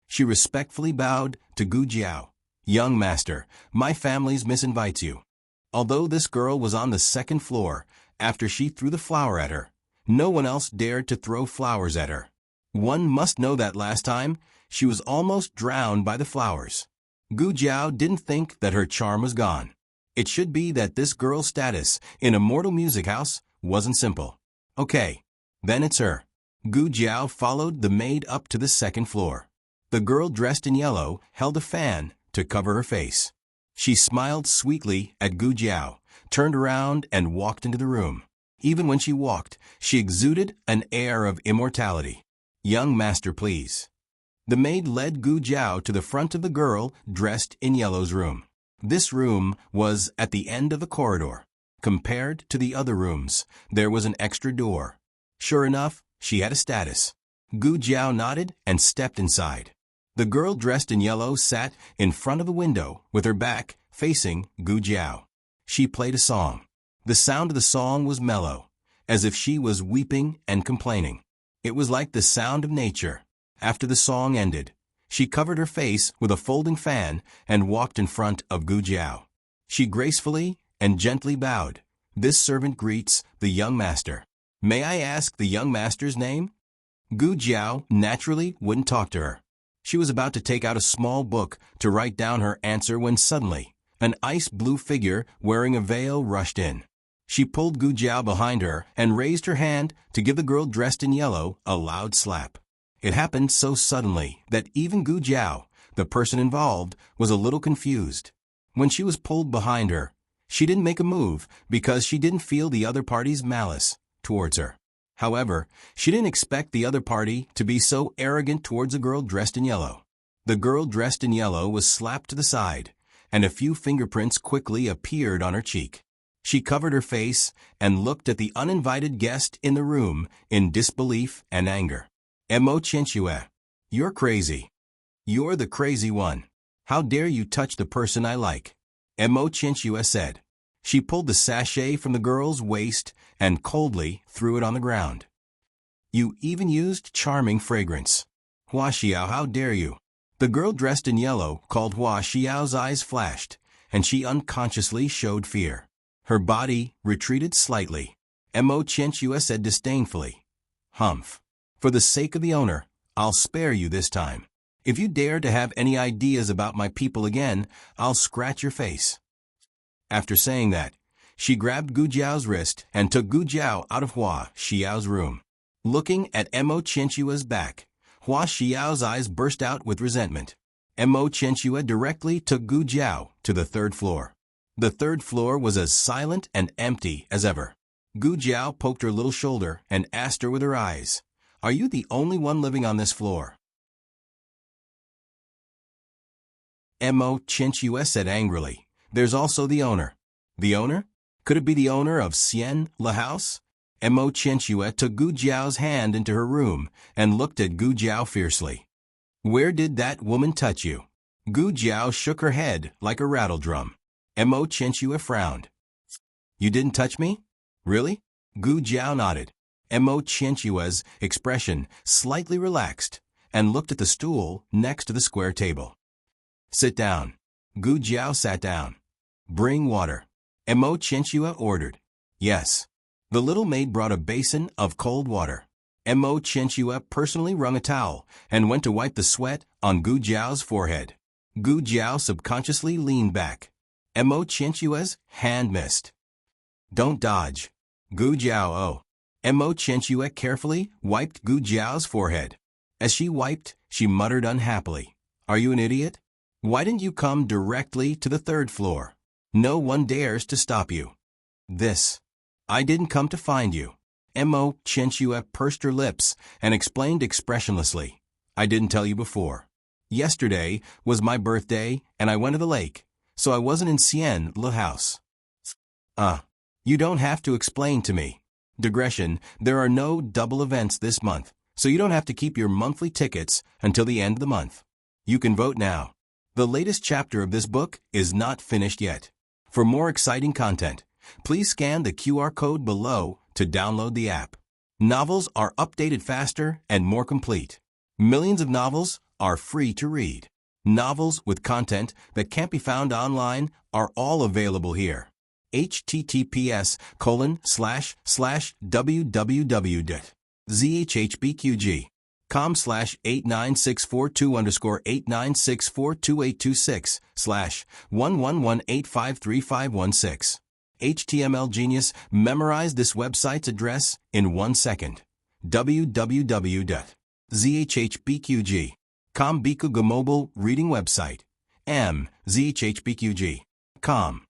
A: She respectfully bowed to Gu Jiao. "Young master, my family's misinvites you." Although this girl was on the second floor, after she threw the flower at her, no one else dared to throw flowers at her. One must know that last time, she was almost drowned by the flowers. Gu Jiao didn't think that her charm was gone. It should be that this girl's status in a mortal music house wasn't simple. Okay, then it's her. Gu Jiao followed the maid up to the second floor. The girl dressed in yellow held a fan to cover her face. She smiled sweetly at Gu Jiao, turned around and walked into the room. Even when she walked, she exuded an air of immortality. "Young master, please." The maid led Gu Jiao to the front of the girl dressed in yellow's room. This room was at the end of the corridor. Compared to the other rooms, there was an extra door. Sure enough, she had a status. Gu Jiao nodded and stepped inside. The girl dressed in yellow sat in front of the window with her back facing Gu Jiao. She played a song. The sound of the song was mellow, as if she was weeping and complaining. It was like the sound of nature. After the song ended, she covered her face with a folding fan and walked in front of Gu Jiao. She gracefully and gently bowed. "This servant greets the young master. May I ask the young master's name?" Gu Jiao naturally wouldn't talk to her. She was about to take out a small book to write down her answer when suddenly, an ice-blue figure wearing a veil rushed in. She pulled Gu Jiao behind her and raised her hand to give the girl dressed in yellow a loud slap. It happened so suddenly that even Gu Jiao, the person involved, was a little confused. When she was pulled behind her, she didn't make a move because she didn't feel the other party's malice towards her. However, she didn't expect the other party to be so arrogant towards a girl dressed in yellow. The girl dressed in yellow was slapped to the side, and a few fingerprints quickly appeared on her cheek. She covered her face and looked at the uninvited guest in the room in disbelief and anger. "Mo Chenxue, you're crazy. You're the crazy one. How dare you touch the person I like?" Mo Chenxue said. She pulled the sachet from the girl's waist and coldly threw it on the ground. "You even used charming fragrance. Hua Xiao, how dare you?" The girl dressed in yellow called Hua Xiao's eyes flashed, and she unconsciously showed fear. Her body retreated slightly. Mo Chenxue said disdainfully, "Humph. For the sake of the owner, I'll spare you this time. If you dare to have any ideas about my people again, I'll scratch your face." After saying that, she grabbed Gu Jiao's wrist and took Gu Jiao out of Hua Xiao's room. Looking at Mo Chenxue's back, Hua Xiao's eyes burst out with resentment. Mo Chenxue directly took Gu Jiao to the third floor. The third floor was as silent and empty as ever. Gu Jiao poked her little shoulder and asked her with her eyes, "Are you the only one living on this floor?" Mo Chenxue said angrily, "There's also the owner." "The owner? Could it be the owner of Xian La House?" Mo Chenxue took Gu Jiao's hand into her room and looked at Gu Jiao fiercely. "Where did that woman touch you?" Gu Jiao shook her head like a rattle drum. Mo Chenxue frowned. "You didn't touch me? Really?" Gu Jiao nodded. Mo Chenxue's expression slightly relaxed and looked at the stool next to the square table. "Sit down." Gu Jiao sat down. "Bring water," Mo Chenxue ordered. "Yes." The little maid brought a basin of cold water. Mo Chenxue personally wrung a towel and went to wipe the sweat on Gu Jiao's forehead. Gu Jiao subconsciously leaned back. Mo Chenxue's hand missed. "Don't dodge." Gu Jiao, "Oh." Mo Chenchua carefully wiped Gu Jiao's forehead. As she wiped, she muttered unhappily, "Are you an idiot? Why didn't you come directly to the third floor? No one dares to stop you." I didn't come to find you." Mo Chenchua pursed her lips and explained expressionlessly, "I didn't tell you before. Yesterday was my birthday and I went to the lake, so I wasn't in Xian the house." You don't have to explain to me. Digression, there are no double events this month, so you don't have to keep your monthly tickets until the end of the month. You can vote now. The latest chapter of this book is not finished yet. For more exciting content, please scan the QR code below to download the app. Novels are updated faster and more complete. Millions of novels are free to read. Novels with content that can't be found online are all available here. https://www.zhbqg.com/89642_896/111853516. HTML Genius memorized this website's address in 1 second. www.zhbqg.com Bikuga mobile reading website. zhbqg.com.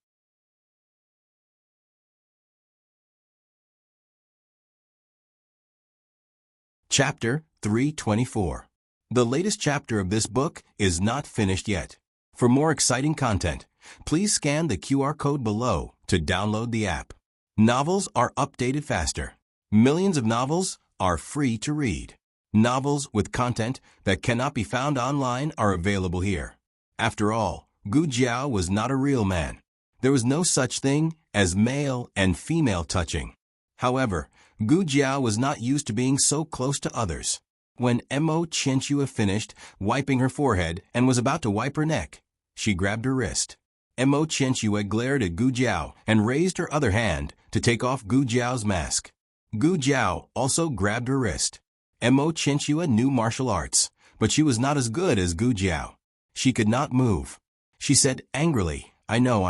A: Chapter 324. The latest chapter of this book is not finished yet. For more exciting content, please scan the QR code below to download the app. Novels are updated faster. Millions of novels are free to read. Novels with content that cannot be found online are available here. After all, Gu Jiao was not a real man. There was no such thing as male and female touching. However, Gu Jiao was not used to being so close to others. When Mo Chenchua finished wiping her forehead and was about to wipe her neck, she grabbed her wrist. Mo Chenchua glared at Gu Jiao and raised her other hand to take off Gu Jiao's mask. Gu Jiao also grabbed her wrist. Mo Chenchua knew martial arts, but she was not as good as Gu Jiao. She could not move. She said angrily, I know.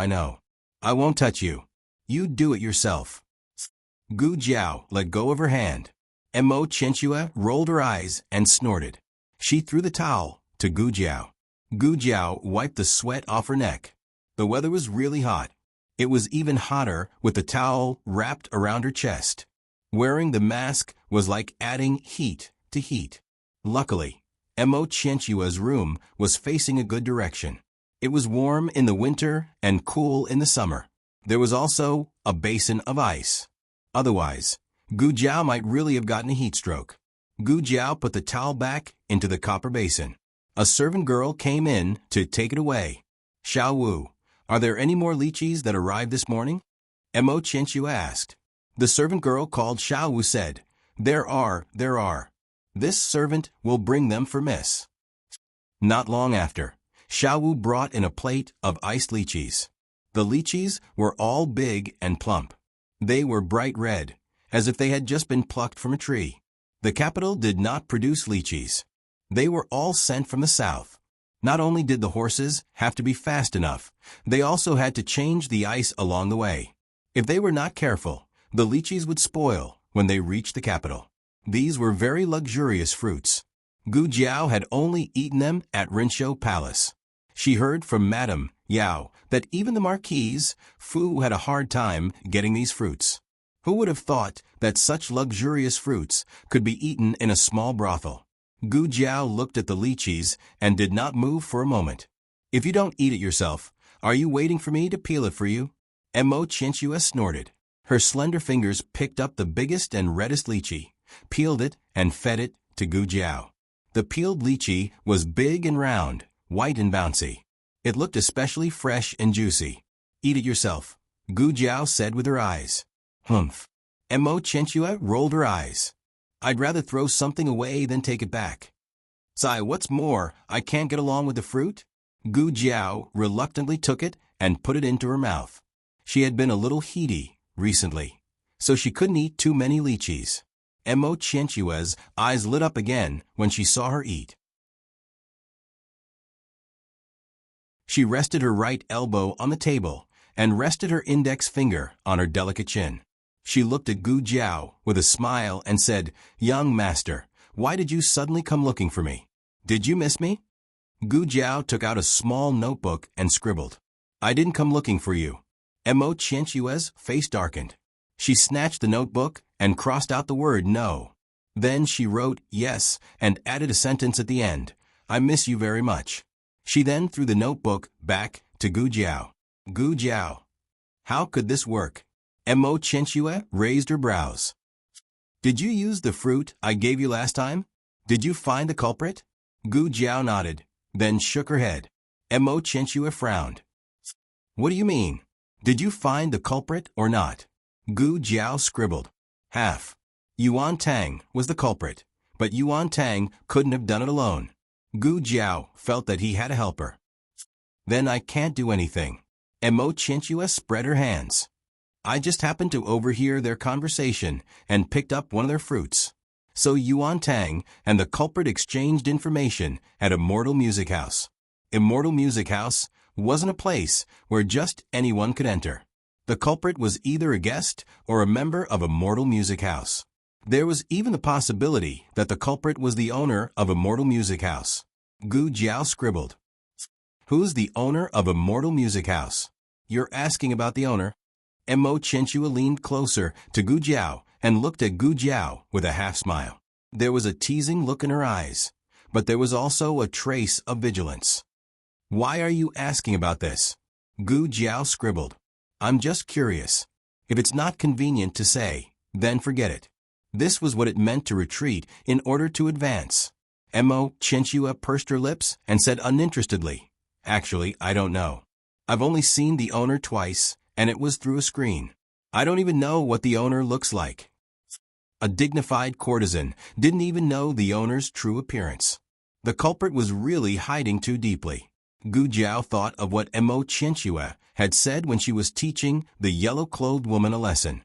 A: I won't touch you. You do it yourself." Gu Jiao let go of her hand. Mo Chenchua rolled her eyes and snorted. She threw the towel to Gu Jiao. Gu Jiao wiped the sweat off her neck. The weather was really hot. It was even hotter with the towel wrapped around her chest. Wearing the mask was like adding heat to heat. Luckily, Mo Chenchua's room was facing a good direction. It was warm in the winter and cool in the summer. There was also a basin of ice. Otherwise, Gu Jiao might really have gotten a heat stroke. Gu Jiao put the towel back into the copper basin. A servant girl came in to take it away. "Xiao Wu, are there any more lychees that arrived this morning?" Mo Chenchua asked. The servant girl called Xiao Wu said, There are. This servant will bring them for Miss." Not long after, Xiao Wu brought in a plate of iced lychees. The lychees were all big and plump. They were bright red, as if they had just been plucked from a tree. The capital did not produce lychees. They were all sent from the south. Not only did the horses have to be fast enough, they also had to change the ice along the way. If they were not careful, the lychees would spoil when they reached the capital. These were very luxurious fruits. Gu Jiao had only eaten them at Rinshou Palace. She heard from Madame Yao that even the Marquise Fu had a hard time getting these fruits. Who would have thought that such luxurious fruits could be eaten in a small brothel? Gu Jiao looked at the lychees and did not move for a moment. "If you don't eat it yourself, are you waiting for me to peel it for you?" Mo Chenchua snorted. Her slender fingers picked up the biggest and reddest lychee, peeled it, and fed it to Gu Jiao. The peeled lychee was big and round, white and bouncy. It looked especially fresh and juicy. "Eat it yourself," Gu Jiao said with her eyes. "Humph." Mo Chenchua rolled her eyes. "I'd rather throw something away than take it back. What's more, I can't get along with the fruit." Gu Jiao reluctantly took it and put it into her mouth. She had been a little heady recently, so she couldn't eat too many lychees. Mo Chenchua's eyes lit up again when she saw her eat. She rested her right elbow on the table and rested her index finger on her delicate chin. She looked at Gu Jiao with a smile and said, "Young master, why did you suddenly come looking for me? Did you miss me?" Gu Jiao took out a small notebook and scribbled, "I didn't come looking for you." Mo Qianxue's face darkened. She snatched the notebook and crossed out the word no. Then she wrote yes and added a sentence at the end, "I miss you very much." She then threw the notebook back to Gu Jiao. Gu Jiao. How could this work? Mo Qianxue raised her brows. "Did you use the fruit I gave you last time? Did you find the culprit?" Gu Jiao nodded, then shook her head. Mo Qianxue frowned. "What do you mean? Did you find the culprit or not?" Gu Jiao scribbled, "Half. Yuan Tang was the culprit, but Yuan Tang couldn't have done it alone." Gu Jiao felt that he had a helper. "Then I can't do anything." Mo Qianxue spread her hands. "I just happened to overhear their conversation and picked up one of their fruits." So Yuan Tang and the culprit exchanged information at Immortal Music House. Immortal Music House wasn't a place where just anyone could enter. The culprit was either a guest or a member of Immortal Music House. There was even the possibility that the culprit was the owner of Immortal Music House. Gu Jiao scribbled, "Who's the owner of Immortal Music House?" "You're asking about the owner?" Mo Qianxue leaned closer to Gu Jiao and looked at Gu Jiao with a half smile. There was a teasing look in her eyes, but there was also a trace of vigilance. "Why are you asking about this?" Gu Jiao scribbled, "I'm just curious. If it's not convenient to say, then forget it." This was what it meant to retreat in order to advance. Mo Qianxue pursed her lips and said uninterestedly, "Actually, I don't know. I've only seen the owner twice, and it was through a screen. I don't even know what the owner looks like." A dignified courtesan didn't even know the owner's true appearance. The culprit was really hiding too deeply. Gu Jiao thought of what Mo Qianxue had said when she was teaching the yellow-clothed woman a lesson.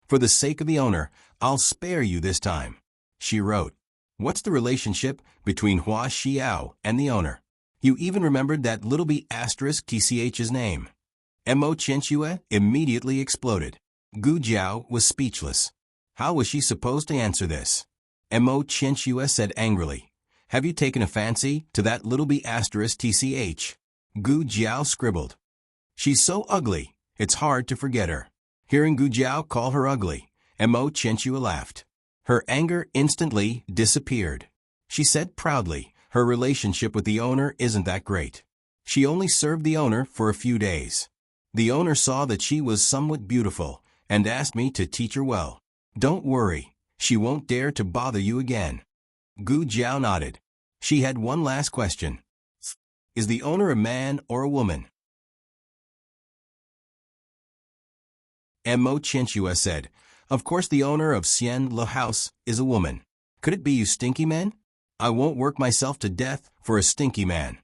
A: "For the sake of the owner, I'll spare you this time," she wrote. "What's the relationship between Hua Xiao and the owner? You even remembered that little b asterisk tch's name." Mo Qianxue immediately exploded. Gu Jiao was speechless. How was she supposed to answer this? Mo Qianxue said angrily, "Have you taken a fancy to that little b asterisk tch?" Gu Jiao scribbled, "She's so ugly, it's hard to forget her." Hearing Gu Jiao call her ugly, Mo Qianxue laughed. Her anger instantly disappeared. She said proudly, her relationship with the owner isn't that great. She only served the owner for a few days. The owner saw that she was somewhat beautiful and asked me to teach her well. Don't worry, she won't dare to bother you again. Gu Jiao nodded. She had one last question. Is the owner a man or a woman? Mo Qianxue said, "Of course the owner of Xian Le House is a woman. Could it be you stinky men? I won't work myself to death for a stinky man."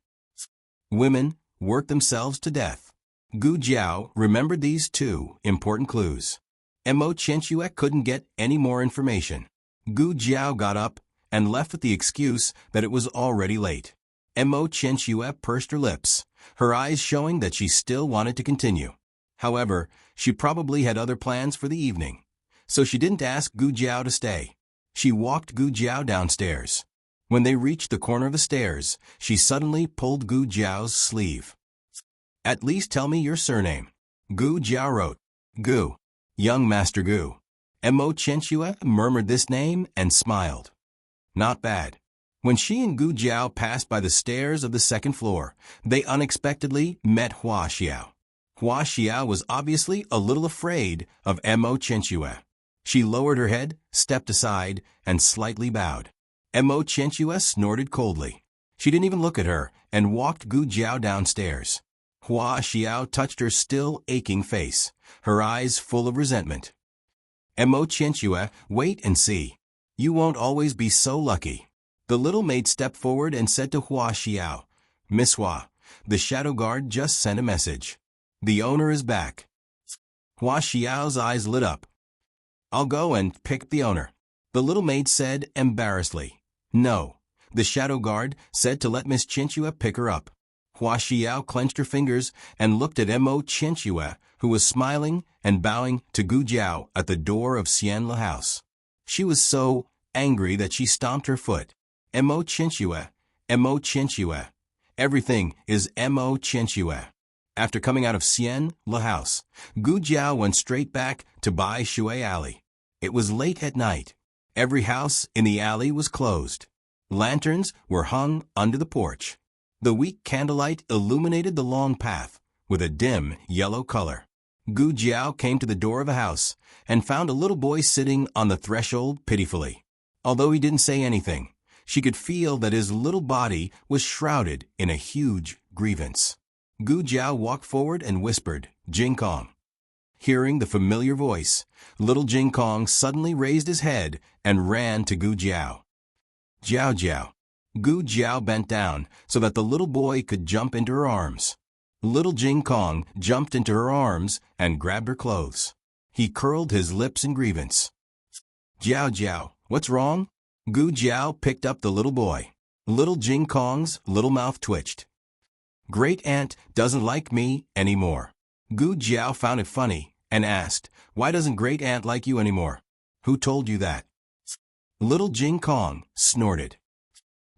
A: Women work themselves to death. Gu Jiao remembered these two important clues. Mo Qianxue couldn't get any more information. Gu Jiao got up and left with the excuse that it was already late. Mo Qianxue pursed her lips, her eyes showing that she still wanted to continue. However, she probably had other plans for the evening, so she didn't ask Gu Jiao to stay. She walked Gu Jiao downstairs. When they reached the corner of the stairs, she suddenly pulled Gu Jiao's sleeve. "At least tell me your surname." Gu Jiao wrote, "Gu. Young Master Gu." Mo Qianxue murmured this name and smiled. Not bad. When she and Gu Jiao passed by the stairs of the second floor, they unexpectedly met Hua Xiao. Hua Xiao was obviously a little afraid of Mo Qianxue. She lowered her head, stepped aside, and slightly bowed. Mo Qianxue snorted coldly. She didn't even look at her and walked Gu Jiao downstairs. Hua Xiao touched her still aching face, her eyes full of resentment. Mo Qianxue, wait and see. You won't always be so lucky. The little maid stepped forward and said to Hua Xiao, "Miss Hua, the shadow guard just sent a message. The owner is back." Hua Xiao's eyes lit up. "I'll go and pick the owner," the little maid said embarrassedly. "No, the shadow guard said to let Miss Qianxue pick her up." Hua Xiao clenched her fingers and looked at Mo Qianxue, who was smiling and bowing to Gu Jiao at the door of Xianle house. She was so angry that she stomped her foot. Mo Qianxue, Mo Qianxue. Everything is Mo Qianxue. After coming out of Xianle house, Gu Jiao went straight back to Bai Shui Alley. It was late at night. Every house in the alley was closed. Lanterns were hung under the porch. The weak candlelight illuminated the long path with a dim yellow color. Gu Jiao came to the door of a house and found a little boy sitting on the threshold pitifully. Although he didn't say anything, she could feel that his little body was shrouded in a huge grievance. Gu Jiao walked forward and whispered, "Jing Kong." Hearing the familiar voice, little Jing Kong suddenly raised his head and ran to Gu Jiao. "Jiao Jiao." Gu Jiao bent down so that the little boy could jump into her arms. Little Jing Kong jumped into her arms and grabbed her clothes. He curled his lips in grievance. "Jiao Jiao, what's wrong?" Gu Jiao picked up the little boy. Little Jing Kong's little mouth twitched. "Great Aunt doesn't like me anymore." Gu Jiao found it funny and asked, "Why doesn't Great Aunt like you anymore?" "Who told you that?" Little Jing Kong snorted.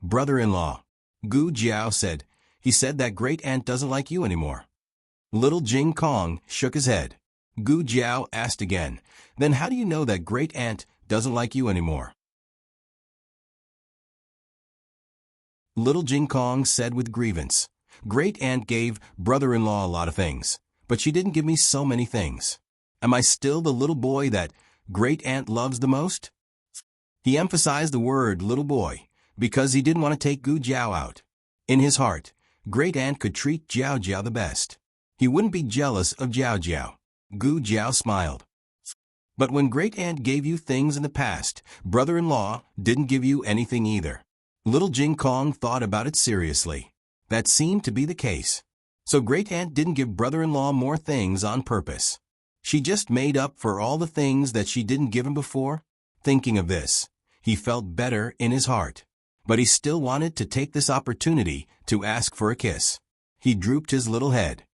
A: "Brother-in-law." Gu Jiao said, "He said that Great Aunt doesn't like you anymore." Little Jing Kong shook his head. Gu Jiao asked again, "Then how do you know that Great Aunt doesn't like you anymore?" Little Jing Kong said with grievance, "Great Aunt gave brother-in-law a lot of things, but she didn't give me so many things. Am I still the little boy that Great Aunt loves the most?" He emphasized the word little boy because he didn't want to take Gu Jiao out. In his heart, Great Aunt could treat Jiao Jiao the best. He wouldn't be jealous of Jiao Jiao. Gu Jiao smiled. "But when Great Aunt gave you things in the past, brother-in-law didn't give you anything either." Little Jing Kong thought about it seriously. That seemed to be the case. So Great Aunt didn't give brother-in-law more things on purpose. She just made up for all the things that she didn't give him before. Thinking of this, he felt better in his heart. But he still wanted to take this opportunity to ask for a kiss. He drooped his little head.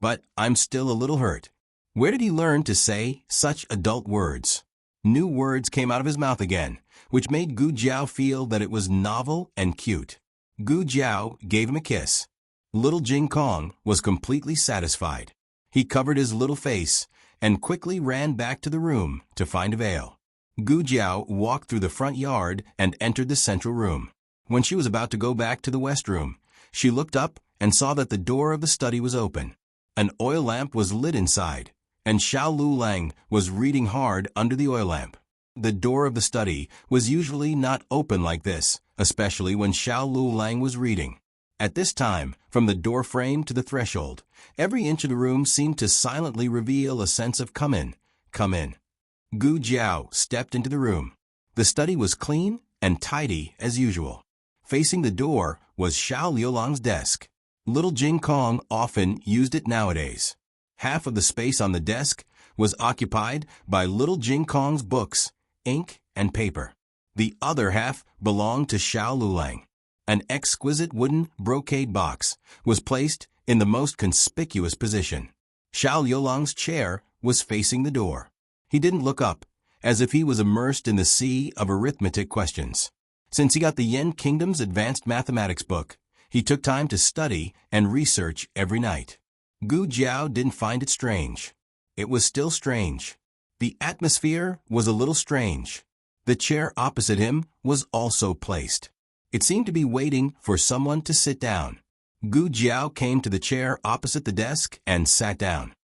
A: "But I'm still a little hurt." Where did he learn to say such adult words? New words came out of his mouth again, which made Gu Jiao feel that it was novel and cute. Gu Jiao gave him a kiss. Little Jing Kong was completely satisfied. He covered his little face and quickly ran back to the room to find a veil. Gu Jiao walked through the front yard and entered the central room. When she was about to go back to the west room, she looked up and saw that the door of the study was open. An oil lamp was lit inside, and Xiao Lulang was reading hard under the oil lamp. The door of the study was usually not open like this, especially when Xiao Lulang was reading. At this time, from the door frame to the threshold, every inch of the room seemed to silently reveal a sense of come in, come in. Gu Jiao stepped into the room. The study was clean and tidy as usual. Facing the door was Xiao Liulang's desk. Little Jing Kong often used it nowadays. Half of the space on the desk was occupied by little Jing Kong's books, ink, and paper. The other half belonged to Xiao Lulang. An exquisite wooden brocade box was placed in the most conspicuous position. Xiao Liulang's chair was facing the door. He didn't look up, as if he was immersed in the sea of arithmetic questions. Since he got the Yen Kingdom's advanced mathematics book, he took time to study and research every night. Gu Jiao didn't find it strange. It was still strange. The atmosphere was a little strange. The chair opposite him was also placed. It seemed to be waiting for someone to sit down. Gu Jiao came to the chair opposite the desk and sat down.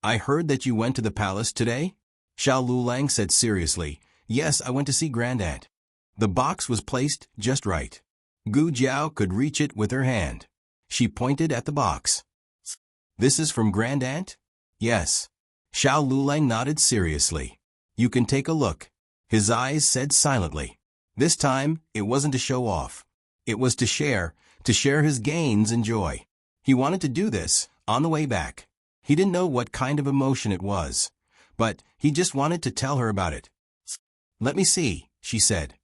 A: "I heard that you went to the palace today?" Xiao Lulang said seriously. "Yes, I went to see Grand Aunt." The box was placed just right. Gu Jiao could reach it with her hand. She pointed at the box. "This is from Grand Aunt?" "Yes." Xiao Lulang nodded seriously. "You can take a look." His eyes said silently. This time, it wasn't to show off. It was to share his gains and joy. He wanted to do this on the way back. He didn't know what kind of emotion it was, but he just wanted to tell her about it. "Let me see," she said.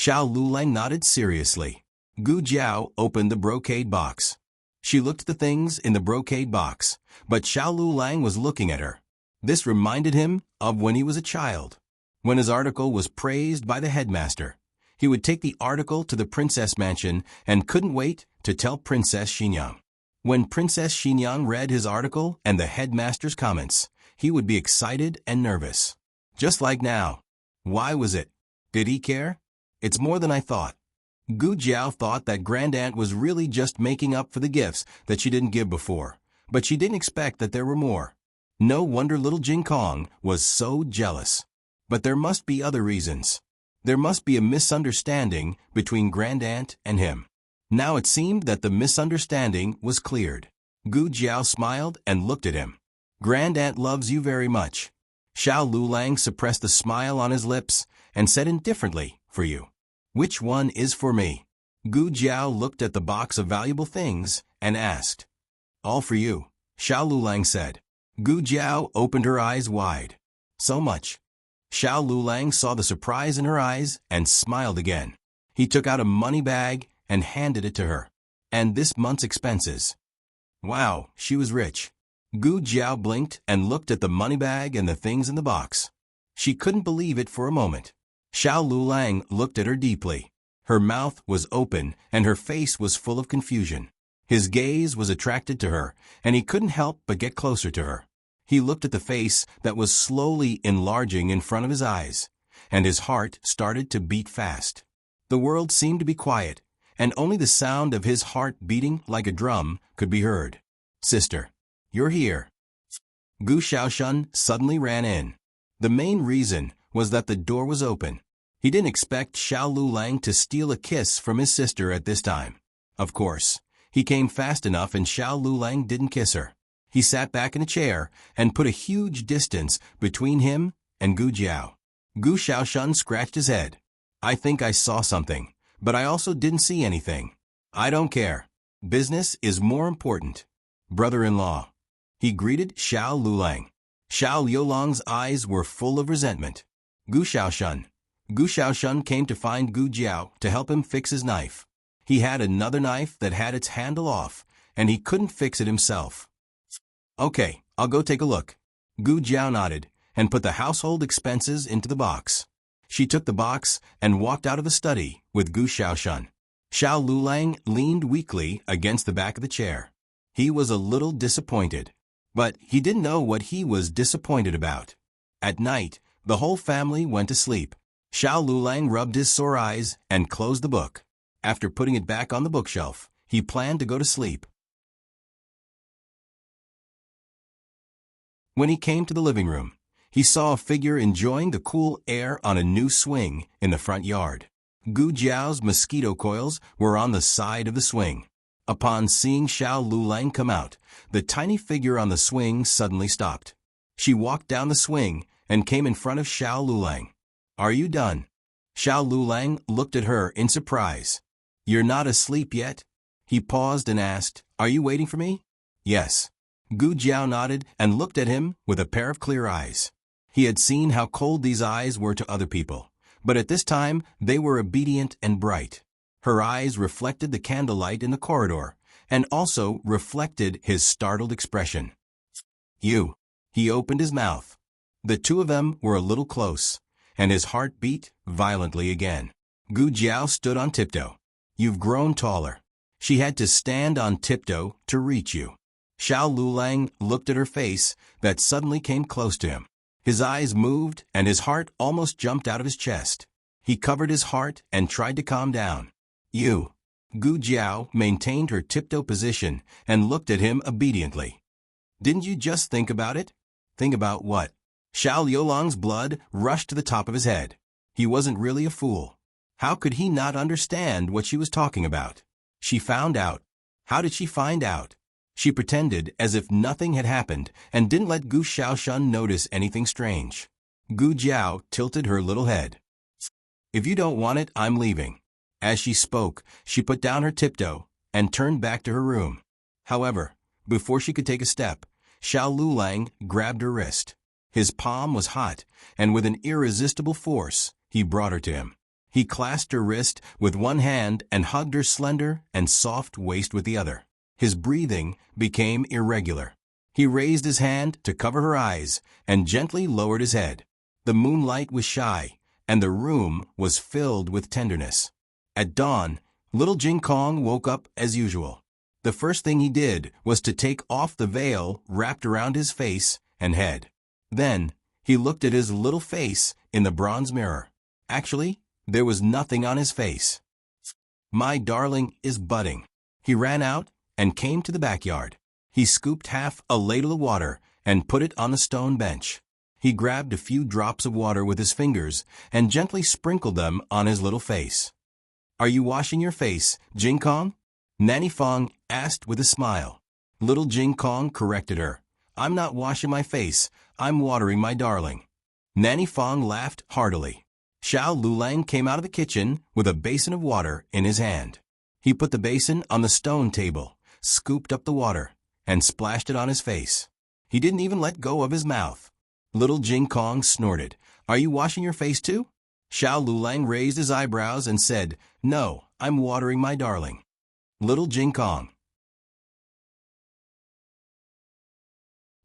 A: Xiao Lulang nodded seriously. Gu Jiao opened the brocade box. She looked at the things in the brocade box, but Xiao Lulang was looking at her. This reminded him of when he was a child. When his article was praised by the headmaster, he would take the article to the princess mansion and couldn't wait to tell Princess Xinyang. When Princess Xinyang read his article and the headmaster's comments, he would be excited and nervous. Just like now. Why was it? Did he care? It's more than I thought. Gu Jiao thought that Grandaunt was really just making up for the gifts that she didn't give before, but she didn't expect that there were more. No wonder little Jing Kong was so jealous. But there must be other reasons. There must be a misunderstanding between Grandaunt and him. Now it seemed that the misunderstanding was cleared. Gu Jiao smiled and looked at him. Grandaunt loves you very much. Xiao Lulang suppressed the smile on his lips and said indifferently, for you. Which one is for me? Gu Jiao looked at the box of valuable things and asked. All for you, Xiao Lulang said. Gu Jiao opened her eyes wide. So much. Xiao Lulang saw the surprise in her eyes and smiled again. He took out a money bag and handed it to her. And this month's expenses. Wow, she was rich. Gu Jiao blinked and looked at the money bag and the things in the box. She couldn't believe it for a moment. Xiao Lulang looked at her deeply. Her mouth was open and her face was full of confusion. His gaze was attracted to her, and he couldn't help but get closer to her. He looked at the face that was slowly enlarging in front of his eyes, and his heart started to beat fast. The world seemed to be quiet, and only the sound of his heart beating like a drum could be heard. Sister, you're here. Gu Xiaoshun suddenly ran in. The main reason was that the door was open. He didn't expect Xiao Lulang to steal a kiss from his sister at this time. Of course, he came fast enough and Xiao Lulang didn't kiss her. He sat back in a chair and put a huge distance between him and Gu Jiao. Gu Xiaoshun scratched his head. I think I saw something, but I also didn't see anything. I don't care. Business is more important. Brother-in-law. He greeted Xiao Lulang. Xiao Yolang's eyes were full of resentment. Gu Xiaoshun. Gu Xiaoshun came to find Gu Jiao to help him fix his knife. He had another knife that had its handle off, and he couldn't fix it himself. Okay, I'll go take a look. Gu Jiao nodded and put the household expenses into the box. She took the box and walked out of the study with Gu Xiaoshun. Xiao Lulang leaned weakly against the back of the chair. He was a little disappointed, but he didn't know what he was disappointed about. At night, the whole family went to sleep. Xiao Lulang rubbed his sore eyes and closed the book. After putting it back on the bookshelf, he planned to go to sleep. When he came to the living room, he saw a figure enjoying the cool air on a new swing in the front yard. Gu Jiao's mosquito coils were on the side of the swing. Upon seeing Xiao Lulang come out, the tiny figure on the swing suddenly stopped. She walked down the swing and came in front of Xiao Lulang. Are you done? Xiao Lulang looked at her in surprise. You're not asleep yet? He paused and asked, Are you waiting for me? Yes. Gu Jiao nodded and looked at him with a pair of clear eyes. He had seen how cold these eyes were to other people, but at this time they were obedient and bright. Her eyes reflected the candlelight in the corridor, and also reflected his startled expression. You. He opened his mouth. The two of them were a little close, and his heart beat violently again. Gu Jiao stood on tiptoe. You've grown taller. She had to stand on tiptoe to reach you. Xiao Lulang looked at her face that suddenly came close to him. His eyes moved and his heart almost jumped out of his chest. He covered his heart and tried to calm down. You. Gu Jiao maintained her tiptoe position and looked at him obediently. Didn't you just think about it? Think about what? Xiao Yolang's blood rushed to the top of his head. He wasn't really a fool. How could he not understand what she was talking about? She found out. How did she find out? She pretended as if nothing had happened and didn't let Gu Xiaoshun notice anything strange. Gu Jiao tilted her little head. If you don't want it, I'm leaving. As she spoke, she put down her tiptoe and turned back to her room. However, before she could take a step, Xiao Lulang grabbed her wrist. His palm was hot, and with an irresistible force, he brought her to him. He clasped her wrist with one hand and hugged her slender and soft waist with the other. His breathing became irregular. He raised his hand to cover her eyes and gently lowered his head. The moonlight was shy, and the room was filled with tenderness. At dawn, little Jing Kong woke up as usual. The first thing he did was to take off the veil wrapped around his face and head. Then, he looked at his little face in the bronze mirror. Actually, there was nothing on his face. My darling is budding. He ran out and came to the backyard. He scooped half a ladle of water and put it on a stone bench. He grabbed a few drops of water with his fingers and gently sprinkled them on his little face. "Are you washing your face, Jing Kong?" Nanny Fong asked with a smile. Little Jing Kong corrected her. "I'm not washing my face, I'm watering my darling." Nanny Fong laughed heartily. Xiao Lulang came out of the kitchen with a basin of water in his hand. He put the basin on the stone table, scooped up the water, and splashed it on his face. He didn't even let go of his mouth. Little Jing Kong snorted. "Are you washing your face too?" Xiao Lulang raised his eyebrows and said, "No, I'm watering my darling." Little Jing Kong.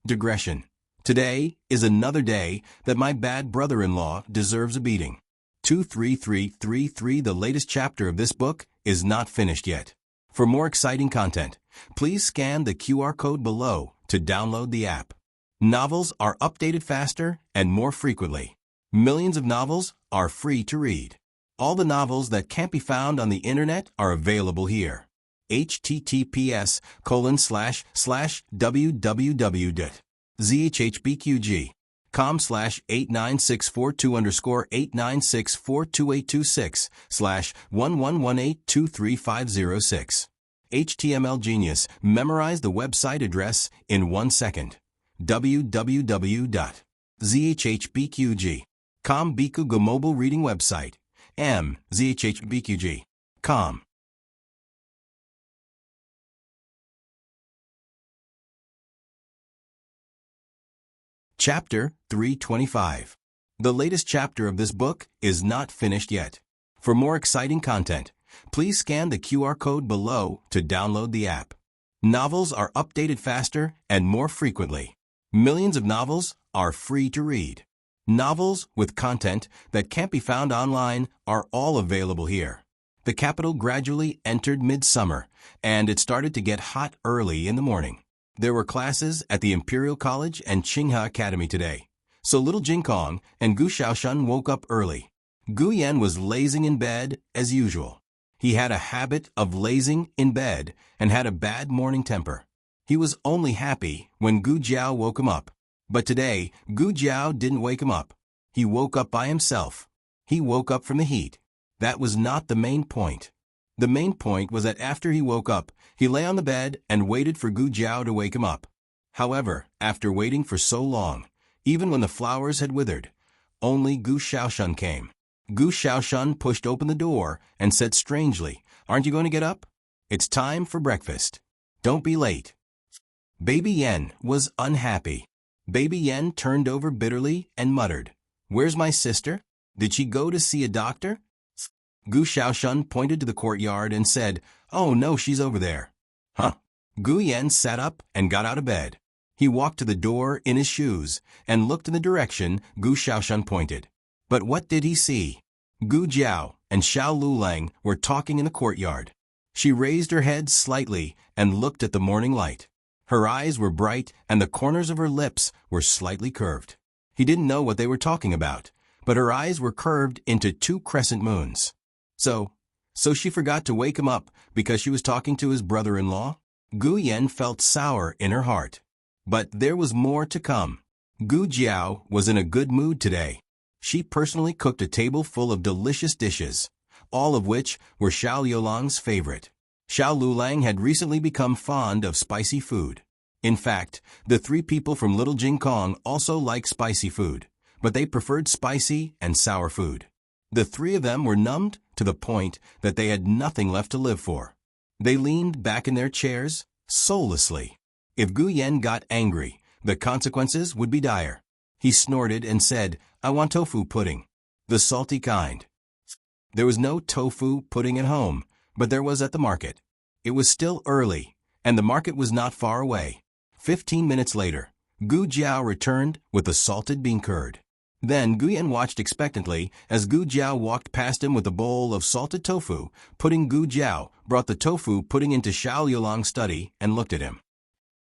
A: Digression. Today is another day that my bad brother-in-law deserves a beating. 23333. The latest chapter of this book is not finished yet. For more exciting content, please scan the QR code below to download the app. Novels are updated faster and more frequently. Millions of novels are free to read. All the novels that can't be found on the internet are available here. https://www.zhhbqg.com/89642_8964286/111823506. HTML Genius. Memorize the website address in 1 second. www.zhhbqg.com. Bikugo mobile reading website. zhhbqg.com. Chapter 325. The latest chapter of this book is not finished yet. For more exciting content, please scan the QR code below to download the app. Novels are updated faster and more frequently. Millions of novels are free to read. Novels with content that can't be found online are all available here. The capital gradually entered midsummer, and it started to get hot early in the morning. There were classes at the Imperial College and Tsinghua Academy today, so little Jing Kong and Gu Xiaoshan woke up early. Gu Yan was lazing in bed as usual. He had a habit of lazing in bed and had a bad morning temper. He was only happy when Gu Jiao woke him up. But today, Gu Jiao didn't wake him up. He woke up by himself. He woke up from the heat. That was not the main point. The main point was that after he woke up, he lay on the bed and waited for Gu Jiao to wake him up. However, after waiting for so long, even when the flowers had withered, only Gu Xiaoshan came. Gu Xiaoshan pushed open the door and said strangely, "Aren't you going to get up? It's time for breakfast. Don't be late." Baby Yen was unhappy. Baby Yen turned over bitterly and muttered, "Where's my sister? Did she go to see a doctor?" Gu Xiaoshan pointed to the courtyard and said, "Oh no, she's over there." "Huh?" Gu Yen sat up and got out of bed. He walked to the door in his shoes and looked in the direction Gu Xiaoshan pointed. But what did he see? Gu Jiao and Xiao Lulang were talking in the courtyard. She raised her head slightly and looked at the morning light. Her eyes were bright and the corners of her lips were slightly curved. He didn't know what they were talking about, but her eyes were curved into 2 crescent moons. So she forgot to wake him up because she was talking to his brother-in-law? Gu Yan felt sour in her heart. But there was more to come. Gu Jiao was in a good mood today. She personally cooked a table full of delicious dishes, all of which were Xiao Liulang's favorite. Xiao Lulang had recently become fond of spicy food. In fact, the 3 people from Little Jing Kong also liked spicy food, but they preferred spicy and sour food. The 3 of them were numbed to the point that they had nothing left to live for. They leaned back in their chairs, soullessly. If Gu Yan got angry, the consequences would be dire. He snorted and said, "I want tofu pudding. The salty kind." There was no tofu pudding at home, but there was at the market. It was still early, and the market was not far away. 15 minutes later, Gu Jiao returned with the salted bean curd. Then Guyen watched expectantly as Gu Jiao walked past him with a bowl of salted tofu pudding. Gu Jiao brought the tofu pudding into Xiao Lulang's study and looked at him.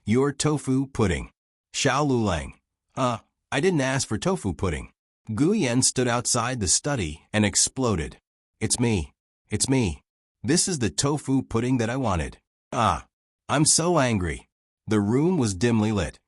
A: "Your tofu pudding." Xiao Lulang. I didn't ask for tofu pudding." Guyen stood outside the study and exploded. It's me. It's me. This is the tofu pudding that I wanted. I'm so angry." The room was dimly lit.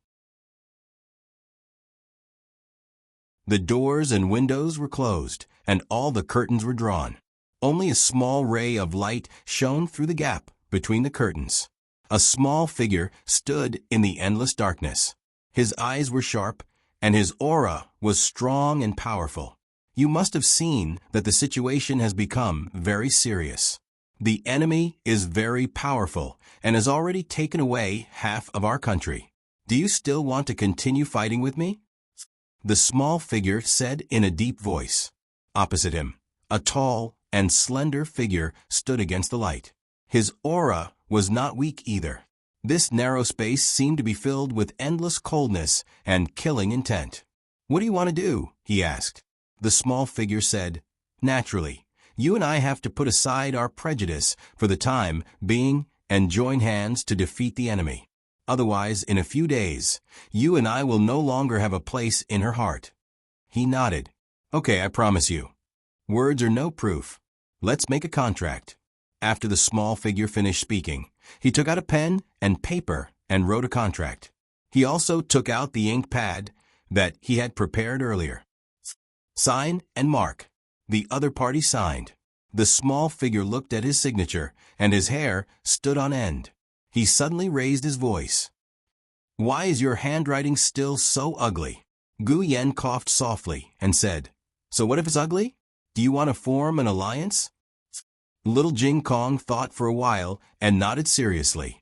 A: The doors and windows were closed, and all the curtains were drawn. Only a small ray of light shone through the gap between the curtains. A small figure stood in the endless darkness. His eyes were sharp, and his aura was strong and powerful. You must have seen that the situation has become very serious. The enemy is very powerful and has already taken away half of our country. Do you still want to continue fighting with me? The small figure said in a deep voice. Opposite him, a tall and slender figure stood against the light. His aura was not weak either. This narrow space seemed to be filled with endless coldness and killing intent. "What do you want to do?" he asked. The small figure said, "Naturally, you and I have to put aside our prejudice for the time being and join hands to defeat the enemy. Otherwise, in a few days, you and I will no longer have a place in her heart." He nodded. "Okay, I promise you. Words are no proof. Let's make a contract." After the small figure finished speaking, he took out a pen and paper and wrote a contract. He also took out the ink pad that he had prepared earlier. "Sign and mark." The other party signed. The small figure looked at his signature, and his hair stood on end. He suddenly raised his voice. "Why is your handwriting still so ugly?" Guyen coughed softly and said, "So what if it's ugly? Do you want to form an alliance?" Little Jing Kong thought for a while and nodded seriously.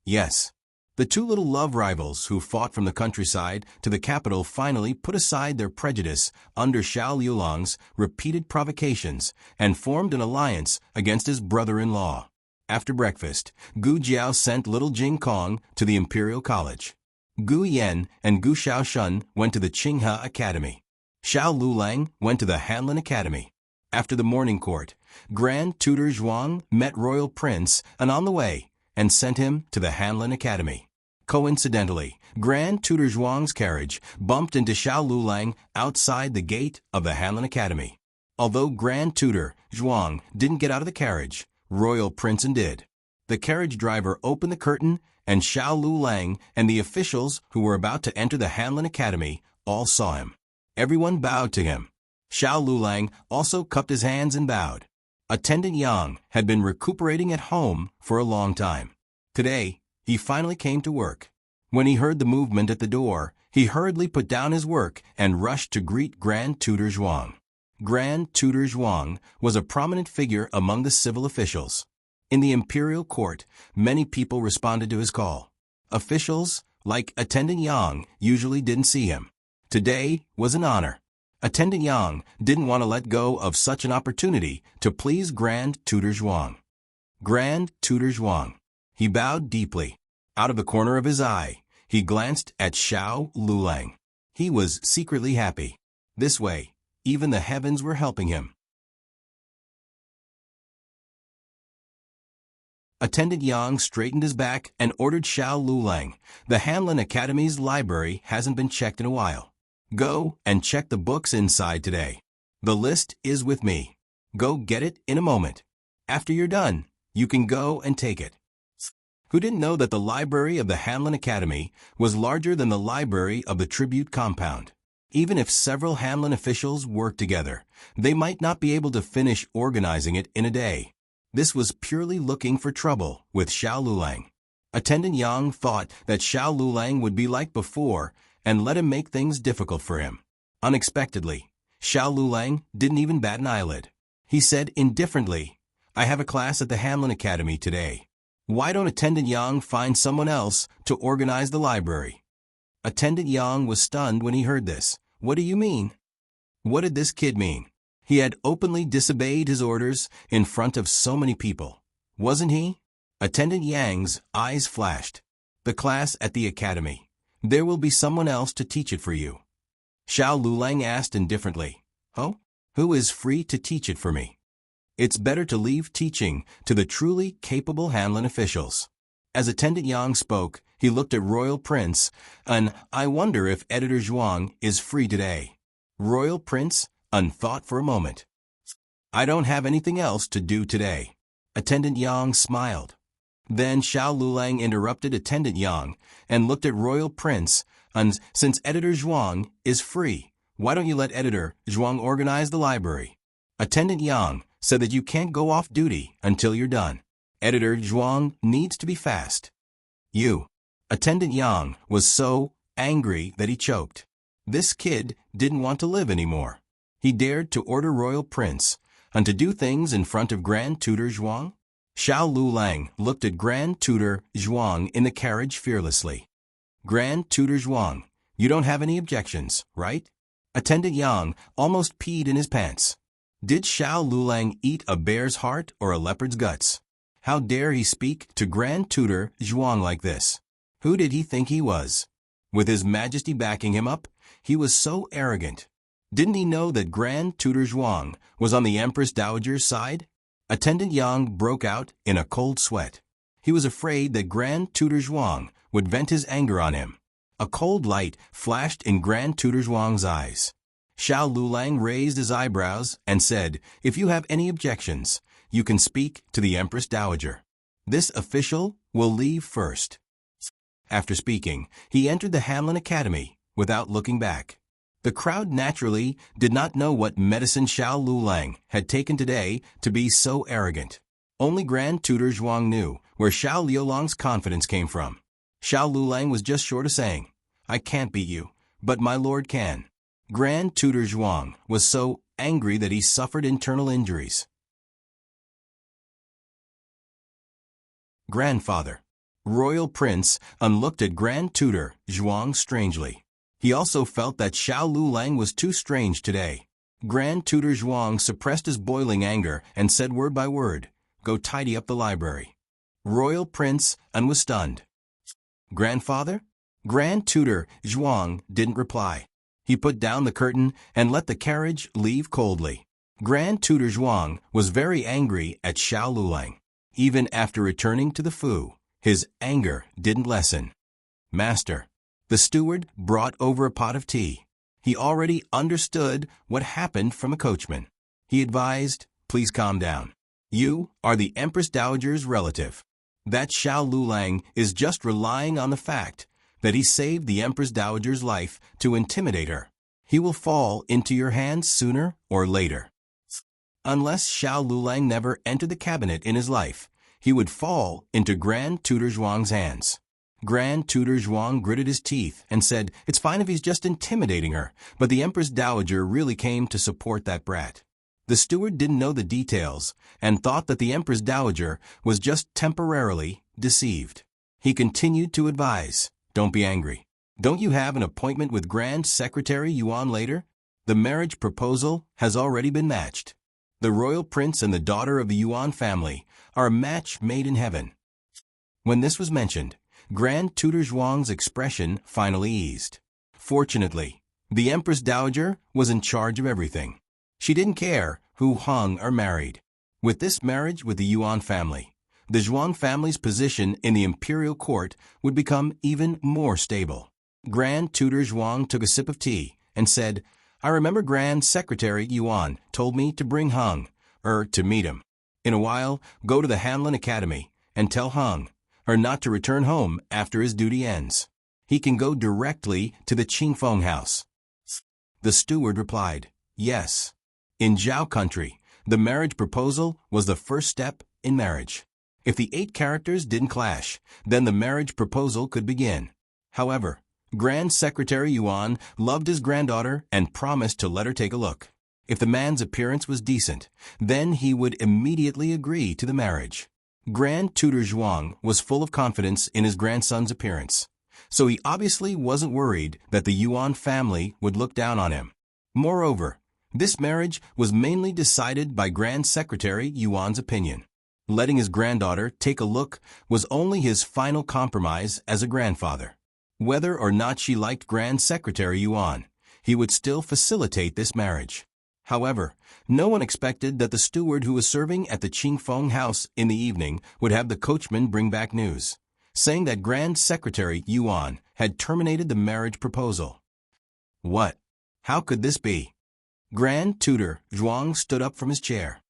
A: Yes. The two little love rivals who fought from the countryside to the capital finally put aside their prejudice under Xiao Lulang's repeated provocations and formed an alliance against his brother-in-law. After breakfast, Gu Jiao sent little Jing Kong to the Imperial College. Gu Yen and Gu Xiaoshun went to the Qinghe Academy. Xiao Lulang went to the Hanlin Academy. After the morning court, Grand Tutor Zhuang met Royal Prince and on the way and sent him to the Hanlin Academy. Coincidentally, Grand Tutor Zhuang's carriage bumped into Xiao Lulang outside the gate of the Hanlin Academy. Although Grand Tutor Zhuang didn't get out of the carriage, Royal Prince did. The carriage driver opened the curtain, and Xiao Lulang and the officials who were about to enter the Hanlin Academy all saw him. Everyone bowed to him. Xiao Lulang also cupped his hands and bowed. Attendant Yang had been recuperating at home for a long time. Today, he finally came to work. When he heard the movement at the door, he hurriedly put down his work and rushed to greet Grand Tutor Zhuang. Grand Tutor Zhuang was a prominent figure among the civil officials. In the imperial court, many people responded to his call. Officials, like Attendant Yang, usually didn't see him. Today was an honor. Attendant Yang didn't want to let go of such an opportunity to please Grand Tutor Zhuang. Grand Tutor Zhuang. He bowed deeply. Out of the corner of his eye, he glanced at Xiao Lulang. He was secretly happy. This way, even the heavens were helping him. Attendant Yang straightened his back and ordered Xiao Lulang. "The Hanlin Academy's library hasn't been checked in a while. Go and check the books inside today. The list is with me. Go get it in a moment. After you're done, you can go and take it." Who didn't know that the library of the Hanlin Academy was larger than the library of the Tribute Compound? Even if several Hanlin officials worked together, they might not be able to finish organizing it in a day. This was purely looking for trouble with Xiao Lulang. Attendant Yang thought that Xiao Lulang would be like before and let him make things difficult for him. Unexpectedly, Xiao Lulang didn't even bat an eyelid. He said indifferently, "I have a class at the Hanlin Academy today. Why don't Attendant Yang find someone else to organize the library?" Attendant Yang was stunned when he heard this. "What do you mean?" What did this kid mean? He had openly disobeyed his orders in front of so many people, wasn't he? Attendant Yang's eyes flashed. The class at the academy. There will be someone else to teach it for you. Xiao Lulang asked indifferently. Oh? Who is free to teach it for me? It's better to leave teaching to the truly capable Hanlin officials. As Attendant Yang spoke, he looked at Royal Prince, and I wonder if Editor Zhuang is free today. Royal Prince thought for a moment. I don't have anything else to do today. Attendant Yang smiled. Then Xiao Lulang interrupted Attendant Yang and looked at Royal Prince, and since Editor Zhuang is free, why don't you let Editor Zhuang organize the library? Attendant Yang said that you can't go off duty until you're done. Editor Zhuang needs to be fast. Attendant Yang was so angry that he choked. This kid didn't want to live anymore. He dared to order Royal Prince and to do things in front of Grand Tutor Zhuang? Xiao Lulang looked at Grand Tutor Zhuang in the carriage fearlessly. Grand Tutor Zhuang, you don't have any objections, right? Attendant Yang almost peed in his pants. Did Xiao Lulang eat a bear's heart or a leopard's guts? How dare he speak to Grand Tutor Zhuang like this? Who did he think he was? With His Majesty backing him up, he was so arrogant. Didn't he know that Grand Tutor Zhuang was on the Empress Dowager's side? Attendant Yang broke out in a cold sweat. He was afraid that Grand Tutor Zhuang would vent his anger on him. A cold light flashed in Grand Tutor Zhuang's eyes. Xiao Lulang raised his eyebrows and said, if you have any objections, you can speak to the Empress Dowager. This official will leave first. After speaking, he entered the Hanlin Academy without looking back. The crowd naturally did not know what medicine Xiao Lulang had taken today to be so arrogant. Only Grand Tutor Zhuang knew where Xiao Liulang's confidence came from. Xiao Lulang was just short of saying, I can't beat you, but my lord can. Grand Tutor Zhuang was so angry that he suffered internal injuries. Grandfather. Royal Prince looked at Grand Tutor Zhuang strangely. He also felt that Xiao Lulang was too strange today. Grand Tutor Zhuang suppressed his boiling anger and said word by word, go tidy up the library. Royal Prince was stunned. Grandfather? Grand Tutor Zhuang didn't reply. He put down the curtain and let the carriage leave coldly. Grand Tutor Zhuang was very angry at Xiao Lulang. Even after returning to the Fu, his anger didn't lessen. Master. The steward brought over a pot of tea. He already understood what happened from a coachman. He advised, please calm down. You are the Empress Dowager's relative. That Xiao Lulang is just relying on the fact that he saved the Empress Dowager's life to intimidate her. He will fall into your hands sooner or later. Unless Xiao Lulang never entered the cabinet in his life, he would fall into Grand Tutor Zhuang's hands. Grand Tutor Zhuang gritted his teeth and said, it's fine if he's just intimidating her, but the Empress Dowager really came to support that brat. The steward didn't know the details and thought that the Empress Dowager was just temporarily deceived. He continued to advise, don't be angry. Don't you have an appointment with Grand Secretary Yuan later? The marriage proposal has already been matched. The royal prince and the daughter of the Yuan family are a match made in heaven. When this was mentioned, Grand Tutor Zhuang's expression finally eased. Fortunately, the Empress Dowager was in charge of everything. She didn't care who hung or married. With this marriage with the Yuan family, the Zhuang family's position in the imperial court would become even more stable. Grand Tutor Zhuang took a sip of tea and said, I remember Grand Secretary Yuan told me to bring Hung, to meet him. In a while, go to the Hanlin Academy and tell Hung, not to return home after his duty ends. He can go directly to the Qingfeng house. The steward replied, yes. In Zhao country, the marriage proposal was the first step in marriage. If the 8 characters didn't clash, then the marriage proposal could begin. However, Grand Secretary Yuan loved his granddaughter and promised to let her take a look. If the man's appearance was decent, then he would immediately agree to the marriage. Grand Tutor Zhuang was full of confidence in his grandson's appearance, so he obviously wasn't worried that the Yuan family would look down on him. Moreover, This marriage was mainly decided by Grand Secretary Yuan's opinion. Letting his granddaughter take a look was only his final compromise as a grandfather. Whether or not she liked Grand Secretary Yuan, he would still facilitate this marriage. However, no one expected that the steward who was serving at the Qingfeng house in the evening would have the coachman bring back news, saying that Grand Secretary Yuan had terminated the marriage proposal. What? How could this be? Grand Tutor Zhuang stood up from his chair.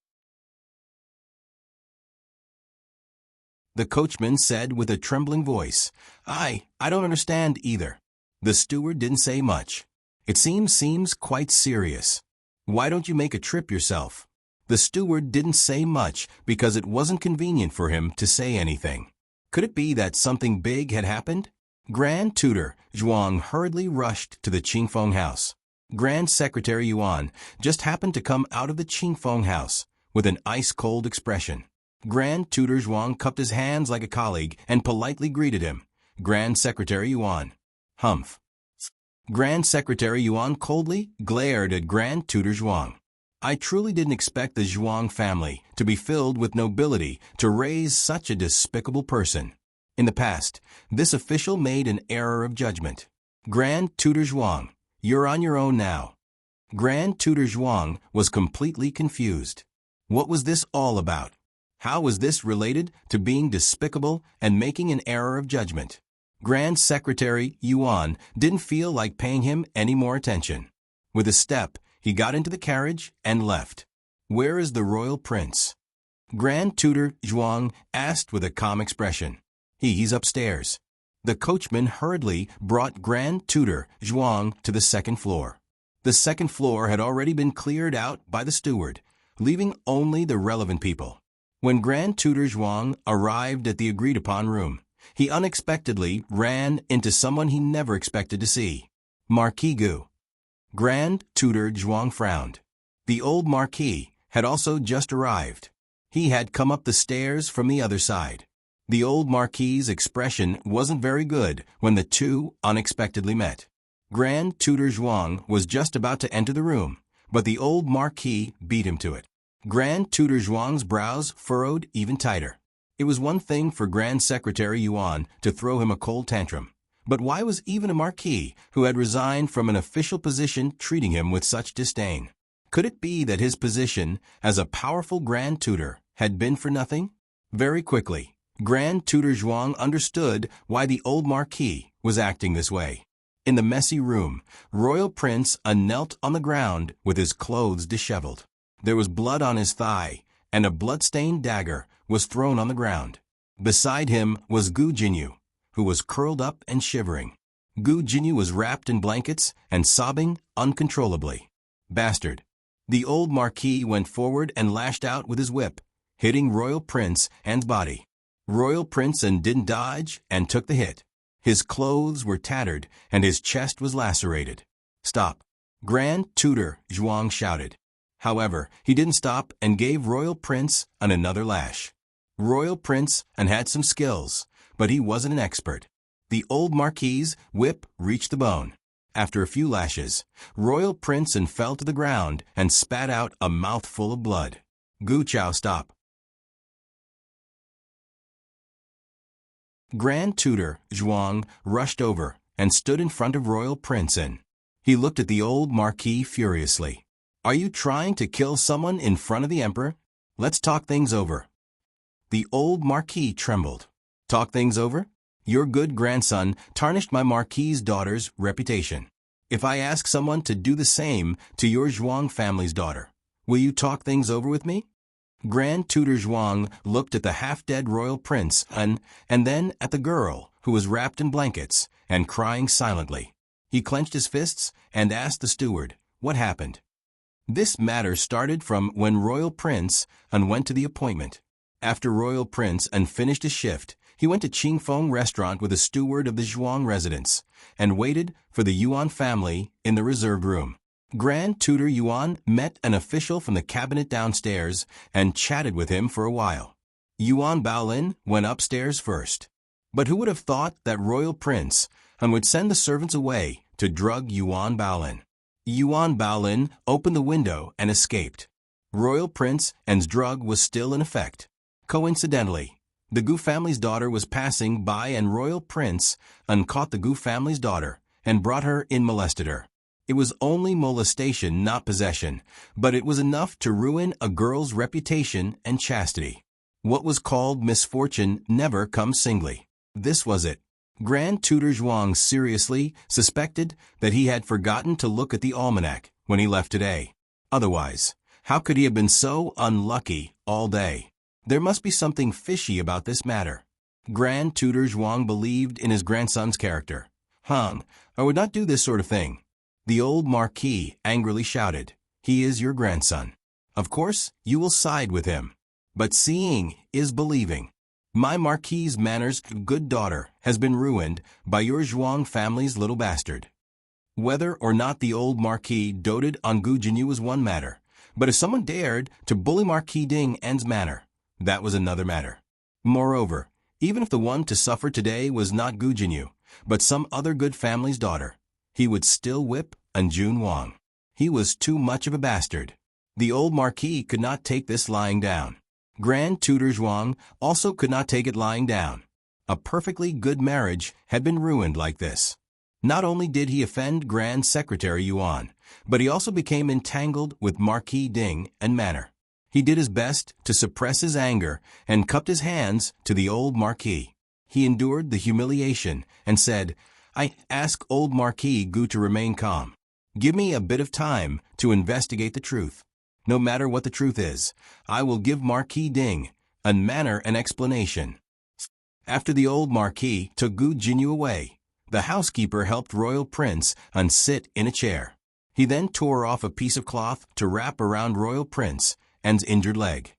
A: The coachman said with a trembling voice, I don't understand either. The steward didn't say much. It seems quite serious. Why don't you make a trip yourself? The steward didn't say much because it wasn't convenient for him to say anything. Could it be that something big had happened? Grand Tutor Zhuang hurriedly rushed to the Qingfeng house. Grand Secretary Yuan just happened to come out of the Qingfeng house with an ice-cold expression. Grand Tutor Zhuang cupped his hands like a colleague and politely greeted him. Grand Secretary Yuan. Humph. Grand Secretary Yuan coldly glared at Grand Tutor Zhuang. I truly didn't expect the Zhuang family to be filled with nobility to raise such a despicable person. In the past, this official made an error of judgment. Grand Tutor Zhuang, you're on your own now. Grand Tutor Zhuang was completely confused. What was this all about? How was this related to being despicable and making an error of judgment? Grand Secretary Yuan didn't feel like paying him any more attention. With a step, he got into the carriage and left. Where is the royal prince? Grand Tutor Zhuang asked with a calm expression. He's upstairs. The coachman hurriedly brought Grand Tutor Zhuang to the second floor. The second floor had already been cleared out by the steward, leaving only the relevant people. When Grand Tutor Zhuang arrived at the agreed-upon room, he unexpectedly ran into someone he never expected to see. Marquis Gu. Grand Tutor Zhuang frowned. The old Marquis had also just arrived. He had come up the stairs from the other side. The old Marquis's expression wasn't very good when the two unexpectedly met. Grand Tutor Zhuang was just about to enter the room, but the old Marquis beat him to it. Grand Tutor Zhuang's brows furrowed even tighter. It was one thing for Grand Secretary Yuan to throw him a cold tantrum, but why was even a marquis who had resigned from an official position treating him with such disdain? Could it be that his position as a powerful Grand Tutor had been for nothing? Very quickly, Grand Tutor Zhuang understood why the old marquis was acting this way. In the messy room, Royal Prince knelt on the ground with his clothes disheveled. There was blood on his thigh, and a blood-stained dagger was thrown on the ground. Beside him was Gu Jinyu, who was curled up and shivering. Gu Jinyu was wrapped in blankets and sobbing uncontrollably. Bastard! The old marquis went forward and lashed out with his whip, hitting Royal Prince and's body. Royal Prince didn't dodge and took the hit. His clothes were tattered and his chest was lacerated. Stop! Grand Tutor Zhuang shouted. However, he didn't stop and gave Royal Prince another lash. Royal Prince had some skills, but he wasn't an expert. The old Marquis's whip reached the bone. After a few lashes, Royal Prince fell to the ground and spat out a mouthful of blood. Gu Chao, stop! Grand Tutor Zhuang rushed over and stood in front of Royal Prince. He looked at the old Marquis furiously. Are you trying to kill someone in front of the Emperor? Let's talk things over. The old Marquis trembled. Talk things over? Your good grandson tarnished my Marquis's daughter's reputation. If I ask someone to do the same to your Zhuang family's daughter, will you talk things over with me? Grand Tutor Zhuang looked at the half-dead Royal Prince and then at the girl who was wrapped in blankets and crying silently. He clenched his fists and asked the steward, what happened? This matter started from when Royal Prince went to the appointment. After Royal Prince finished his shift, he went to Qingfeng restaurant with a steward of the Zhuang residence and waited for the Yuan family in the reserved room. Grand Tutor Yuan met an official from the cabinet downstairs and chatted with him for a while. Yuan Baolin went upstairs first. But who would have thought that Royal Prince would send the servants away to drug Yuan Baolin? Yuan Baolin opened the window and escaped. Royal Prince An's drug was still in effect. Coincidentally, the Gu family's daughter was passing by and Royal Prince An caught the Gu family's daughter and brought her in, molested her. It was only molestation, not possession, but it was enough to ruin a girl's reputation and chastity. What was called misfortune never comes singly. This was it. Grand Tutor Zhuang seriously suspected that he had forgotten to look at the almanac when he left today. Otherwise, how could he have been so unlucky all day? There must be something fishy about this matter. Grand Tutor Zhuang believed in his grandson's character. I would not do this sort of thing. The old Marquis angrily shouted, "He is your grandson. Of course, you will side with him. But seeing is believing. My Marquis's manners, good daughter, has been ruined by your Zhuang family's little bastard." Whether or not the old Marquis doted on Gu Jinyu was one matter, but if someone dared to bully Marquis Ding An's manner, that was another matter. Moreover, even if the one to suffer today was not Gu Jinyu, but some other good family's daughter, he would still whip An Jun Wang. He was too much of a bastard. The old Marquis could not take this lying down. Grand Tutor Zhuang also could not take it lying down. A perfectly good marriage had been ruined like this. Not only did he offend Grand Secretary Yuan, but he also became entangled with Marquis Ding An manner. He did his best to suppress his anger and cupped his hands to the old Marquis. He endured the humiliation and said, "I ask old Marquis Gu to remain calm. Give me a bit of time to investigate the truth. No matter what the truth is, I will give Marquis Ding An manner an explanation." After the old Marquis took Gu Jinyu away, the housekeeper helped Royal Prince An sit in a chair. He then tore off a piece of cloth to wrap around Royal Prince An's injured leg.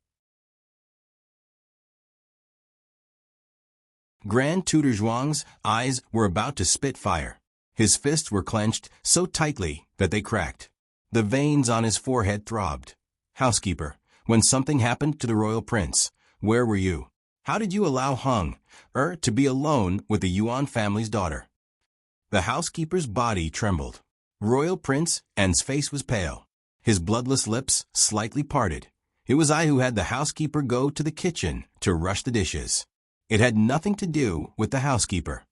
A: Grand Tutor Zhuang's eyes were about to spit fire. His fists were clenched so tightly that they cracked. The veins on his forehead throbbed. "Housekeeper, when something happened to the royal prince, where were you? How did you allow to be alone with the Yuan family's daughter?" The housekeeper's body trembled. Royal Prince An's face was pale. His bloodless lips slightly parted. "It was I who had the housekeeper go to the kitchen to rush the dishes. It had nothing to do with the housekeeper."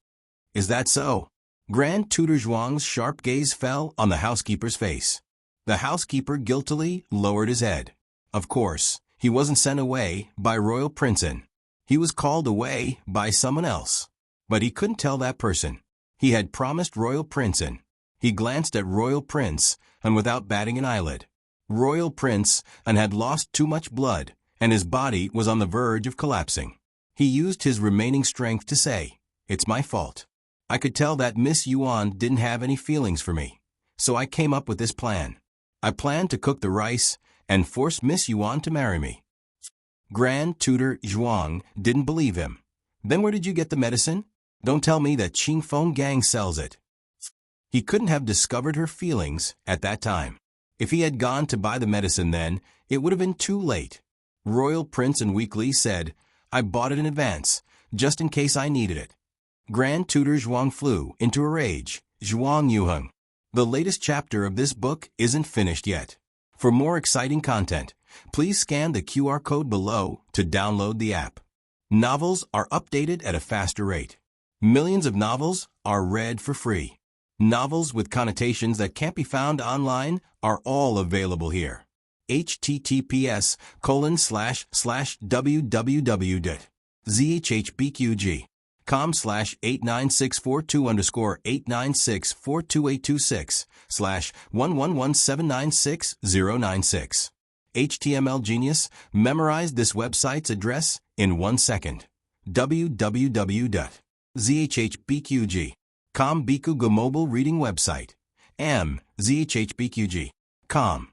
A: "Is that so?" Grand Tutor Zhuang's sharp gaze fell on the housekeeper's face. The housekeeper guiltily lowered his head. Of course, he wasn't sent away by Royal Prince An. He was called away by someone else. But he couldn't tell that person. He had promised Royal Prince An. He glanced at Royal Prince An without batting an eyelid. Royal Prince An had lost too much blood, and his body was on the verge of collapsing. He used his remaining strength to say, "It's my fault. I could tell that Miss Yuan didn't have any feelings for me, so I came up with this plan. I planned to cook the rice and force Miss Yuan to marry me." Grand Tutor Zhuang didn't believe him. "Then where did you get the medicine? Don't tell me that Qingfeng Gang sells it." He couldn't have discovered her feelings at that time. If he had gone to buy the medicine then, it would have been too late. Royal Prince An weakly said, "I bought it in advance, just in case I needed it." Grand Tutor Zhuang flew into a rage. Zhuang Yuheng. The latest chapter of this book isn't finished yet. For more exciting content, please scan the QR code below to download the app. Novels are updated at a faster rate. Millions of novels are read for free. Novels with connotations that can't be found online are all available here. https://www.zhbqg.com/89642_8964286/111796096. HTML Genius memorized this website's address in 1 second. www.zhbqg.com Bikuga mobile reading website. zhbqg.com.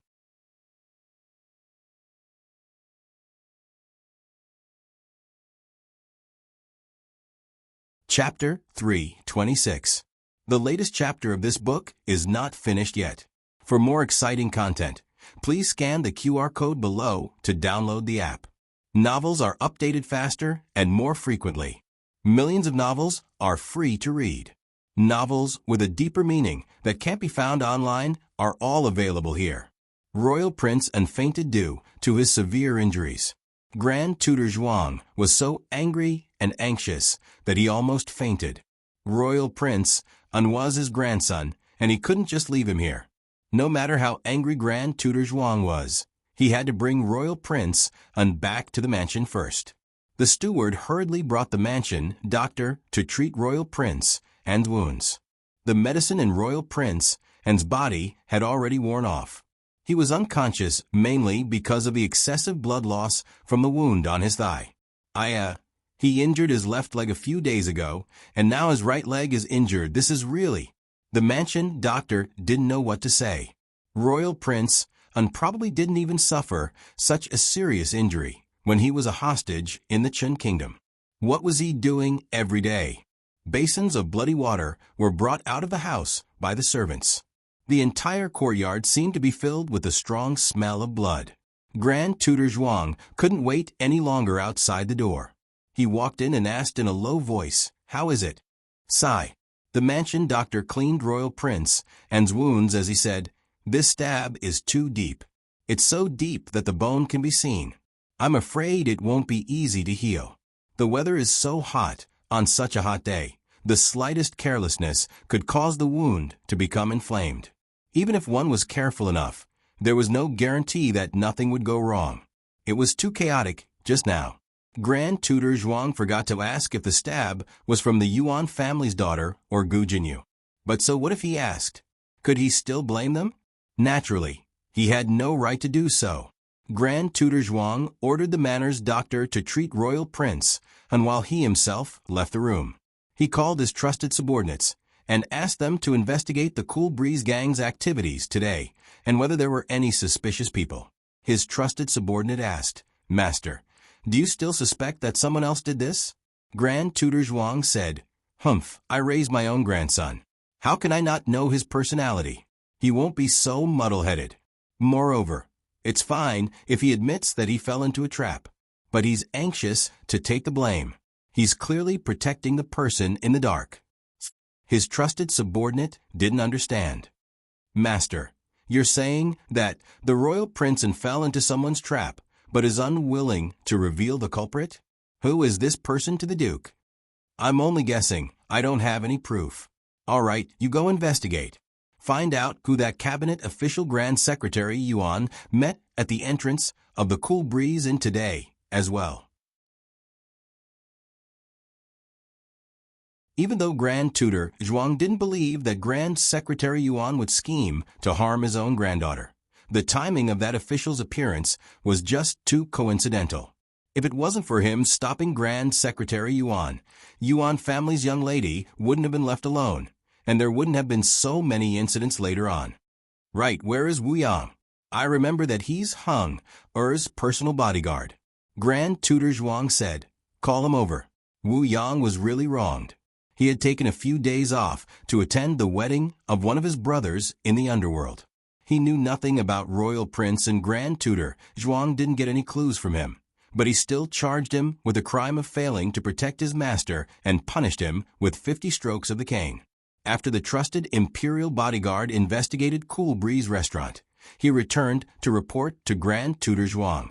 A: Chapter 326. The latest chapter of this book is not finished yet. For more exciting content, please scan the QR code below to download the app. Novels are updated faster and more frequently. Millions of novels are free to read. Novels with a deeper meaning that can't be found online are all available here. Royal Prince unfainted due to his severe injuries. Grand Tutor Zhuang was so angry and anxious that he almost fainted. Royal Prince was his grandson, and he couldn't just leave him here. No matter how angry Grand Tutor Zhuang was, he had to bring Royal Prince back to the mansion first. The steward hurriedly brought the mansion doctor to treat Royal Prince and wounds. The medicine in Royal Prince and's body had already worn off. He was unconscious mainly because of the excessive blood loss from the wound on his thigh. He injured his left leg a few days ago, and now his right leg is injured. This is really... The mansion doctor didn't know what to say. Royal Prince probably didn't even suffer such a serious injury when he was a hostage in the Qin Kingdom. What was he doing every day? Basins of bloody water were brought out of the house by the servants. The entire courtyard seemed to be filled with the strong smell of blood. Grand Tutor Zhuang couldn't wait any longer outside the door. He walked in and asked in a low voice, "How is it?" Sigh. The mansion doctor cleaned Royal Prince and's wounds as he said, "This stab is too deep. It's so deep that the bone can be seen. I'm afraid it won't be easy to heal. The weather is so hot on such a hot day. The slightest carelessness could cause the wound to become inflamed. Even if one was careful enough, there was no guarantee that nothing would go wrong. It was too chaotic just now." Grand Tutor Zhuang forgot to ask if the stab was from the Yuan family's daughter or Gu Jinyu. But so what if he asked? Could he still blame them? Naturally, he had no right to do so. Grand Tutor Zhuang ordered the manor's doctor to treat Royal Prince, and while he himself left the room, he called his trusted subordinates and asked them to investigate the Cool Breeze gang's activities today and whether there were any suspicious people. His trusted subordinate asked, "Master, do you still suspect that someone else did this?" Grand Tutor Zhuang said, "Humph, I raised my own grandson. How can I not know his personality? He won't be so muddle-headed. Moreover, it's fine if he admits that he fell into a trap, but he's anxious to take the blame. He's clearly protecting the person in the dark." His trusted subordinate didn't understand. "Master, you're saying that the royal prince fell into someone's trap, but is unwilling to reveal the culprit? Who is this person to the Duke?" "I'm only guessing. I don't have any proof." "All right, you go investigate. Find out who that cabinet official Grand Secretary Yuan met at the entrance of the Cool Breeze Inn today as well." Even though Grand Tutor Zhuang didn't believe that Grand Secretary Yuan would scheme to harm his own granddaughter, the timing of that official's appearance was just too coincidental. If it wasn't for him stopping Grand Secretary Yuan family's young lady wouldn't have been left alone, and there wouldn't have been so many incidents later on. "Right, where is Wu Yang? I remember that he's Hung Er's personal bodyguard." Grand Tutor Zhuang said, "Call him over." Wu Yang was really wronged. He had taken a few days off to attend the wedding of one of his brothers in the underworld. He knew nothing about Royal Prince, and Grand Tutor Zhuang didn't get any clues from him, but he still charged him with the crime of failing to protect his master and punished him with 50 strokes of the cane. After the trusted imperial bodyguard investigated Cool Breeze restaurant, he returned to report to Grand Tutor Zhuang.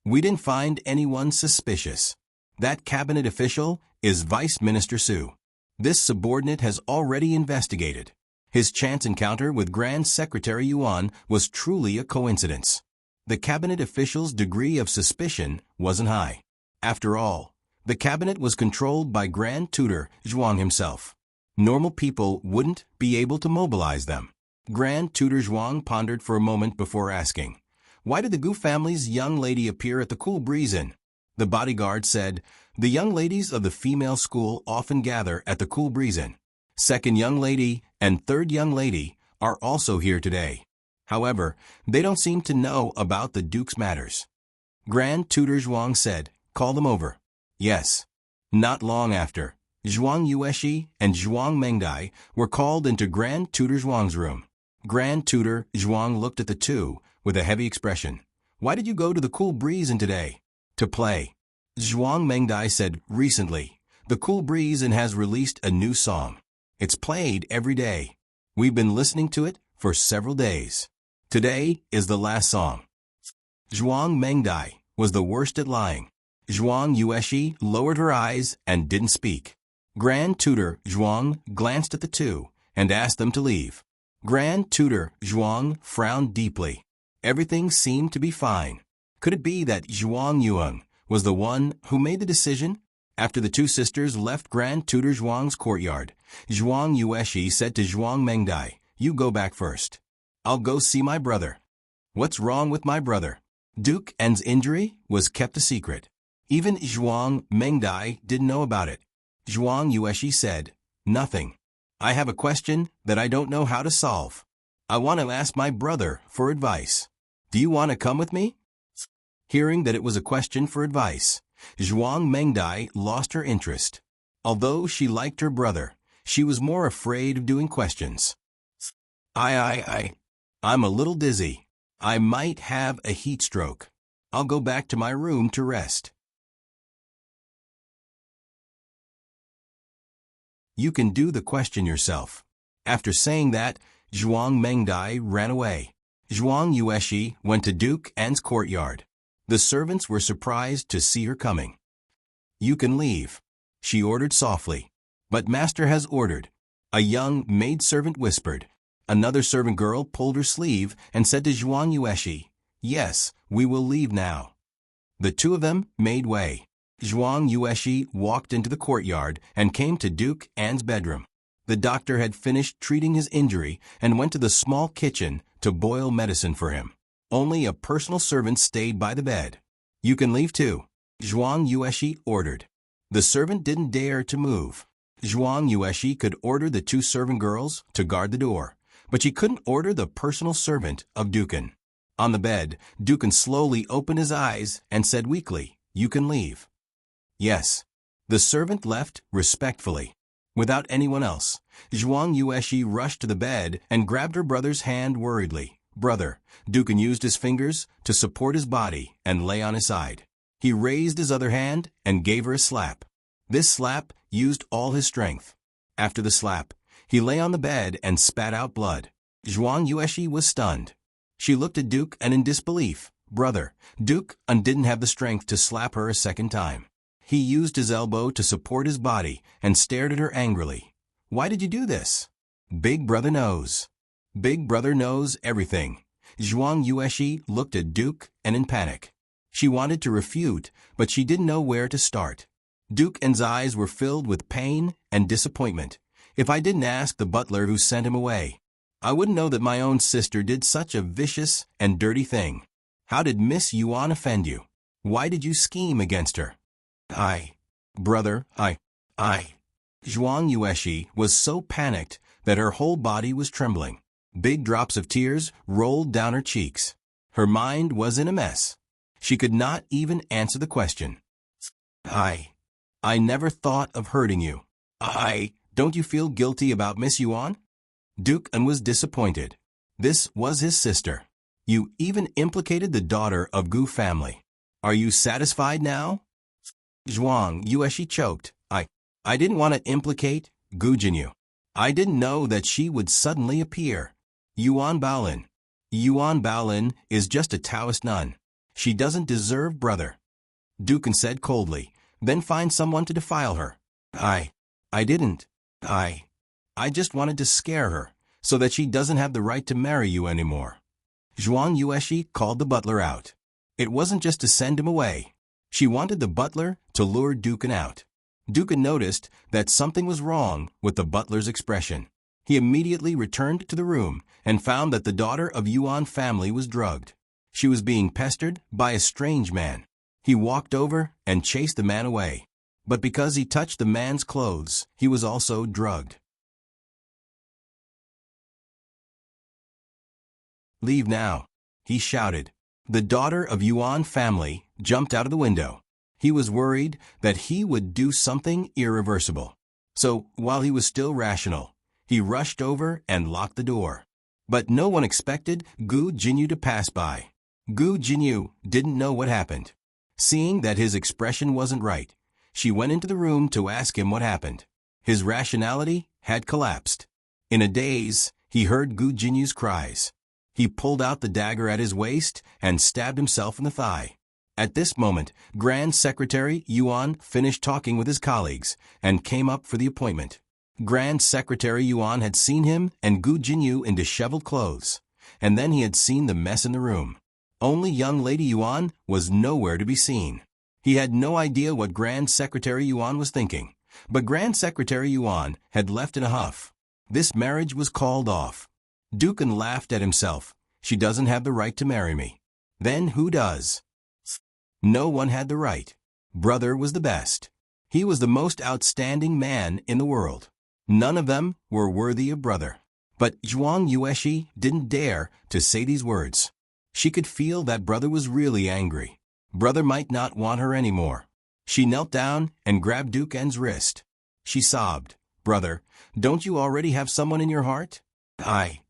A: "We didn't find anyone suspicious. That cabinet official is Vice Minister Su. This subordinate has already investigated. His chance encounter with Grand Secretary Yuan was truly a coincidence." The cabinet official's degree of suspicion wasn't high. After all, the cabinet was controlled by Grand Tutor Zhuang himself. Normal people wouldn't be able to mobilize them. Grand Tutor Zhuang pondered for a moment before asking, "Why did the Gu family's young lady appear at the Cool Breeze Inn?" The bodyguard said, "The young ladies of the female school often gather at the Cool Breeze Inn. Second young lady and third young lady are also here today. However, they don't seem to know about the Duke's matters." Grand Tutor Zhuang said, "Call them over." Yes. Not long after, Zhuang Yueshi and Zhuang Mengdai were called into Grand Tutor Zhuang's room. Grand Tutor Zhuang looked at the two with a heavy expression. "Why did you go to the Cool Breeze Inn today?" "To play." Zhuang Mengdai said, "Recently, the Cool Breeze Inn has released a new song. It's played every day. We've been listening to it for several days. Today is the last song. Zhuang Mengdai was the worst at lying. Zhuang Yueshi lowered her eyes and didn't speak. Grand Tutor Zhuang glanced at the two and asked them to leave. Grand Tutor Zhuang frowned deeply. Everything seemed to be fine. Could it be that Zhuang Yuan was the one who made the decision? After the two sisters left Grand Tutor Zhuang's courtyard, Zhuang Yueshi said to Zhuang Mengdai, "You go back first. I'll go see my brother." What's wrong with my brother? Duke N's injury was kept a secret. Even Zhuang Mengdai didn't know about it. Zhuang Yueshi said, "Nothing. I have a question that I don't know how to solve. I want to ask my brother for advice. Do you want to come with me?" Hearing that it was a question for advice, Zhuang Mengdai lost her interest. Although she liked her brother, she was more afraid of doing questions. I'm a little dizzy. I might have a heat stroke. I'll go back to my room to rest. You can do the question yourself. After saying that, Zhuang Mengdai ran away. Zhuang Yueshi went to Duke N's courtyard. The servants were surprised to see her coming. "You can leave," she ordered softly. "But master has ordered," a young maidservant whispered. Another servant girl pulled her sleeve and said to Zhuang Yueshi, "Yes, we will leave now." The two of them made way. Zhuang Yueshi walked into the courtyard and came to Duke N's bedroom. The doctor had finished treating his injury and went to the small kitchen to boil medicine for him. Only a personal servant stayed by the bed. "You can leave too," Zhuang Yueshi ordered. The servant didn't dare to move. Zhuang Yueshi could order the two servant girls to guard the door, but she couldn't order the personal servant of Dukan. On the bed, Dukan slowly opened his eyes and said weakly, "You can leave." Yes. The servant left respectfully. Without anyone else, Zhuang Yueshi rushed to the bed and grabbed her brother's hand worriedly. "Brother." Dukan used his fingers to support his body and lay on his side. He raised his other hand and gave her a slap. This slap used all his strength. After the slap, he lay on the bed and spat out blood. Zhuang Yueshi was stunned. She looked at Duke and in disbelief. "Brother." Duke didn't have the strength to slap her a second time. He used his elbow to support his body and stared at her angrily. "Why did you do this?" "Big brother knows." Big brother knows everything. Zhuang Yueshi looked at Duke and in panic. She wanted to refute, but she didn't know where to start. Duke N's eyes were filled with pain and disappointment. "If I didn't ask the butler who sent him away, I wouldn't know that my own sister did such a vicious and dirty thing. How did Miss Yuan offend you? Why did you scheme against her?" Brother, Zhuang Yueshi was so panicked that her whole body was trembling. Big drops of tears rolled down her cheeks. Her mind was in a mess. She could not even answer the question. I never thought of hurting you. Don't you feel guilty about Miss Yuan?" Duke was disappointed. This was his sister. "You even implicated the daughter of Gu family. Are you satisfied now?" Zhuang Yueshi choked. I didn't want to implicate Gu Jinyu. I didn't know that she would suddenly appear. Yuan Baolin is just a Taoist nun. She doesn't deserve brother." Dukan said coldly. "Then find someone to defile her." I didn't. I just wanted to scare her, so that she doesn't have the right to marry you anymore." Zhuang Yueshi called the butler out. It wasn't just to send him away. She wanted the butler to lure Dukan out. Dukan noticed that something was wrong with the butler's expression. He immediately returned to the room and found that the daughter of Yuan family was drugged. She was being pestered by a strange man. He walked over and chased the man away. But because he touched the man's clothes, he was also drugged. "Leave now," he shouted. The daughter of Yuan family jumped out of the window. He was worried that he would do something irreversible. So, while he was still rational, he rushed over and locked the door. But no one expected Gu Jinyu to pass by. Gu Jinyu didn't know what happened. Seeing that his expression wasn't right, she went into the room to ask him what happened. His rationality had collapsed. In a daze, he heard Gu Jinyu's cries. He pulled out the dagger at his waist and stabbed himself in the thigh. At this moment, Grand Secretary Yuan finished talking with his colleagues and came up for the appointment. Grand Secretary Yuan had seen him and Gu Jinyu in disheveled clothes, and then he had seen the mess in the room. Only young Lady Yuan was nowhere to be seen. He had no idea what Grand Secretary Yuan was thinking, but Grand Secretary Yuan had left in a huff. This marriage was called off. Dukan laughed at himself. She doesn't have the right to marry me. Then who does? No one had the right. Brother was the best. He was the most outstanding man in the world. None of them were worthy of brother. But Zhuang Yueshi didn't dare to say these words. She could feel that brother was really angry. Brother might not want her anymore. She knelt down and grabbed Dukan's wrist. She sobbed, "Brother, don't you already have someone in your heart? I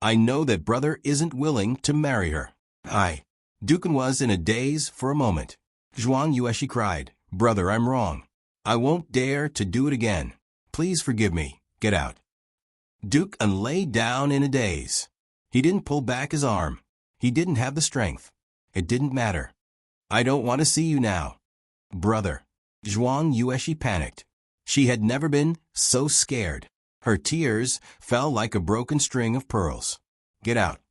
A: know that brother isn't willing to marry her. Dukan was in a daze for a moment. Zhuang Yueshi cried, "Brother, I'm wrong. I won't dare to do it again. Please forgive me. Get out." Dukan lay down in a daze. He didn't pull back his arm. He didn't have the strength. It didn't matter. "I don't want to see you now." "Brother." Zhuang Yueshi panicked. She had never been so scared. Her tears fell like a broken string of pearls. "Get out."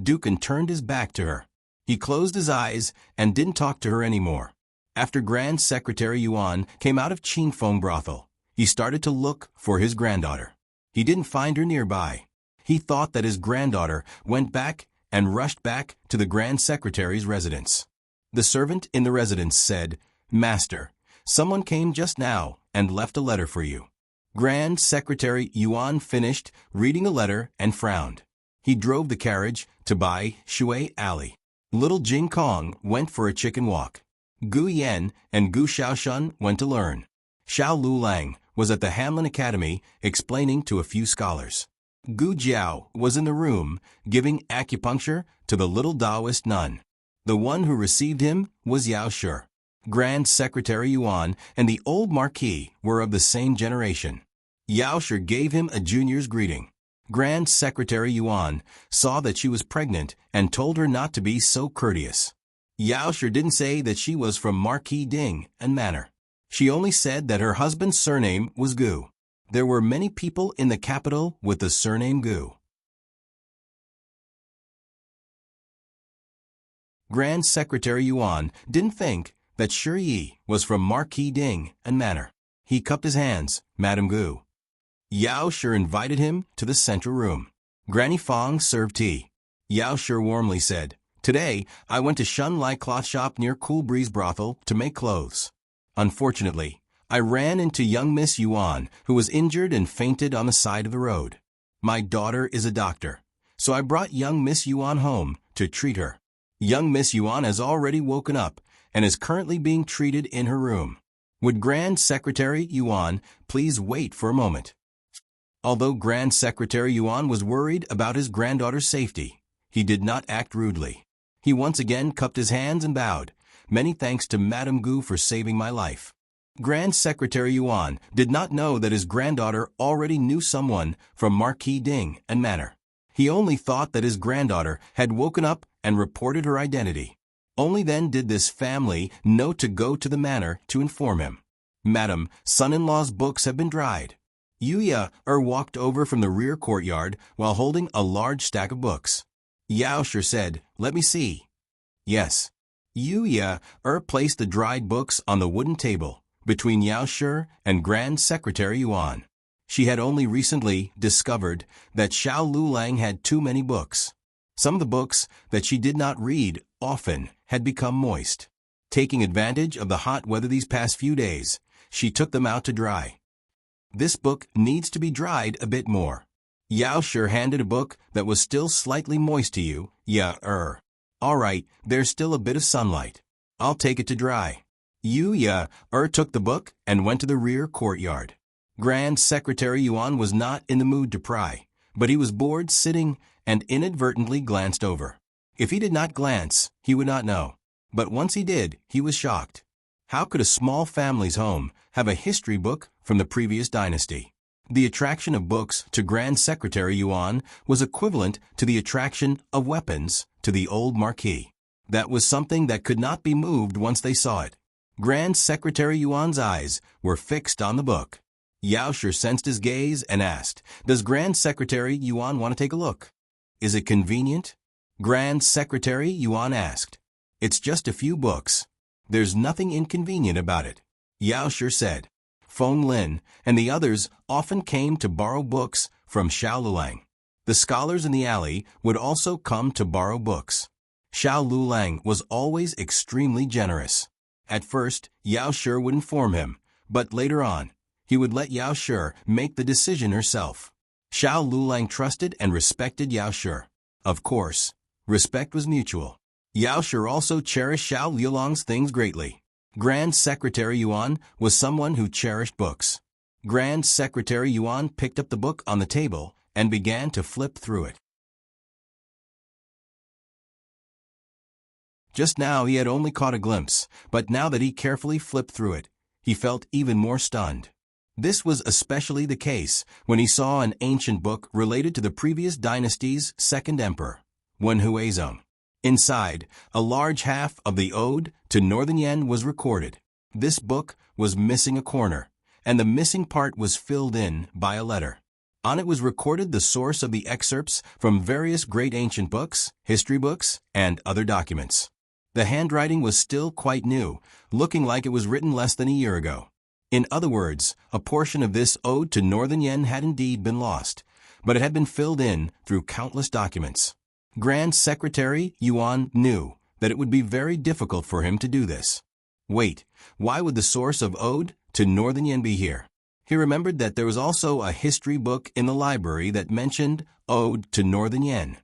A: Dukan turned his back to her. He closed his eyes and didn't talk to her anymore. After Grand Secretary Yuan came out of Qingfeng brothel, he started to look for his granddaughter. He didn't find her nearby. He thought that his granddaughter went back and rushed back to the Grand Secretary's residence. The servant in the residence said, "Master, someone came just now and left a letter for you." Grand Secretary Yuan finished reading the letter and frowned. He drove the carriage to Bai Shui Alley. Little Jing Kong went for a chicken walk. Gu Yan and Gu Xiaoshun went to learn. Xiao Lulang was at the Hamlin Academy explaining to a few scholars. Gu Jiao was in the room giving acupuncture to the little Taoist nun. The one who received him was Yao Shi. Grand Secretary Yuan and the old Marquis were of the same generation. Yao Shi gave him a junior's greeting. Grand Secretary Yuan saw that she was pregnant and told her not to be so courteous. Yao Shi didn't say that she was from Marquis Ding and Manor. She only said that her husband's surname was Gu. There were many people in the capital with the surname Gu. Grand Secretary Yuan didn't think that Shi Yi was from Marquis Ding and Manor. He cupped his hands, "Madame Gu." Yao Shi invited him to the central room. Granny Fong served tea. Yao Shi warmly said, "Today, I went to Shun Lai cloth shop near Cool Breeze brothel to make clothes. Unfortunately, I ran into young Miss Yuan, who was injured and fainted on the side of the road. My daughter is a doctor, so I brought young Miss Yuan home to treat her. Young Miss Yuan has already woken up and is currently being treated in her room. Would Grand Secretary Yuan please wait for a moment?" Although Grand Secretary Yuan was worried about his granddaughter's safety, he did not act rudely. He once again cupped his hands and bowed, "Many thanks to Madame Gu for saving my life." Grand Secretary Yuan did not know that his granddaughter already knew someone from Marquis Ding and Manor. He only thought that his granddaughter had woken up and reported her identity. Only then did this family know to go to the manor to inform him. "Madam, son-in-law's books have been dried." Yuya walked over from the rear courtyard while holding a large stack of books. Yao Shi said, "Let me see." "Yes." Yuya placed the dried books on the wooden table between Yao Shi and Grand Secretary Yuan. She had only recently discovered that Xiao Lulang had too many books. Some of the books that she did not read often had become moist. Taking advantage of the hot weather these past few days, she took them out to dry. "This book needs to be dried a bit more." Yao Shi handed a book that was still slightly moist to you. "All right, there's still a bit of sunlight. I'll take it to dry." Took the book and went to the rear courtyard. Grand Secretary Yuan was not in the mood to pry, but he was bored sitting and inadvertently glanced over. If he did not glance, he would not know. But once he did, he was shocked. How could a small family's home have a history book from the previous dynasty? The attraction of books to Grand Secretary Yuan was equivalent to the attraction of weapons to the old Marquis. That was something that could not be moved once they saw it. Grand Secretary Yuan's eyes were fixed on the book. Yao Shi sensed his gaze and asked, "Does Grand Secretary Yuan want to take a look?" "Is it convenient?" Grand Secretary Yuan asked. "It's just a few books. There's nothing inconvenient about it," Yao Shi said. Feng Lin and the others often came to borrow books from Xiao Lulang. The scholars in the alley would also come to borrow books. Xiao Lulang was always extremely generous. At first, Yao Shi would inform him, but later on, he would let Yao Shi make the decision herself. Xiao Lulang trusted and respected Yao Shi. Of course, respect was mutual. Yao Shi also cherished Xiao Lulang's things greatly. Grand Secretary Yuan was someone who cherished books. Grand Secretary Yuan picked up the book on the table and began to flip through it. Just now he had only caught a glimpse, but now that he carefully flipped through it, he felt even more stunned. This was especially the case when he saw an ancient book related to the previous dynasty's second emperor, Wen Huizong. Inside, a large half of the Ode to Northern Yen was recorded. This book was missing a corner, and the missing part was filled in by a letter. On it was recorded the source of the excerpts from various great ancient books, history books, and other documents. The handwriting was still quite new, looking like it was written less than a year ago. In other words, a portion of this Ode to Northern Yen had indeed been lost, but it had been filled in through countless documents. Grand Secretary Yuan knew that it would be very difficult for him to do this. Wait, why would the source of Ode to Northern Yen be here? He remembered that there was also a history book in the library that mentioned Ode to Northern Yen.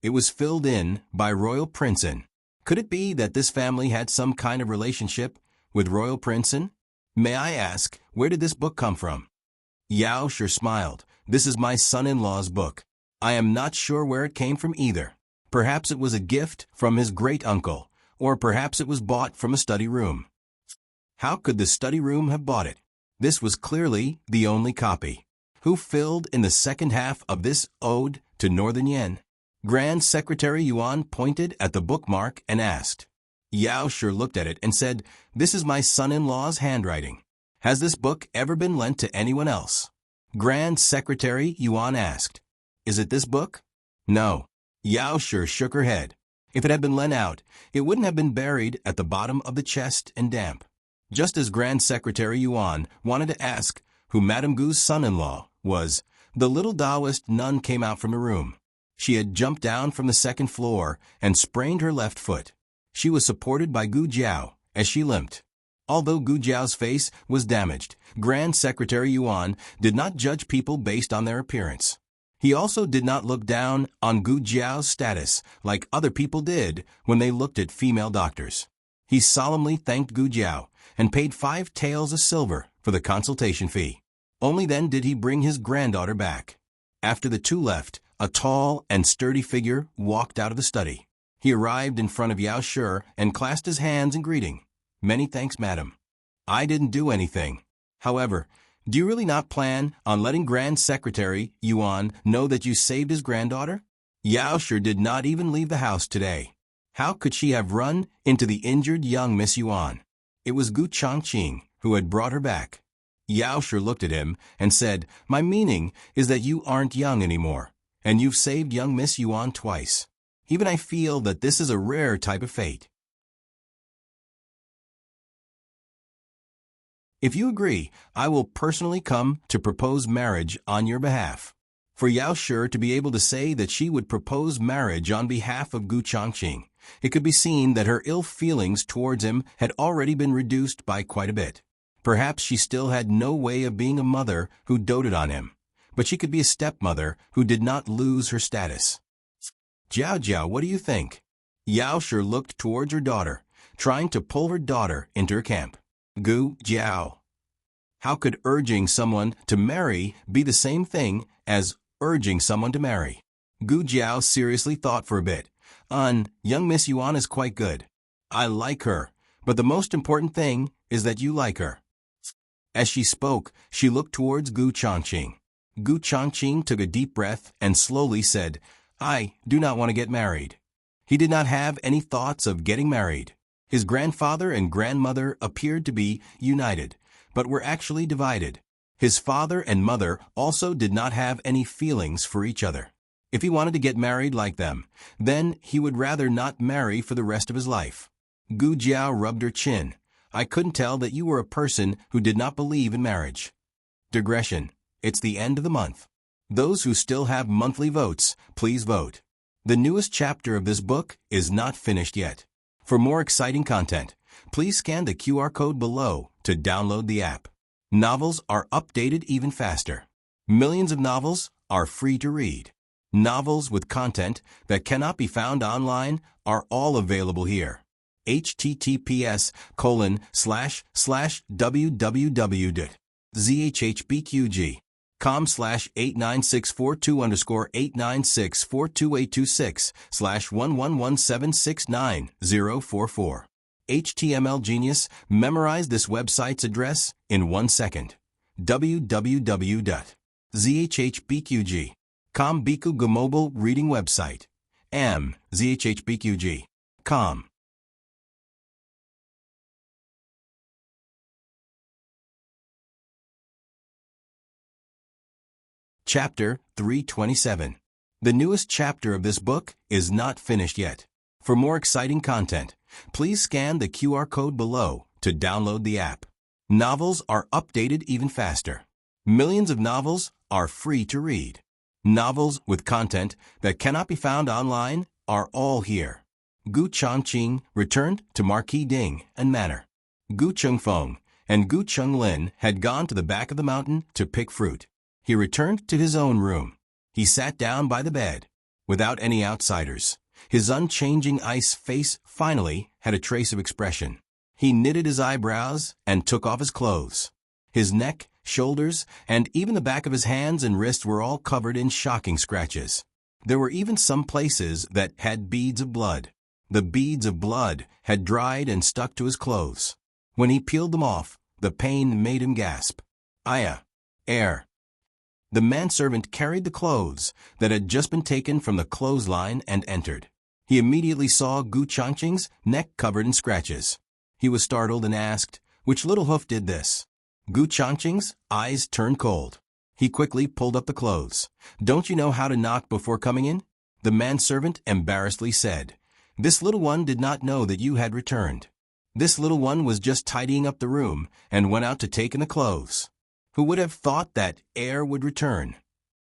A: It was filled in by Royal Princeton. Could it be that this family had some kind of relationship with Royal Princeton? May I ask, where did this book come from? Yao Shi smiled. "This is my son-in-law's book. I am not sure where it came from either. Perhaps it was a gift from his great-uncle, or perhaps it was bought from a study room." How could the study room have bought it? This was clearly the only copy. Who filled in the second half of this Ode to Northern Yen? Grand Secretary Yuan pointed at the bookmark and asked. Yao Shi looked at it and said, "This is my son-in-law's handwriting. Has this book ever been lent to anyone else?" Grand Secretary Yuan asked. "Is it this book?" "No." Yao Shi shook her head. If it had been lent out, it wouldn't have been buried at the bottom of the chest and damp. Just as Grand Secretary Yuan wanted to ask who Madame Gu's son-in-law was, the little Taoist nun came out from the room. She had jumped down from the second floor and sprained her left foot. She was supported by Gu Jiao as she limped. Although Gu Jiao's face was damaged, Grand Secretary Yuan did not judge people based on their appearance. He also did not look down on Gu Jiao's status like other people did when they looked at female doctors. He solemnly thanked Gu Jiao and paid 5 taels of silver for the consultation fee. Only then did he bring his granddaughter back. After the two left, a tall and sturdy figure walked out of the study. He arrived in front of Yao Shi and clasped his hands in greeting. "Many thanks, madam. I didn't do anything. However, do you really not plan on letting Grand Secretary Yuan know that you saved his granddaughter?" Yao Shi did not even leave the house today. How could she have run into the injured young Miss Yuan? It was Gu Chongqing who had brought her back. Yao Shi looked at him and said, "My meaning is that you aren't young anymore, and you've saved young Miss Yuan twice. Even I feel that this is a rare type of fate. If you agree, I will personally come to propose marriage on your behalf." For Yao Shi to be able to say that she would propose marriage on behalf of Gu Chongqing, it could be seen that her ill feelings towards him had already been reduced by quite a bit. Perhaps she still had no way of being a mother who doted on him, but she could be a stepmother who did not lose her status. "Jiao Jiao, what do you think?" Yao Shi looked towards her daughter, trying to pull her daughter into her camp. Gu Jiao. How could urging someone to marry be the same thing as urging someone to marry? Gu Jiao seriously thought for a bit. Young Miss Yuan is quite good. I like her, but the most important thing is that you like her." As she spoke, she looked towards Gu Chongqing. Gu Chongqing took a deep breath and slowly said, "I do not want to get married." He did not have any thoughts of getting married. His grandfather and grandmother appeared to be united, but were actually divided. His father and mother also did not have any feelings for each other. If he wanted to get married like them, then he would rather not marry for the rest of his life. Gu Jiao rubbed her chin. "I couldn't tell that you were a person who did not believe in marriage." Digression. It's the end of the month. Those who still have monthly votes, please vote. The newest chapter of this book is not finished yet. For more exciting content, please scan the QR code below to download the app. Novels are updated even faster. Millions of novels are free to read. Novels with content that cannot be found online are all available here. https://www.zhpqg.com/89642_8964286/111769044. HTML Genius memorized this website's address in 1 second. www.zhpqg.com Biku Mobile Reading Website. zhpqg.com. Chapter 327. The newest chapter of this book is not finished yet. For more exciting content, please scan the QR code below to download the app. Novels are updated even faster. Millions of novels are free to read. Novels with content that cannot be found online are all here. Gu Chongqing returned to Marquis Ding and Manor. Gu Chengfeng and Gu Chenglin had gone to the back of the mountain to pick fruit. He returned to his own room. He sat down by the bed. Without any outsiders, his unchanging ice face finally had a trace of expression. He knitted his eyebrows and took off his clothes. His neck, shoulders, and even the back of his hands and wrists were all covered in shocking scratches. There were even some places that had beads of blood. The beads of blood had dried and stuck to his clothes. When he peeled them off, the pain made him gasp. "Aya! Air!" The manservant carried the clothes that had just been taken from the clothesline and entered. He immediately saw Gu Chongqing's neck covered in scratches. He was startled and asked, "Which little hoof did this?" Gu Chongqing's eyes turned cold. He quickly pulled up the clothes. "Don't you know how to knock before coming in?" The manservant embarrassedly said. "This little one did not know that you had returned. This little one was just tidying up the room and went out to take in the clothes. Who would have thought that Air would return?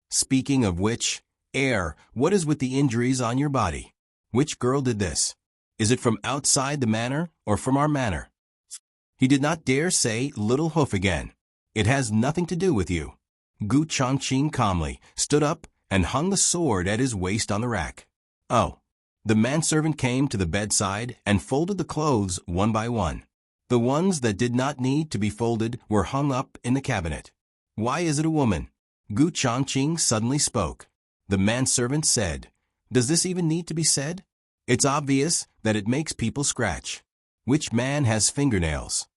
A: Speaking of which, Air, what is with the injuries on your body? Which girl did this? Is it from outside the manor or from our manor?" He did not dare say little hoof again. "It has nothing to do with you." Gu Chongqing calmly stood up and hung the sword at his waist on the rack. "Oh." The manservant came to the bedside and folded the clothes one by one. The ones that did not need to be folded were hung up in the cabinet. "Why is it a woman?" Gu Chongqing suddenly spoke. The manservant said, "Does this even need to be said? It's obvious that it makes people scratch. Which man has fingernails?"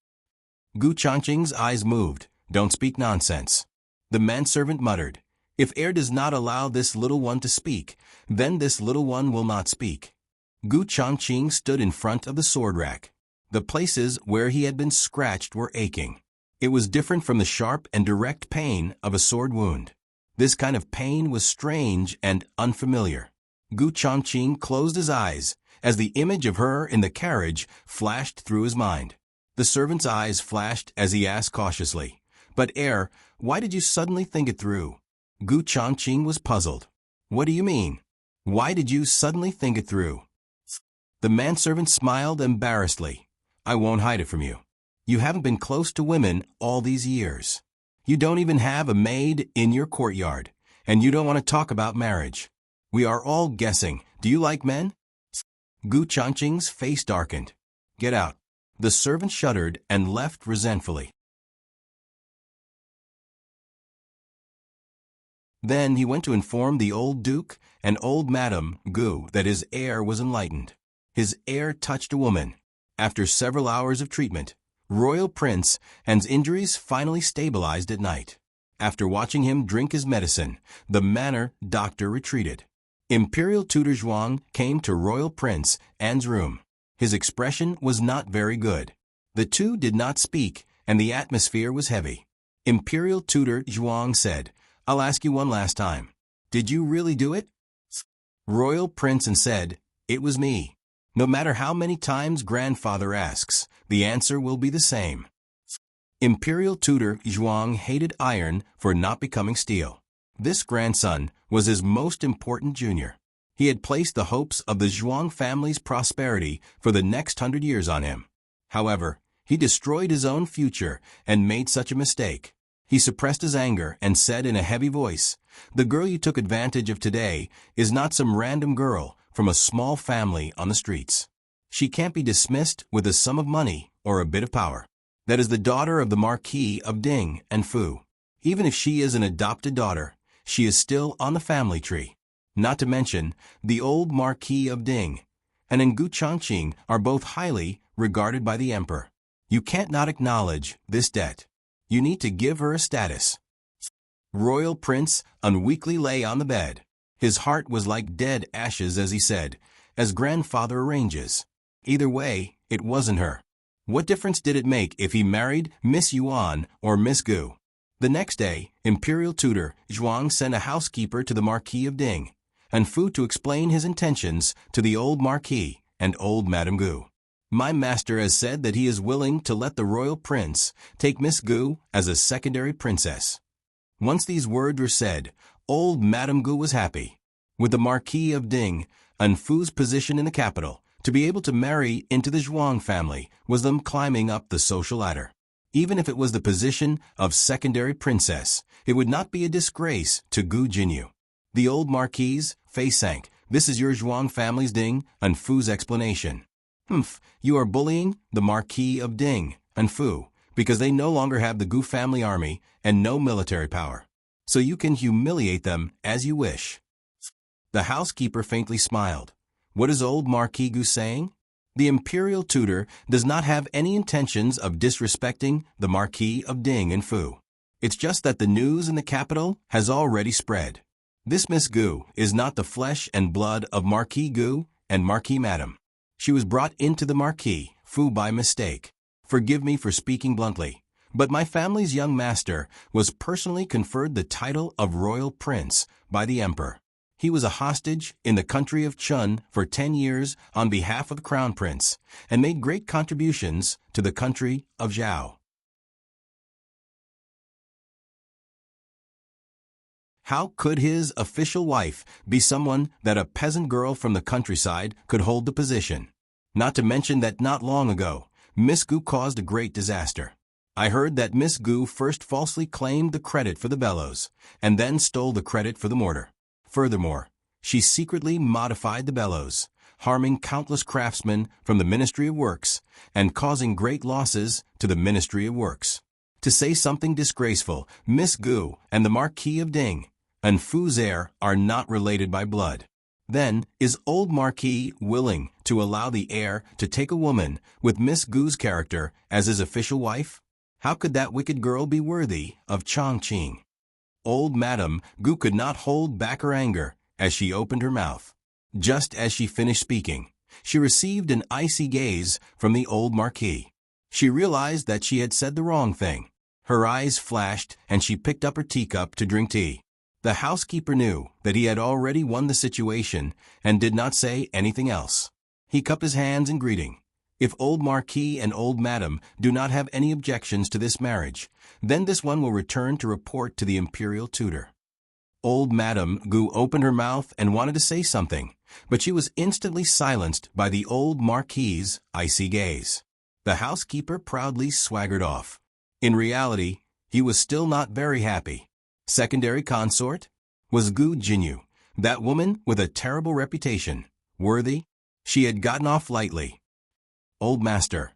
A: Gu Chongqing's eyes moved. "Don't speak nonsense." The manservant muttered, "If Air does not allow this little one to speak, then this little one will not speak." Gu Chongqing stood in front of the sword rack. The places where he had been scratched were aching. It was different from the sharp and direct pain of a sword wound. This kind of pain was strange and unfamiliar. Gu Chongqing closed his eyes as the image of her in the carriage flashed through his mind. The servant's eyes flashed as he asked cautiously, "But Air, why did you suddenly think it through?" Gu Chongqing was puzzled. "What do you mean? Why did you suddenly think it through?" The manservant smiled embarrassedly. "I won't hide it from you. You haven't been close to women all these years. You don't even have a maid in your courtyard, and you don't want to talk about marriage. We are all guessing. Do you like men?" Gu Chongqing's face darkened. "Get out." The servant shuddered and left resentfully. Then he went to inform the old duke and old Madame Gu that his heir was enlightened. His heir touched a woman. After several hours of treatment, Royal Prince and's injuries finally stabilized at night. After watching him drink his medicine, the manor doctor retreated. Imperial Tutor Zhuang came to Royal Prince An's room. His expression was not very good. The two did not speak, and the atmosphere was heavy. Imperial Tutor Zhuang said, "I'll ask you one last time. Did you really do it?" Royal Prince An said, "It was me." No matter how many times grandfather asks, the answer will be the same. Imperial Tutor Zhuang hated iron for not becoming steel. This grandson was his most important junior. He had placed the hopes of the Zhuang family's prosperity for the next 100 years on him. However, he destroyed his own future and made such a mistake. He suppressed his anger and said in a heavy voice, "The girl you took advantage of today is not some random girl from a small family on the streets. She can't be dismissed with a sum of money or a bit of power. That is the daughter of the Marquis of Ding and Fu. Even if she is an adopted daughter, she is still on the family tree. Not to mention, the old Marquis of Ding and Ngu Changqing are both highly regarded by the emperor. You can't not acknowledge this debt. You need to give her a status." Royal Prince An weakly lay on the bed. His heart was like dead ashes as he said, "As grandfather arranges." Either way, it wasn't her. What difference did it make if he married Miss Yuan or Miss Gu? The next day, Imperial Tutor Zhuang sent a housekeeper to the Marquis of Ding and Fu to explain his intentions to the old Marquis and old Madame Gu. "My master has said that he is willing to let the royal prince take Miss Gu as a secondary princess." Once these words were said, old Madame Gu was happy. With the Marquis of Ding and Fu's position in the capital, to be able to marry into the Zhuang family was them climbing up the social ladder. Even if it was the position of secondary princess, it would not be a disgrace to Gu Jinyu. The old Marquis's face sank. "This is your Zhuang family's Ding and Fu's explanation." "Humph, you are bullying the Marquis of Ding and Fu because they no longer have the Gu family army and no military power. So you can humiliate them as you wish." The housekeeper faintly smiled. What is old Marquis Gu saying? The imperial tutor does not have any intentions of disrespecting the Marquis of Ding and Fu. It's just that the news in the capital has already spread. This Miss Gu is not the flesh and blood of Marquis Gu and Marquis Madam. She was brought into the Marquis Fu by mistake. Forgive me for speaking bluntly, but my family's young master was personally conferred the title of Royal Prince by the Emperor. He was a hostage in the country of Chun for 10 years on behalf of the Crown Prince and made great contributions to the country of Zhao. How could his official wife be someone that a peasant girl from the countryside could hold the position? Not to mention that not long ago, Miss Gu caused a great disaster. I heard that Miss Gu first falsely claimed the credit for the bellows and then stole the credit for the mortar. Furthermore, she secretly modified the bellows, harming countless craftsmen from the Ministry of Works and causing great losses to the Ministry of Works. To say something disgraceful, Miss Gu and the Marquis of Ding and Fu's heir are not related by blood. Then, is old Marquis willing to allow the heir to take a woman with Miss Gu's character as his official wife? How could that wicked girl be worthy of Chongqing? Old Madame Gu could not hold back her anger as she opened her mouth. Just as she finished speaking, she received an icy gaze from the old Marquis. She realized that she had said the wrong thing. Her eyes flashed and she picked up her teacup to drink tea. The housekeeper knew that he had already won the situation and did not say anything else. He cupped his hands in greeting. If old Marquis and old Madame do not have any objections to this marriage, then this one will return to report to the imperial tutor. Old Madame Gu opened her mouth and wanted to say something, but she was instantly silenced by the old Marquis's icy gaze. The housekeeper proudly swaggered off. In reality, he was still not very happy. Secondary consort? Was Gu Jinyu, that woman with a terrible reputation, worthy? She had gotten off lightly. Old Master.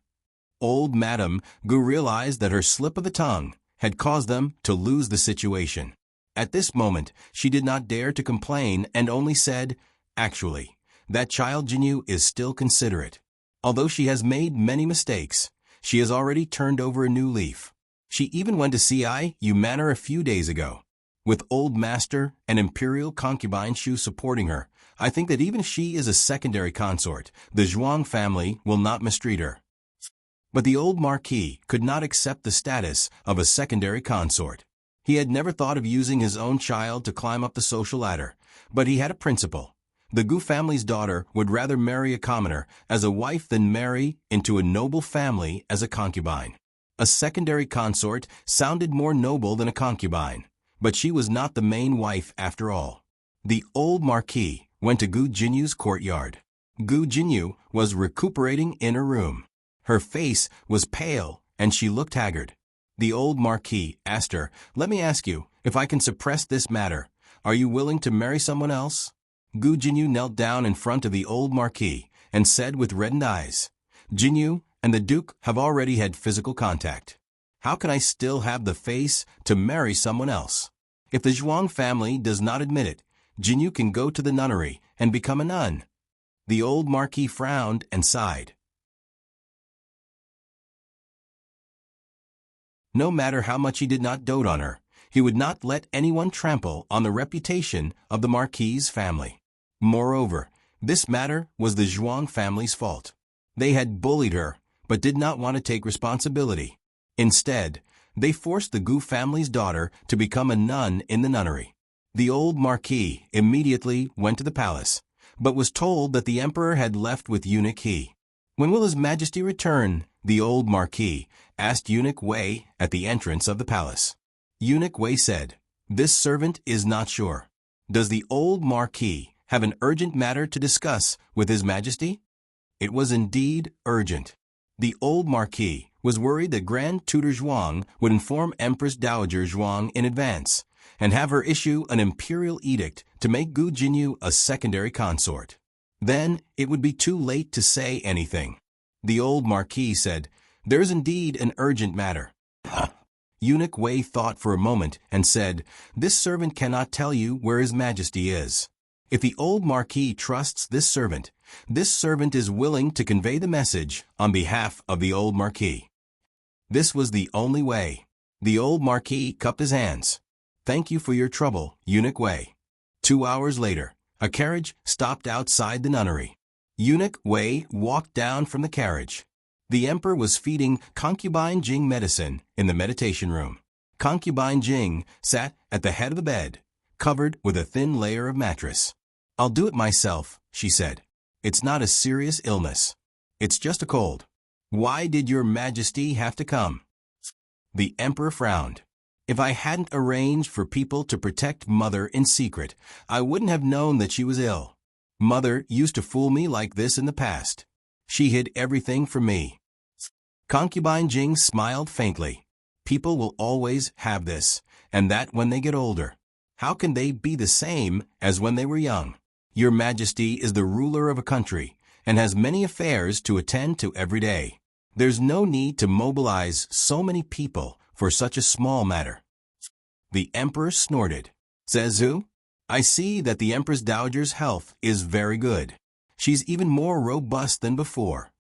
A: Old Madame Gu realized that her slip of the tongue had caused them to lose the situation. At this moment, she did not dare to complain and only said, "Actually, that child Jinyu is still considerate. Although she has made many mistakes, She has already turned over a new leaf. She even went to see you manor a few days ago. With old master and imperial concubine Shu supporting her, I think that even if she is a secondary consort, the Zhuang family will not mistreat her. But the old marquis could not accept the status of a secondary consort. He had never thought of using his own child to climb up the social ladder, but he had a principle. The Gu family's daughter would rather marry a commoner as a wife than marry into a noble family as a concubine. A secondary consort sounded more noble than a concubine, but she was not the main wife after all. The old marquis went to Gu Jinyu's courtyard. Gu Jinyu was recuperating in her room. Her face was pale and she looked haggard. The old marquis asked her, "Let me ask you, if I can suppress this matter, are you willing to marry someone else?" Gu Jinyu knelt down in front of the old marquis and said with reddened eyes, "Jinyu and the duke have already had physical contact. How can I still have the face to marry someone else? If the Zhuang family does not admit it, Jinyu can go to the nunnery and become a nun." The old marquis frowned and sighed. No matter how much he did not dote on her, he would not let anyone trample on the reputation of the marquis's family. Moreover, this matter was the Zhuang family's fault. They had bullied her, but did not want to take responsibility. Instead, they forced the Gu family's daughter to become a nun in the nunnery. The old marquis immediately went to the palace, but was told that the emperor had left with eunuch He. "When will His Majesty return?" the old marquis asked eunuch Wei at the entrance of the palace. Eunuch Wei said, "This servant is not sure. Does the old marquis have an urgent matter to discuss with His Majesty?" It was indeed urgent. The old marquis was worried that Grand Tutor Zhuang would inform Empress Dowager Zhuang in advance and have her issue an imperial edict to make Gu Jinyu a secondary consort. Then it would be too late to say anything. The old marquis said, "There is indeed an urgent matter." Eunuch Wei thought for a moment and said, "This servant cannot tell you where His Majesty is. If the old marquis trusts this servant is willing to convey the message on behalf of the old marquis." This was the only way. The old marquis cupped his hands. "Thank you for your trouble, Eunuch Wei." 2 hours later, a carriage stopped outside the nunnery. Eunuch Wei walked down from the carriage. The emperor was feeding Concubine Jing medicine in the meditation room. Concubine Jing sat at the head of the bed, covered with a thin layer of mattress. "I'll do it myself," she said. "It's not a serious illness. It's just a cold. Why did your Majesty have to come?" The emperor frowned. "If I hadn't arranged for people to protect Mother in secret, I wouldn't have known that she was ill. Mother used to fool me like this in the past. She hid everything from me." Concubine Jing smiled faintly. "People will always have this, and that when they get older. How can they be the same as when they were young? Your Majesty is the ruler of a country and has many affairs to attend to every day. There's no need to mobilize so many people for such a small matter." The emperor snorted. "Zezu, I see that the Empress Dowager's health is very good. She's even more robust than before."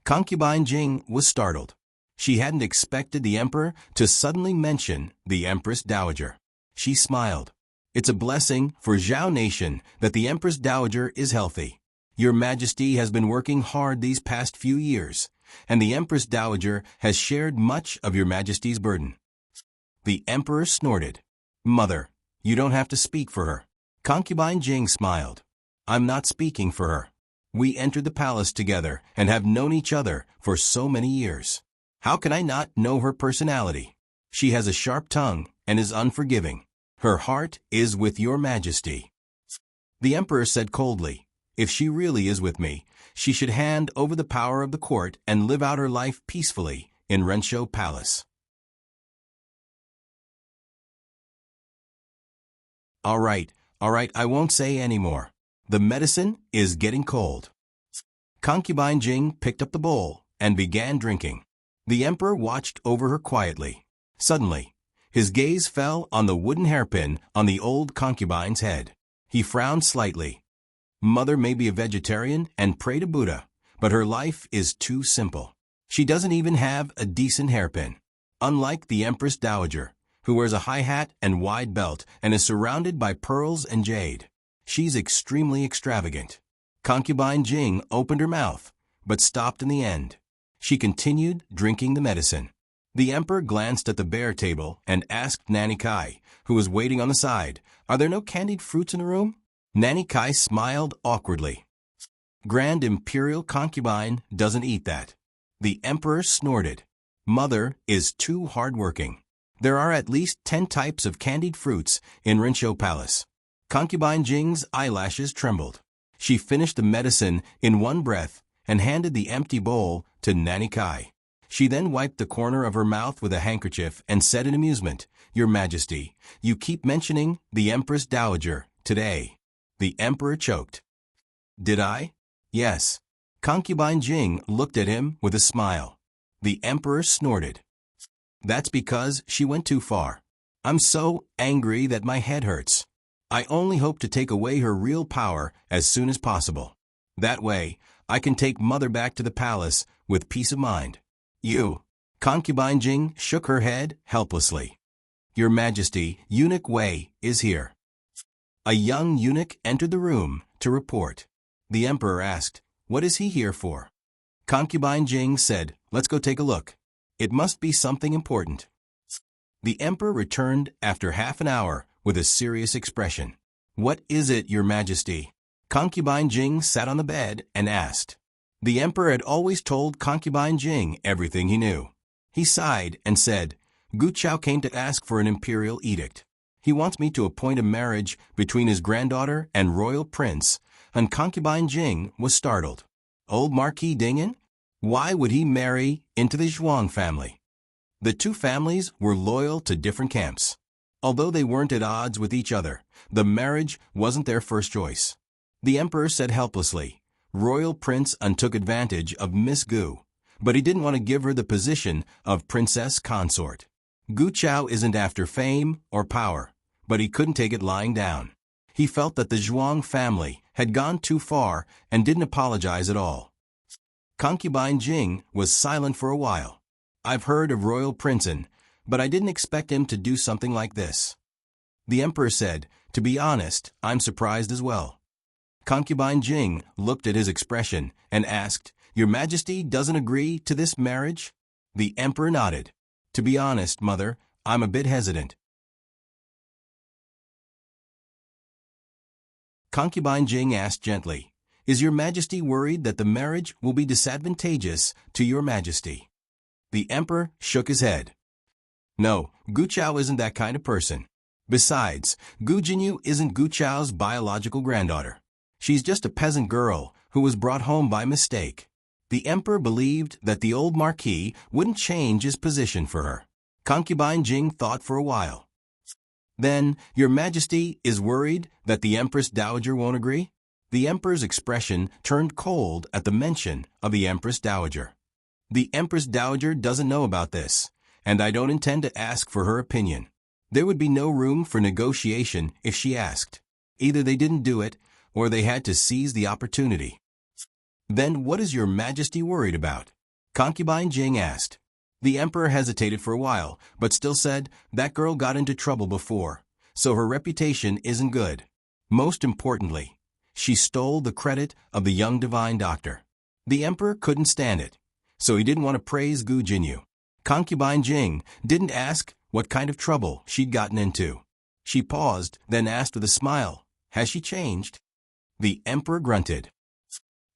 A: Concubine Jing was startled. She hadn't expected the emperor to suddenly mention the Empress Dowager. She smiled. "It's a blessing for Zhao Nation that the Empress Dowager is healthy. Your Majesty has been working hard these past few years, and the Empress Dowager has shared much of your Majesty's burden." The emperor snorted. "Mother, you don't have to speak for her." Concubine Jing smiled. "I'm not speaking for her. We entered the palace together and have known each other for so many years. How can I not know her personality? She has a sharp tongue and is unforgiving. Her heart is with your Majesty." The emperor said coldly, "If she really is with me, she should hand over the power of the court and live out her life peacefully in Renshou Palace." All right, I won't say any more. The medicine is getting cold." Concubine Jing picked up the bowl and began drinking. The emperor watched over her quietly. Suddenly, his gaze fell on the wooden hairpin on the old concubine's head. He frowned slightly. "Mother may be a vegetarian and pray to Buddha, but her life is too simple. She doesn't even have a decent hairpin. Unlike the Empress Dowager, who wears a high hat and wide belt and is surrounded by pearls and jade. She's extremely extravagant. Concubine Jing opened her mouth, but stopped in the end. She continued drinking the medicine. The emperor glanced at the bare table and asked Nanny Kai, who was waiting on the side, "Are there no candied fruits in the room?" Nanny Kai smiled awkwardly. "Grand Imperial Concubine doesn't eat that." The emperor snorted. "Mother is too hardworking. There are at least 10 types of candied fruits in Rinshou Palace." Concubine Jing's eyelashes trembled. She finished the medicine in one breath and handed the empty bowl to Nanny Kai. She then wiped the corner of her mouth with a handkerchief and said in amusement, "Your Majesty, you keep mentioning the Empress Dowager today." The emperor choked. "Did I?" "Yes." Concubine Jing looked at him with a smile. The emperor snorted. "That's because she went too far. I'm so angry that my head hurts. I only hope to take away her real power as soon as possible. That way, I can take Mother back to the palace with peace of mind." "You." Concubine Jing shook her head helplessly. "Your Majesty, Eunuch Wei is here." A young eunuch entered the room to report. The emperor asked, "What is he here for?" Concubine Jing said, "Let's go take a look. It must be something important." The emperor returned after half an hour with a serious expression. "What is it, Your Majesty?" Concubine Jing sat on the bed and asked. The emperor had always told Concubine Jing everything he knew. He sighed and said, "Gu Chao came to ask for an imperial edict. He wants me to appoint a marriage between his granddaughter and royal prince," and Concubine Jing was startled. Old Marquis Dingen? Why would he marry into the Zhuang family? The two families were loyal to different camps. Although they weren't at odds with each other, the marriage wasn't their first choice. The emperor said helplessly, "Royal Prince took advantage of Miss Gu, but he didn't want to give her the position of princess consort. Gu Chao isn't after fame or power, but he couldn't take it lying down. He felt that the Zhuang family had gone too far and didn't apologize at all." Concubine Jing was silent for a while. "I've heard of Royal Princeton, but I didn't expect him to do something like this." The emperor said, "To be honest, I'm surprised as well." Concubine Jing looked at his expression and asked, "Your Majesty doesn't agree to this marriage?" The emperor nodded. "To be honest, Mother, I'm a bit hesitant." Concubine Jing asked gently, "Is Your Majesty worried that the marriage will be disadvantageous to Your Majesty?" The emperor shook his head. "No, Gu Chao isn't that kind of person. Besides, Gu Jinyu isn't Gu Chao's biological granddaughter. She's just a peasant girl who was brought home by mistake." The emperor believed that the old marquis wouldn't change his position for her. Concubine Jing thought for a while. "Then, Your Majesty is worried that the Empress Dowager won't agree?" The emperor's expression turned cold at the mention of the Empress Dowager. "The Empress Dowager doesn't know about this, and I don't intend to ask for her opinion. There would be no room for negotiation if she asked. Either they didn't do it, or they had to seize the opportunity." "Then what is Your Majesty worried about?" Concubine Jing asked. The emperor hesitated for a while, but still said, "That girl got into trouble before, so her reputation isn't good. Most importantly, she stole the credit of the young divine doctor." The emperor couldn't stand it, so he didn't want to praise Gu Jinyu. Concubine Jing didn't ask what kind of trouble she'd gotten into. She paused, then asked with a smile, "Has she changed?" The emperor grunted.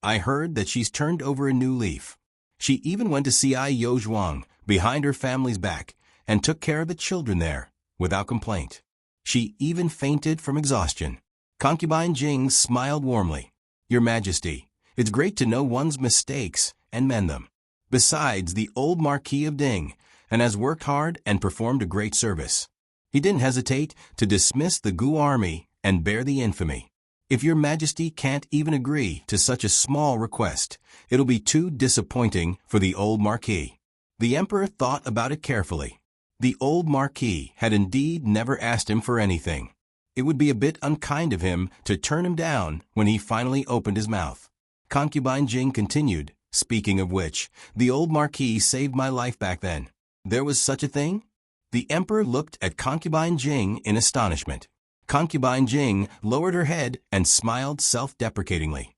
A: "I heard that she's turned over a new leaf. She even went to see Yo Zhuang behind her family's back and took care of the children there without complaint. She even fainted from exhaustion." Concubine Jing smiled warmly. "Your Majesty, it's great to know one's mistakes and mend them. Besides, the old Marquis of Ding and has worked hard and performed a great service. He didn't hesitate to dismiss the Gu army and bear the infamy. If Your Majesty can't even agree to such a small request, it'll be too disappointing for the old Marquis." The emperor thought about it carefully. The old Marquis had indeed never asked him for anything. It would be a bit unkind of him to turn him down when he finally opened his mouth. Concubine Jing continued, Speaking of which, the old Marquis saved my life back then. There was such a thing? The emperor looked at Concubine Jing in astonishment. Concubine Jing lowered her head and smiled self-deprecatingly.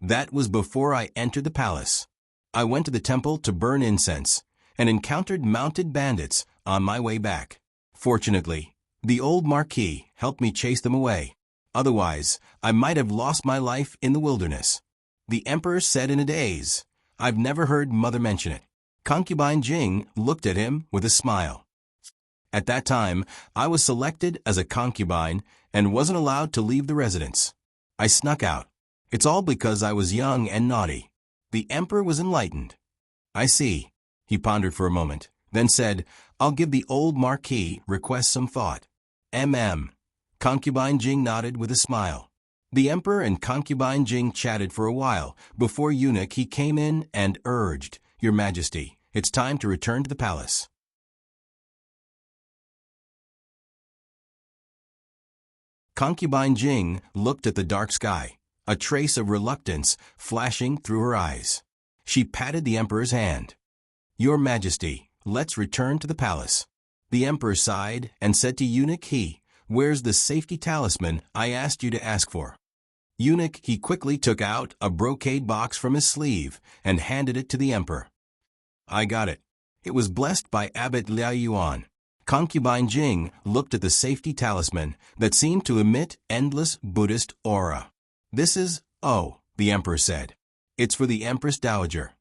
A: That was before I entered the palace. I went to the temple to burn incense and encountered mounted bandits on my way back. Fortunately, the old Marquis helped me chase them away. Otherwise, I might have lost my life in the wilderness. The emperor said in a daze. I've never heard Mother mention it. Concubine Jing looked at him with a smile. At that time, I was selected as a concubine and wasn't allowed to leave the residence. I snuck out. It's all because I was young and naughty. The emperor was enlightened. I see. He pondered for a moment, then said, I'll give the old Marquis request some thought. Concubine Jing nodded with a smile. The emperor and Concubine Jing chatted for a while. Before eunuch he came in and urged, Your Majesty, it's time to return to the palace. Concubine Jing looked at the dark sky, a trace of reluctance flashing through her eyes. She patted the emperor's hand. Your Majesty, let's return to the palace. The emperor sighed and said to eunuch he, Where's the safety talisman I asked you to ask for? Eunuch he quickly took out a brocade box from his sleeve and handed it to the emperor. I got it. It was blessed by Abbot Liao Yuan. Concubine Jing looked at the safety talisman that seemed to emit endless Buddhist aura. This is, the emperor said. It's for the Empress Dowager.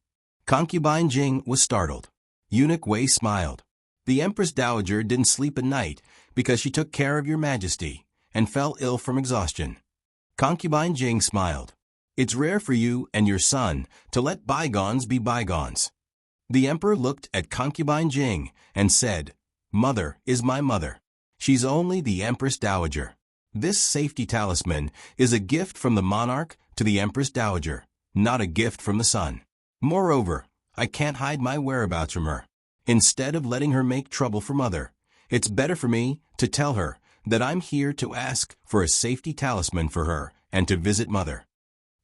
A: Concubine Jing was startled. Eunuch Wei smiled. The Empress Dowager didn't sleep at night because she took care of Your Majesty and fell ill from exhaustion. Concubine Jing smiled. It's rare for you and your son to let bygones be bygones. The emperor looked at Concubine Jing and said, Mother is my mother. She's only the Empress Dowager. This safety talisman is a gift from the monarch to the Empress Dowager, not a gift from the son. Moreover, I can't hide my whereabouts from her. Instead of letting her make trouble for Mother, it's better for me to tell her that I'm here to ask for a safety talisman for her and to visit Mother.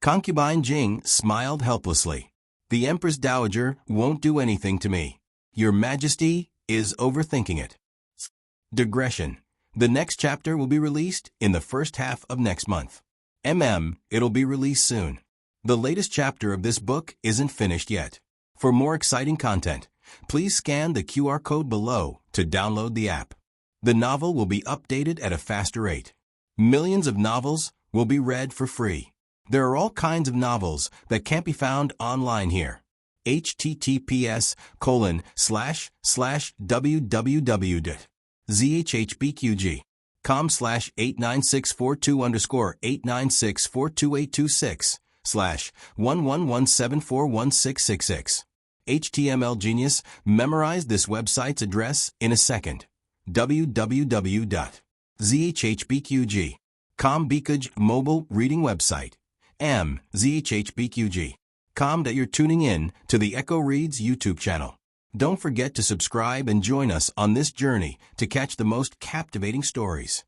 A: Concubine Jing smiled helplessly. The Empress Dowager won't do anything to me. Your Majesty is overthinking it. Digression. The next chapter will be released in the first half of next month. It'll be released soon. The latest chapter of this book isn't finished yet. For more exciting content, please scan the QR code below to download the app. The novel will be updated at a faster rate. Millions of novels will be read for free. There are all kinds of novels that can't be found online here. https://www.zhhbqg.com/89642_8964286/111741666. HTML Genius memorized this website's address in a second. www.zhhbqg.com Bikaj mobile reading website. zhhbqg.com that you're tuning in to the Echo Reads YouTube channel. Don't forget to subscribe and join us on this journey to catch the most captivating stories.